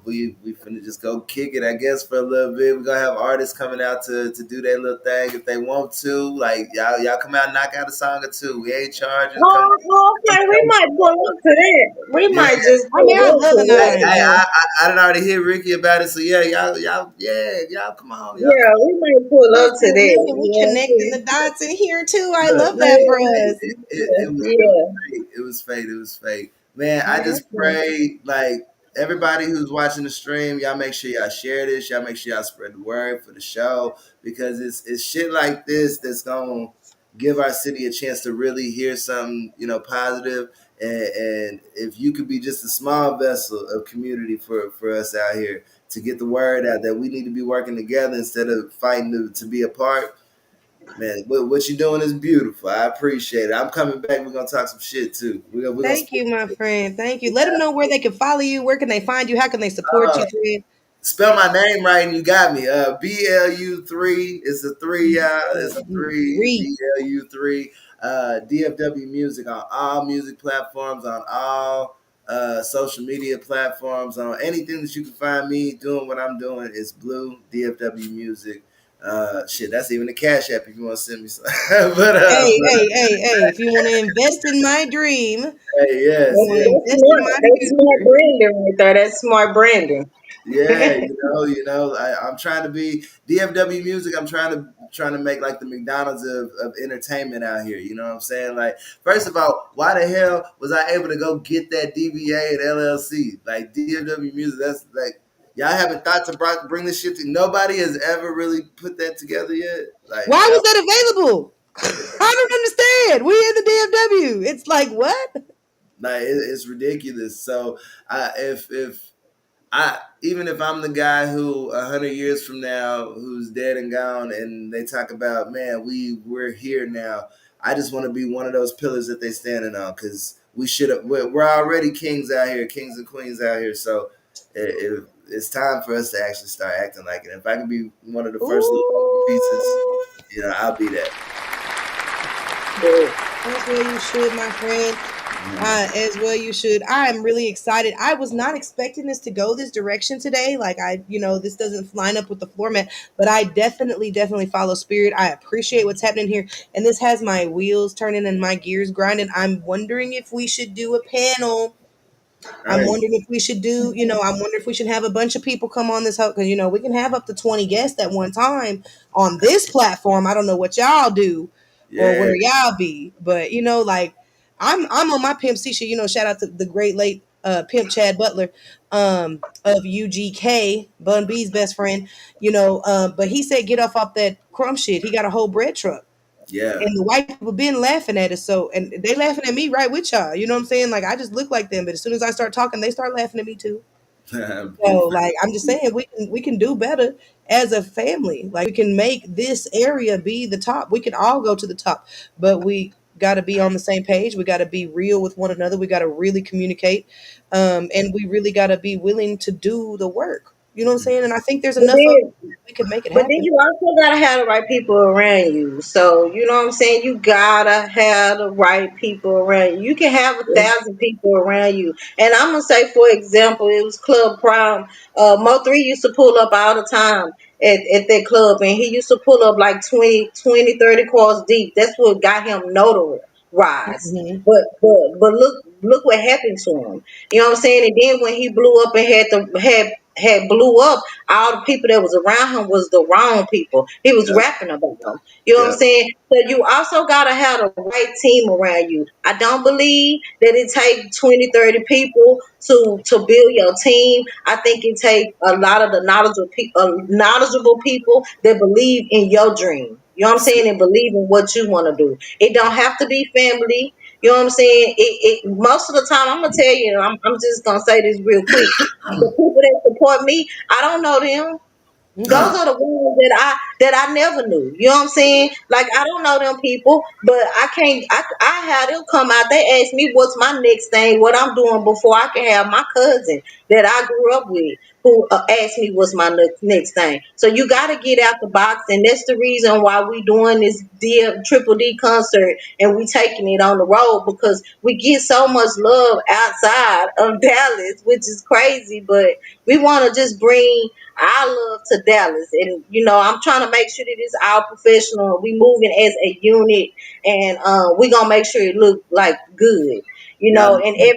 We finna just go kick it, I guess, for a little bit. We're gonna have artists coming out to do their little thing if they want to. Like y'all come out and knock out a song or two. We ain't charging. Come, Okay, we might pull up to that. We yeah. might just I mean, I pull up love the to Hey, nines. hey, that. So I done already hear Ricky about it, so yeah, y'all, come on, y'all. Yeah, we might pull up to listen, that. listen, we You know what I'm connecting the saying? dots in here too. I Look, love that for Yeah, us. it was yeah, fake. It was fake. It was fake. Man, I yeah. just pray like everybody who's watching the stream, y'all make sure y'all share this. Y'all make sure y'all spread the word for the show because it's shit like this that's gonna give our city a chance to really hear something, positive. And if you could be just a small vessel of community for us out here to get the word out that we need to be working together instead of fighting to be apart. Man, what you doing is beautiful. I appreciate it. I'm coming back. We're gonna talk some shit too. We're gonna Thank you, my friend. Thank you. Let them know where they can follow you. Where can they find you? How can they support uh, you, Thread? spell my name right and you got me. BLU3 is a three. It's a three. Three. BLU3. DFW Music on all music platforms, on all social media platforms, on anything that you can find me doing what I'm doing is Blue DFW Music. Shit, that's even a cash app if you want to send me some. Hey, but hey, hey, hey. If you want to invest in my dream, hey, you yes, want yes. to That's invest in smart. my That's smart future. branding right there. That's smart branding. Yeah, I'm trying to be DFW Music. I'm trying to make like the McDonald's of entertainment out here. You know what I'm saying? Like, first of all, why the hell was I able to go get that DBA at LLC? Like DFW Music, that's like y'all haven't thought to bring this shit to. Nobody has ever really put that together yet. Like Why that, was that available? I don't understand. We in the DFW. It's like what? like it's ridiculous. So if I even if I'm the guy who 100 years from now who's dead and gone, and they talk about man, we're here now. I just want to be one of those pillars that they standing on because we should have. We're already kings out here, kings and queens out here. So it's time for us to actually start acting like it. If I can be one of the first little puzzle pieces, Ooh. I'll be that. As well you should, my friend. Mhm. As well you should. I am really excited. I was not expecting this to go this direction today. Like this doesn't line up with the format, but I definitely follow spirit. I appreciate what's happening here, and this has my wheels turning and my gears grinding. I'm wondering if we should do a panel. I'm Right. wondering if we should do, I'm wondering if we should have a bunch of people come on this because we can have up to 20 guests at one time on this platform. I don't know what y'all do or Yeah. where y'all be, but like I'm on my Pimp C shit. Shout out to the great late Pimp Chad Butler of UGK, Bun B's best friend. But he said get off that crumb shit. He got a whole bread truck. Yeah. And the white people been laughing at us, so and they laughing at me right with y'all. You know what I'm saying? Like I just look like them, but as soon as I start talking, they start laughing at me too. So Big like I'm just saying we can do better as a family. Like we can make this area be the top. We can all go to the top, but we got to be on the same page. We got to be real with one another. We got to really communicate, and we really got to be willing to do the work. You know what I'm saying? And I think there's But enough of then, that we could make it But then happen. you also gotta have the right people around you. So you know what I'm saying? You gotta have the right people around you. You can have 1,000 people around you. And I'm gonna say, for example, it was Club Prime. Mo3 used to pull up all the time at that club, and he used to pull up like 20, 20, 30 cars deep. That's what got him notarized. Hmm. But look what happened to him. You know what I'm saying? And then when he blew up and had had blew up, all the people that was around him was the wrong people. He was Yep. rapping about them. You know what I'm Yep. saying? So you also gotta have the right team around you. I don't believe that it takes 20, 30 people to build your team. I think it takes a lot of the knowledgeable people that believe in your dream. You know what I'm saying? And believe in what you want to do. It don't have to be family. You know what I'm saying? Most of the time, I'm gonna tell you. I'm just gonna say this real quick. The people that support me, I don't know them. Those Okay. are the ones that I never knew. You know what I'm saying? Like I don't know them people, but I can't. I had them come out. They ask me what's my next thing, what I'm doing before I can have my cousin that I grew up with who asked me what's my next thing. So you got to get out the box, and that's the reason why we doing this Triple D concert and we taking it on the road because we get so much love outside of Dallas, which is crazy. But we want to just bring I love to Dallas, and I'm trying to make sure that it's all professional. We moving as a unit, and we gonna make sure it look like good. Got And me.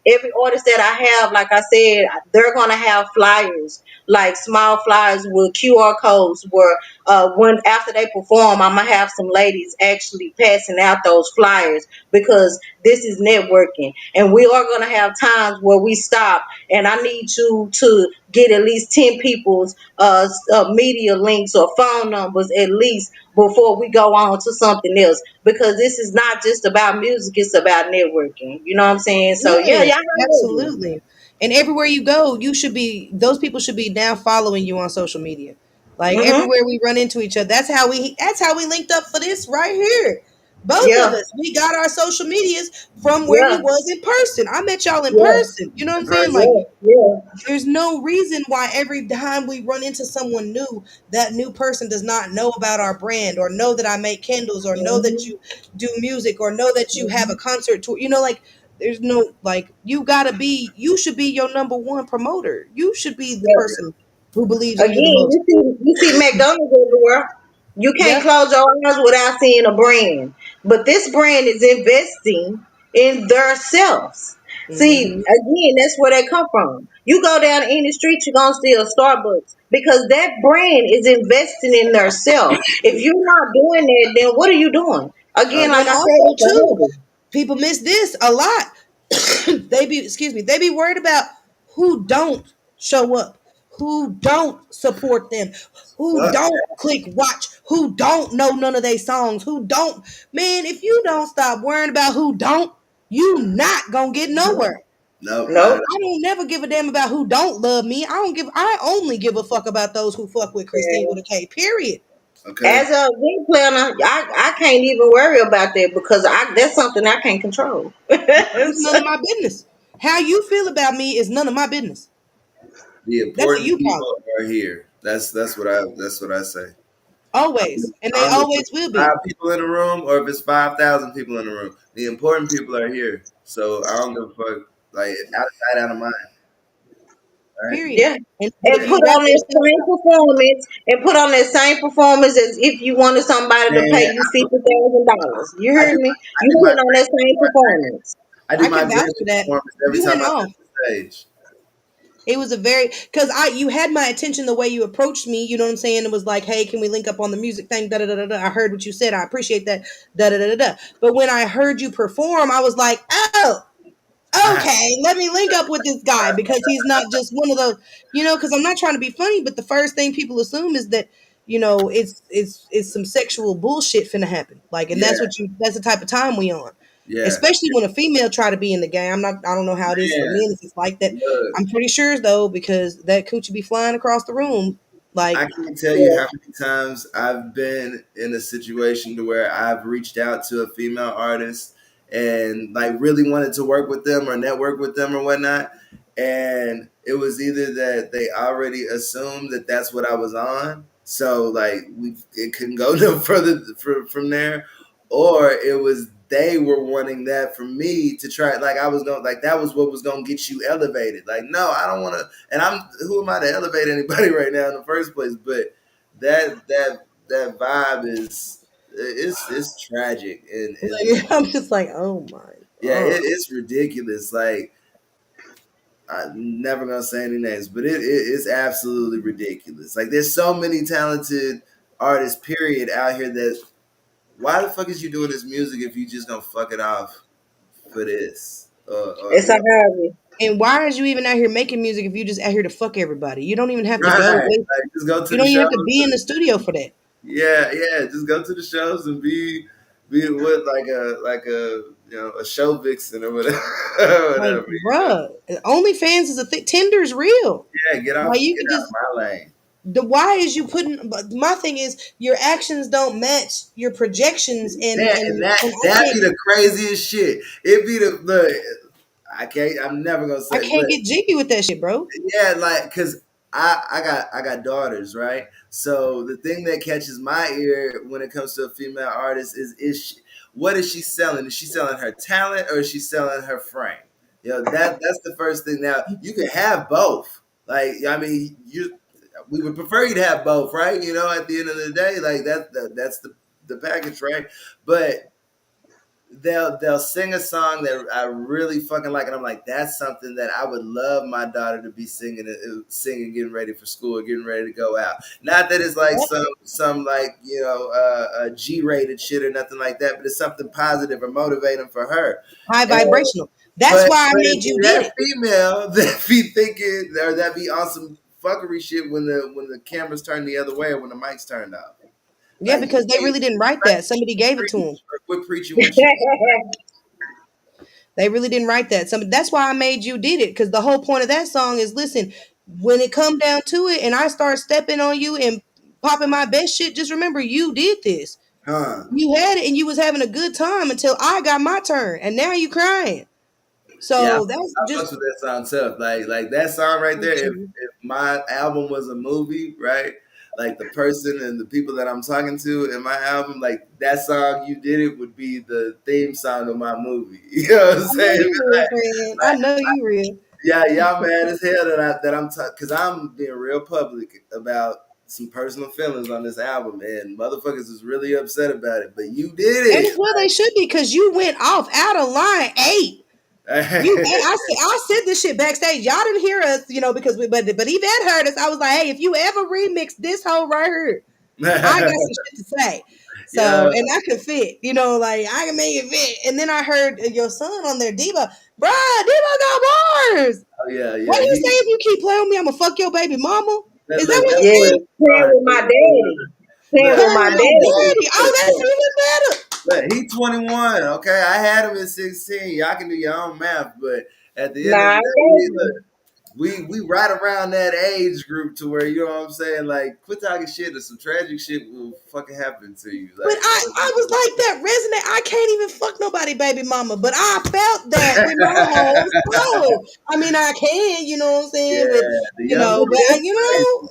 every artist that I have, like I said, they're gonna have flyers, like small flyers with QR codes. Where when after they perform, I'm gonna have some ladies actually passing out those flyers because this is networking, and we are gonna have times where we stop, and I need you to get at least 10 people's media links or phone numbers at least before we go on to something else because this is not just about music, it's about networking. You know what I'm saying? So yeah, Yes, y'all heard me. absolutely. And everywhere you go, you should be those people should be now following you on social media. Like Mm-hmm. everywhere we run into each other. That's how we linked up for this right here. Both of Yeah, us. We got our social medias from where we yeah, was in person. I met y'all in yeah, person. You know what I'm That's right. saying? Like yeah, yeah, there's no reason why every time we run into someone new, that new person does not know about our brand or know that I make candles or know that mm-hmm. you do music or know that you have a Mm-hmm. concert tour. Like there's no like you should be your number one promoter. You should be the Yeah. person who believes in Again, you the most. you see McDonald's everywhere. You can't Yep. close your eyes without seeing a brand. But this brand is investing in themselves. See, Hmm. again, that's where they come from. You go down any street, you're gonna see a Starbucks because that brand is investing in themselves. If you're not doing that, then what are you doing? Again, like And I said, also it's a too, habit. people miss this a lot. They be worried about who don't show up, who don't support them, who Fuck don't click watch, who don't know none of their songs, who don't. Man, if you don't stop worrying about who don't, you not gonna get nowhere. no, not Nope. at I don't never give a damn about who don't love me. I only give a fuck about those who fuck with Kristine with a K. Period. all. Okay. As a big planner, I can't even worry about that because that's something I can't control. It's none of my business. How you feel about me is none of my business. The That's a important you problem. people are here. That's what I say. I Always. And I they don't give a fuck always if will it's be. 5 people in the room or if it's 5,000 people in the room. The important people are here. So I don't give a fuck. Like out of sight, out of mind. All right. Period. Yeah. But And if put you wrap on that yourself same performance and put on that same performance as if you wanted somebody to pay Man, you $50,000. You I heard do me? I You do my put on that same performance. I do I my can vouch greatest for that. performance every You time went I off. touch the stage. It was a very because I you had my attention the way you approached me. You know what I'm saying? It was like, hey, can we link up on the music thing? Da da da da. Da. I heard what you said. I appreciate that. Da da da da da. But when I heard you perform, I was like, oh, okay, let me link up with this guy because he's not just one of those, because I'm not trying to be funny, but the first thing people assume is that, it's some sexual bullshit finna happen. Like, and Yeah, that's the type of time we on. yeah. Especially when a female try to be in the game. I don't know how it is for Man, men if it's like that. look. I'm pretty sure though, because that coochie be flying across the room. I Like, can't tell you Yeah. how many times I've been in a situation to where I've reached out to a female artist and like really wanted to work with them or network with them or whatnot. And it was either that they already assumed that that's what I was on. So like it couldn't go no further from there. Or it was they were wanting that from me to try like I was going like that was what was gonna get you elevated. Like, no, I don't wanna and I'm who am I to elevate anybody right now in the first place? But that vibe is it's tragic and I'm just like, oh my yeah, god. it's ridiculous. Like I'm never gonna say any names, but it's absolutely ridiculous. Like there's so many talented artists, period, out here that why the fuck is you doing this music if you just gonna fuck it off for this? It's a hobby. And why are you even out here making music if you just out here to fuck everybody? You don't even have to go. Right. Like just go to You the don't even shows. have to be in the studio for that. Yeah, yeah. Just go to the shows and be with like a a show vixen or whatever. Like, Whatever. bruh, OnlyFans is a thing. Tinder's real. Yeah, Like you get could out just of my lane. the why is you putting? But my thing is your actions don't match your projections, and That and and that and I that be can't the craziest shit. It be the I can't. I'm never gonna I say, can't but get jiggy with that shit, bro. yeah, like because I got daughters, right? So the thing that catches my ear when it comes to a female artist is she, what is she selling? Is she selling her talent or is she selling her frame? That's the first thing. Now you can have both. Like I mean, we would prefer you to have both, right? At the end of the day, like that's the package, right? But they'll sing a song that I really fucking like, and I'm like, that's something that I would love my daughter to be singing, getting ready for school, getting ready to go out. Not that it's like some like G-rated shit or nothing like that, but it's something positive or motivating for her. High And, vibrational. That's but why I but it made be you did that it. female that be thinking or that be on some fuckery shit when the cameras turn the other way or when the mics turned off. Yeah, Like because they really didn't write that. Somebody gave it to them. quit preaching what you They really didn't write that. That's why I made you did it. Because the whole point of that song is, listen, when it come down to it, and I start stepping on you and popping my best shit, just remember you did this. huh. You had it, and you was having a good time until I got my turn, and now you crying. Yeah, So that's I just fucks with that song tough. Like that song right there. If my album was a movie, right? Like the person and the people that I'm talking to in my album, like that song you did it would be the theme song of my movie. You know what I'm I know saying? you real, friend. I know you real. Yeah, y'all mad as hell that I'm because I'm being real public about some personal feelings on this album, and motherfuckers is really upset about it. But you did And it. as well they should be, because you went off out of line 8. I said this shit backstage. Y'all didn't hear us, because but Yvette heard us. I was like, hey, if you ever remix this whole right here, I got some shit to say. So, Yeah. and I can fit, like I can make it fit. And then I heard your son on there, Debo. Bruh, Debo got bars. Oh yeah, What yeah. he say? If you keep playing with me, I'm gonna fuck your baby mama. Is that what he Yeah, said? playing with my daddy. Playing with Look, Playing my with your daddy. daddy. Oh, that's even better. look, he 21. Okay, I had him at 16. Y'all can do your own math, but at the end of the Nah, I day, love look, you. we right around that age group to where you know what I'm saying. Like, quit talking shit, or some tragic shit will fucking happen to you. But Like, I was like that resonate. I can't even fuck nobody, baby mama. But I felt that with my whole soul. I mean, I can, you know what I'm yeah, saying? But the young prince but is you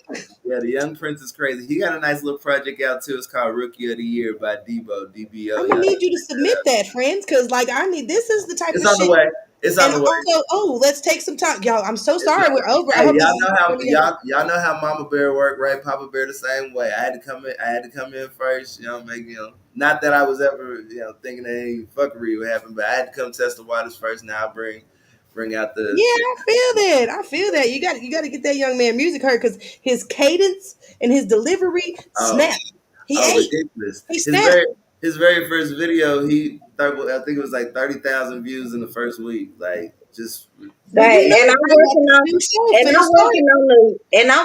crazy. Yeah, the young prince is crazy. He got a nice little project out too. It's called Rookie of the Year by Debo DBO. I'm gonna Y'all need you to check that submit out. that, friends, because like I need this is the type It's of on the shit. way. It's on And the way. also, let's take some time, y'all. I'm so sorry we're over. I Hey, hope this y'all is know how gonna be a y'all know how Mama Bear work, right? Papa Bear the same way. I had to come in. I had to come in first. Not that I was ever thinking that any fuckery would happen, but I had to come test the waters first. Now I bring out yeah. the I feel that. I feel that. You got to get that young man music heard because his cadence and his delivery oh snap. He ate. ridiculous. He His snapped. very first video, I think it was like 30,000 views in the first week. Like just Well, Right. And I'm we got working this on new show and finna I'm start.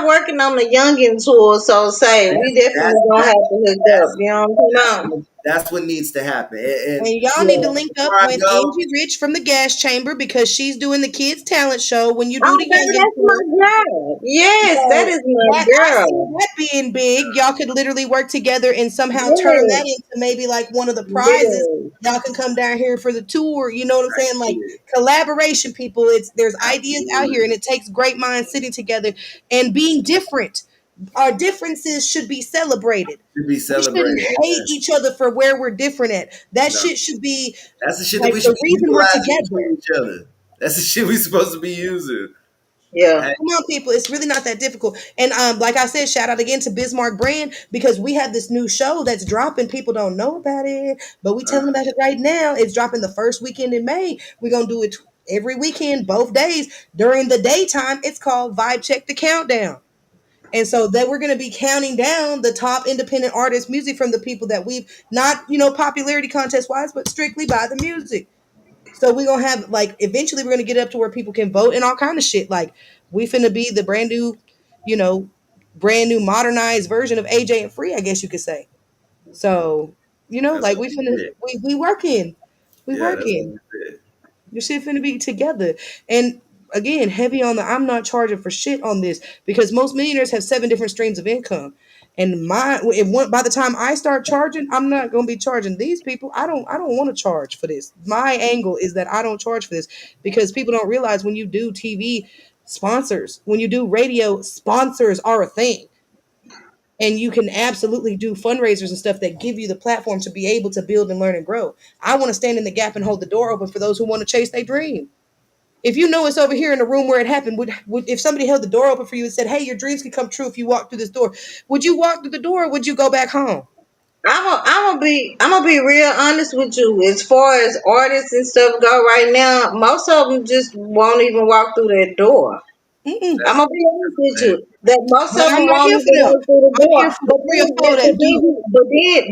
working on the youngin tour. So say we that's definitely gonna have to hook up. that's You know what I'm talking about? that's what needs to happen. And And y'all need to Yeah. link up before I with go, Angie Rich from the Gas Chamber because she's doing the kids talent show when you do Oh, the baby, Youngin that's tour. my girl. Yes, that So is my that I see girl. that being big. Y'all could literally work together and somehow turn that Yes, into maybe like one of the prizes. yes. Y'all can come down here for the tour. You know what I'm saying? Like yeah, collaboration, people. There's ideas out absolutely here, and it takes great minds sitting together and being different. Our differences should be celebrated. should be We shouldn't celebrated. hate each other for where we're different at. That No, shit should be that's the shit that like we should the be reason we're utilizing together. between each other. That's the shit we supposed to be using. Yeah. Hey, Come on, people. It's really not that difficult. And like I said, shout out again to Bismarck Brand because we have this new show that's dropping. People don't know about it, but we uh, telling about it right now. It's dropping the first weekend in May. We're gonna do it. every weekend, both days. During the daytime, it's called Vibe Check the Countdown. And so that we're going to be counting down the top independent artist music from the people that we've not, popularity contest wise, but strictly by the music. So we're gonna have like eventually we're gonna get up to where people can vote and all kind of shit. Like we finna be the you know, brand new modernized version of AJ and Free, I guess you could say. So, That's like gonna we be finna big. we working. We Yeah, that's working. gonna be big. Your shit finna be together. And again, heavy on the I'm not charging for shit on this because most millionaires have 7 different streams of income. And by the time I start charging, I'm not gonna be charging these people. I don't want to charge for this. My angle is that I don't charge for this because people don't realize when you do TV sponsors, when you do radio, sponsors are a thing. And you can absolutely do fundraisers and stuff that give you the platform to be able to build and learn and grow. I want to stand in the gap and hold the door open for those who want to chase their dream. If you know it's over here in the room where it happened, would if somebody held the door open for you and said, "Hey, your dreams can come true if you walk through this door," would you walk through the door or would you go back home? I'm gonna be real honest with you. As far as artists and stuff go right now, most of them just won't even walk through that door. Mm-mm. I'm That's gonna be honest with man. you. That most But of I'm them not won't here even for them. walk through the I'm door. here for the 3 or 4 that do.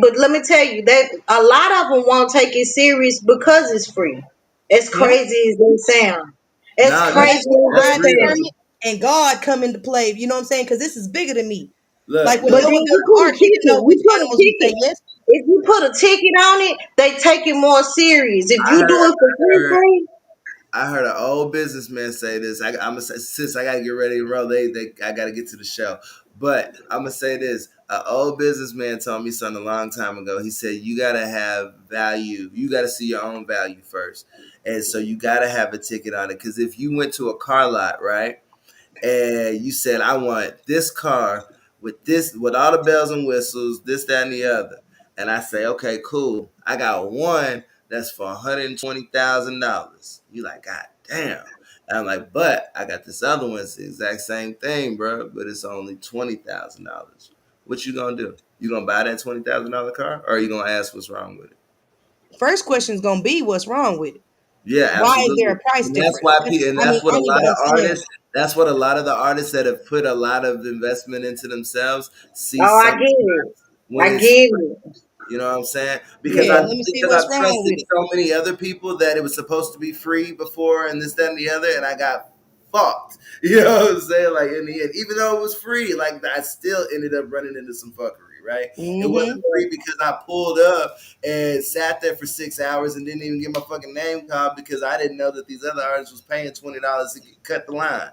But let me tell you that a lot of them won't take it serious because it's free. As Yeah. crazy as they sound, as No, And crazy that's where as that's my they real. sound. discernment and God come into play. You know what I'm saying? Because this is bigger than me. Like Look, when But look. Noah then got you the put a ark, he didn't ticket. know which You put a animals would say ticket. yes. If you put a ticket on it, they take it more serious. If I you do heard, it for free, I heard, free. I heard an old businessman say this. I'm gonna say, since I gotta get ready to roll, I gotta get to the show. But I'm gonna say this: an old businessman told me something a long time ago. He said you gotta have value. You gotta see your own value first, and so you gotta have a ticket on it. Because if you went to a car lot, right? And you said, I want this car with all the bells and whistles, this, that, and the other. And I say, okay, cool. I got one that's for $120,000. You like, God damn. And I'm like, but I got this other one. It's the exact same thing, bro, but it's only $20,000. What you gonna do? You gonna buy that $20,000 car, or are you gonna ask what's wrong with it? First question is gonna be what's wrong with it? Yeah, Why is there absolutely. a price And that's difference? why and that's what I a need lot to of understand. artists, that's what a lot of the artists that have put a lot of investment into themselves see Oh, I sometimes get it. when I it's get free. it. You know what I'm saying? Yeah, let me see Because I what's wrong trusted with it. so many other people that it was supposed to be free before and this, that, and the other, and I got fucked. You know what I'm saying? Like in the end, even though it was free, like I still ended up running into some fuckery, right? It wasn't Mm-hmm. free because I pulled up and sat there for 6 hours and didn't even get my fucking name called because I didn't know that these other artists was paying $20 to cut the line.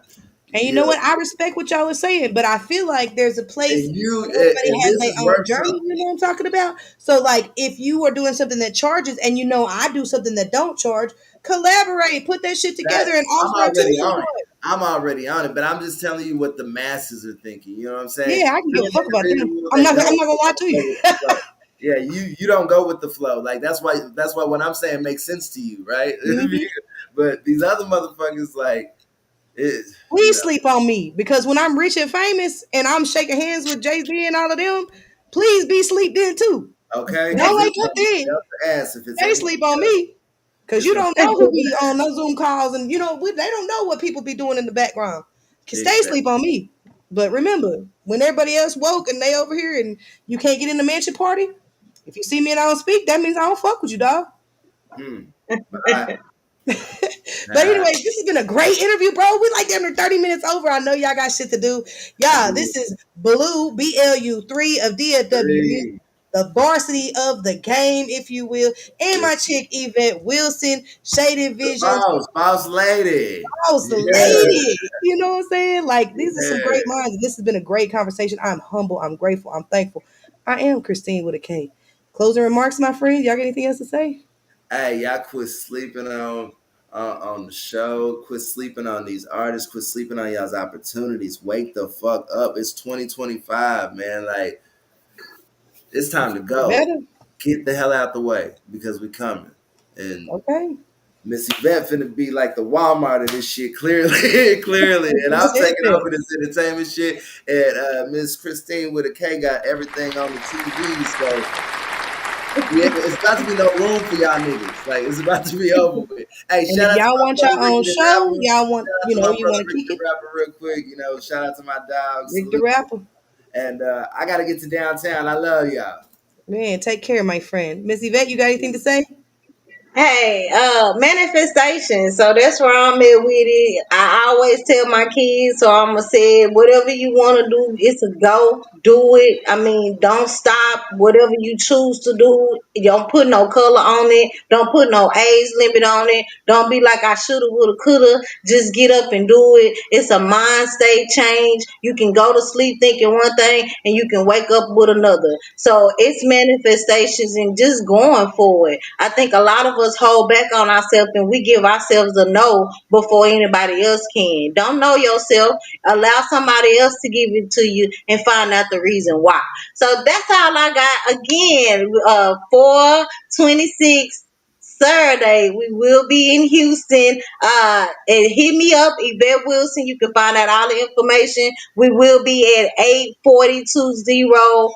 And you You know know, what? I respect what y'all are saying, but I feel like there's a place where everybody and has this their is own worth journey. something. You know what I'm talking about? So, like, if you are doing something that charges, and I do something that don't charge, collaborate, put that shit together, and I'm offer a already two on for it. it. I'm already on it, but I'm just telling you what the masses are thinking. You know what I'm saying? Yeah, I can give a Being fuck about them. individuals I'm that not. don't I'm not gonna lie to you. go with the flow. Yeah, you don't go with the flow. Like that's why what I'm saying makes sense to you, right? Hmm. But these other motherfuckers, like it, you Please know, sleep on me because when I'm rich and famous and I'm shaking hands with Jay Z and all of them, please be sleep then too. okay, because Don't it's wake up gonna be then. belt to ass if it's They anybody sleep on else. me. Cause It's you gonna don't know who be on those Zoom calls, and they don't know what people be doing in the background. Can be stay exactly. sleep on me. But remember, when everybody else woke and they over here and you can't get in the mansion party, if you see me and I don't speak, that means I don't fuck with you, dog. Bye. But Nah, anyway, this has been a great interview, bro. We like under 30 minutes over. I know y'all got shit to do. I Yeah, do this is Blue BLU3 of DFW Music, three. the varsity of the game, if you will, and Yes, my chick Yvette Wilson, Shaded the Visions, boss lady. house Yeah, lady. You know what I'm saying? Like these are some yeah. great minds. This has been a great conversation. I'm humble. I'm grateful. I'm thankful. I am Kristine with a K. Closing remarks, my friends. Y'all got anything else to say? Hey, y'all quit sleeping on the show. Quit sleeping on these artists. Quit sleeping on y'all's opportunities. Wake the fuck up. It's 2025, man. Like it's time to You go. better. Get the hell out the way because we coming. And Okay. Miss Yvette finna be like the Walmart of this shit, clearly, clearly. And Who I'm said taking that? over this entertainment shit. And Miss Kristine with a K got everything on the TV. So Yeah, it's about to be no room for y'all niggas. Like it's about to be over with. Hey, And shout if out to y'all my want your brother Ricky own the show, Rapper. y'all want, Shout out to my you brother want to Ricky kick the it, Rapper real quick. You know, shout out to my dog. Rick the Salute. Rapper. And I gotta get to downtown. I love y'all. Man, take care, my friend. Miss Yvette, you got anything to say? Hey, manifestation. So that's where I'm at with it. I always tell my kids, so I'm gonna say whatever you want to do, it's a go. Do it. I mean, don't stop. Whatever you choose to do, don't put no color on it. Don't put no age limit on it. Don't be like I shoulda, woulda, coulda. Just get up and do it. It's a mind state change. You can go to sleep thinking one thing, and you can wake up with another. So it's manifestations and just going for it. I think a lot of us hold back on ourselves and we give ourselves a no before anybody else can. Don't know yourself. Allow somebody else to give it to you and find out the reason why. So that's all I got. Again, 426 Saturday, we will be in Houston. And hit me up, Yvette Wilson. You can find out all the information. We will be at 8420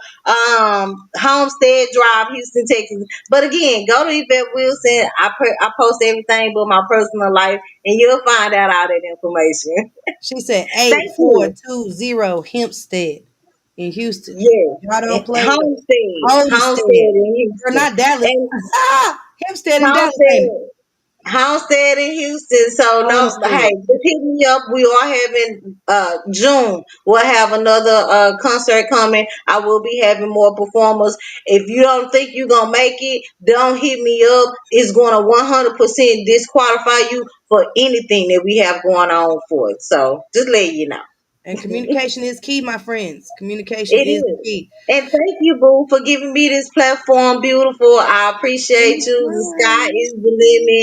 Homestead Drive, Houston, Texas. But again, go to Yvette Wilson. I post everything but my personal life, and you'll find out all that information. She said Thank you. 8420 Hempstead in Houston. Y'all Yeah, don't play with Homestead Homestead. in Girl, Houston, not Dallas. and Hempstead in Dallas, ain't it? Homestead. Homestead in Houston. So no, hey, Homestead. just hit me up. We are having June. We'll have another concert coming. I will be having more performers. If you don't think you're gonna make it, don't hit me up. It's gonna 100% disqualify you for anything that we have going on for it. So just let you know. And communication is key, my friends. Communication It is the is. key. And thank you, Boo, for giving me this platform. Beautiful. I appreciate you. The sky Anytime. is the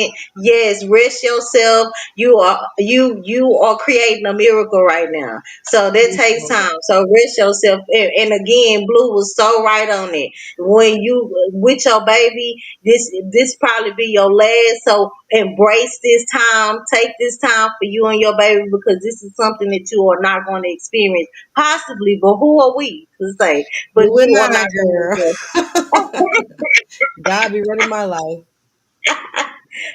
limit. Yes, rest yourself. You are creating a miracle right now. So that takes time. So rest yourself. And again, Blue was so right on it. When you with your baby, this probably be your last. So embrace this time. Take this time for you and your baby because this is something that you are not going to experience. Possibly, but who are we to say? But You you and are I, not going girl. to. God be running my life.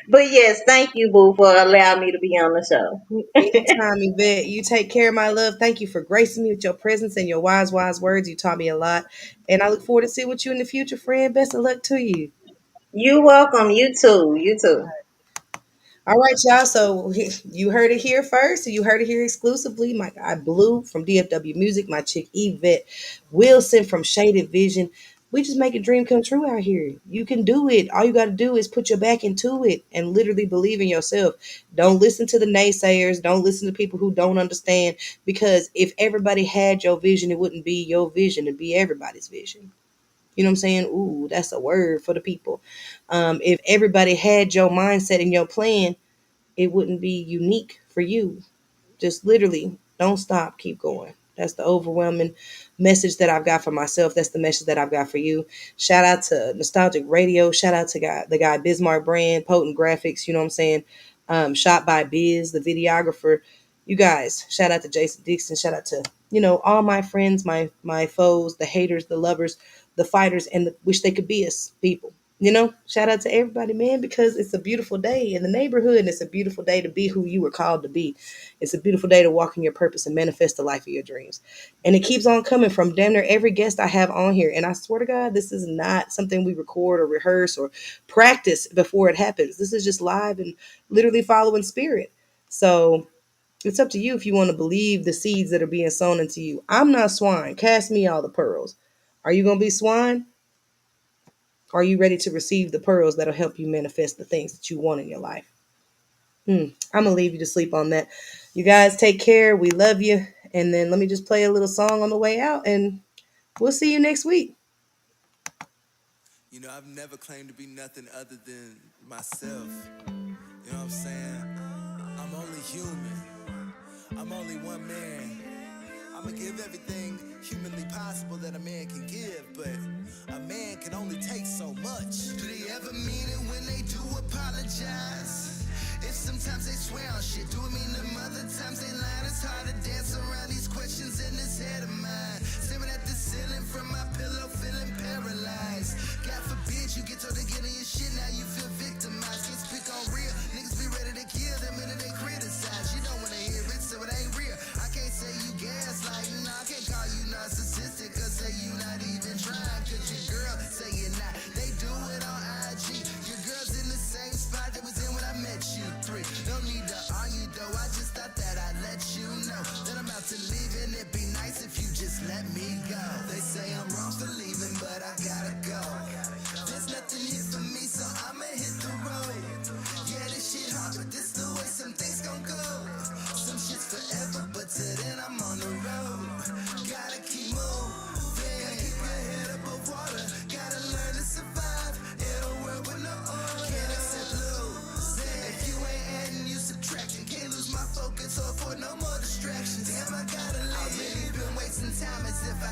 But yes, thank you, Boo, for allowing me to be on the show. Anytime, Yvette. You take care, my love. Thank you for gracing me with your presence and your wise, wise words. You taught me a lot. And I look forward to see what you in the future, friend. Best of luck to you. You welcome. You too. You too. All right, y'all. So you heard it here first. You heard it here exclusively. My guy Blue from DFW Music, my chick Yvette Wilson from Shaded Vision. We just make a dream come true out here. You can do it. All you got to do is put your back into it and literally believe in yourself. Don't listen to the naysayers. Don't listen to people who don't understand. Because if everybody had your vision, it wouldn't be your vision. It'd be everybody's vision. You know what I'm saying? Ooh, that's a word for the people. If everybody had your mindset and your plan, it wouldn't be unique for you. Just literally don't stop, keep going. That's the overwhelming message that I've got for myself. That's the message that I've got for you. Shout out to Nostalgic Radio. Shout out to the guy Bismarck Brand, Potent Graphics. You know what I'm saying? Shot by Biz, the videographer. You guys, shout out to Jason Dixon. Shout out to all my friends, my foes, the haters, the lovers, the fighters, and the wish they could be us people. Shout out to everybody, man, because it's a beautiful day in the neighborhood, and it's a beautiful day to be who you were called to be. It's a beautiful day to walk in your purpose and manifest the life of your dreams. And it keeps on coming from damn near every guest I have on here. And I swear to God, this is not something we record or rehearse or practice before it happens. This is just live and literally following spirit. So it's up to you if you want to believe the seeds that are being sown into you. I'm not swine. Cast me all the pearls. Are you going to be swine? Are you ready to receive the pearls that'll help you manifest the things that you want in your life? I'm going to leave you to sleep on that. You guys take care. We love you. And then let me just play a little song on the way out, and we'll see you next week. You know, I've never claimed to be nothing other than myself. You know what I'm saying? I'm only human. I'm only one man. I'ma give everything humanly possible that a man can give, but a man can only take so much. Do they ever mean it when they do apologize? If sometimes they swear on shit, do it mean them other times they lie? It's hard to dance around these questions in this head of mine. Staring at the ceiling from my pillow, feeling paralyzed. God forbid you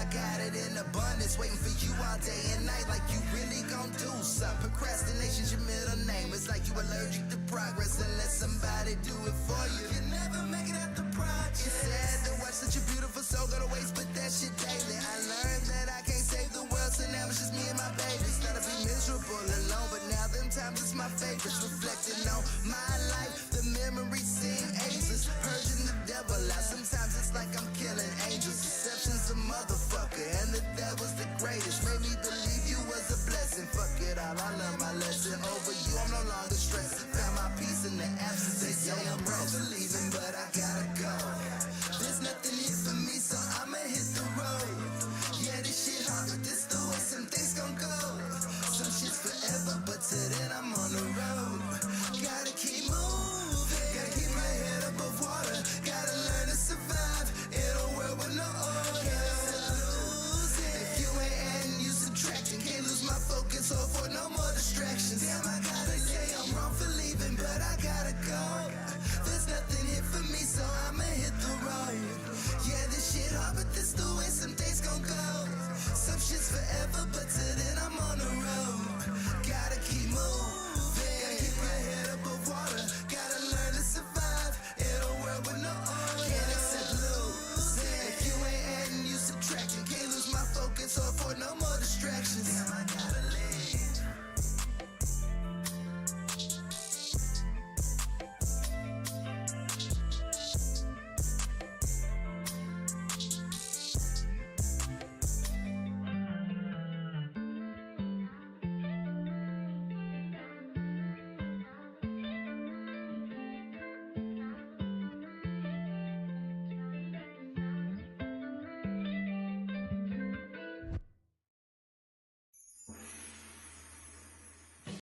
I got it in abundance, waiting for you all day and night, like you really gon' do something. Procrastination's your middle name. It's like you allergic to progress unless somebody do it for you. You never make it out the project. It's sad to watch such a beautiful soul go to waste, but that shit daily. I learned that I can't save the world, so now it's just me and my babies. Gotta be miserable alone, but now them times it's my favorites. Reflecting on my life, the memories seem ageless. Purging the devil out, sometimes it's like I'm killing angels. Deception's a motherfucker, and the devil's the greatest. Made me believe you was a blessing. Fuck it all, I learned my lesson. Over you, I'm no longer stressed. Found my peace in the absence. They say I'm wrong for leaving, but I gotta go. There's nothing here for me, so I'ma hit the road. Yeah, this shit hard, but this the way some things gon' go. Some shit's forever, but till then I'm on the road. Gotta keep moving, gotta keep my head above water. Gotta learn to survive in a world with no order. If you ain't adding, you subtracting. Can't lose my focus or for no more distractions. Damn, I gotta say I'm wrong for leaving, but I gotta go. There's nothing here for me, so I'ma hit the road. Yeah, this shit hard, but this the way some days gon' go. Some shit's forever, but till then I'm on the road. Gotta keep moving.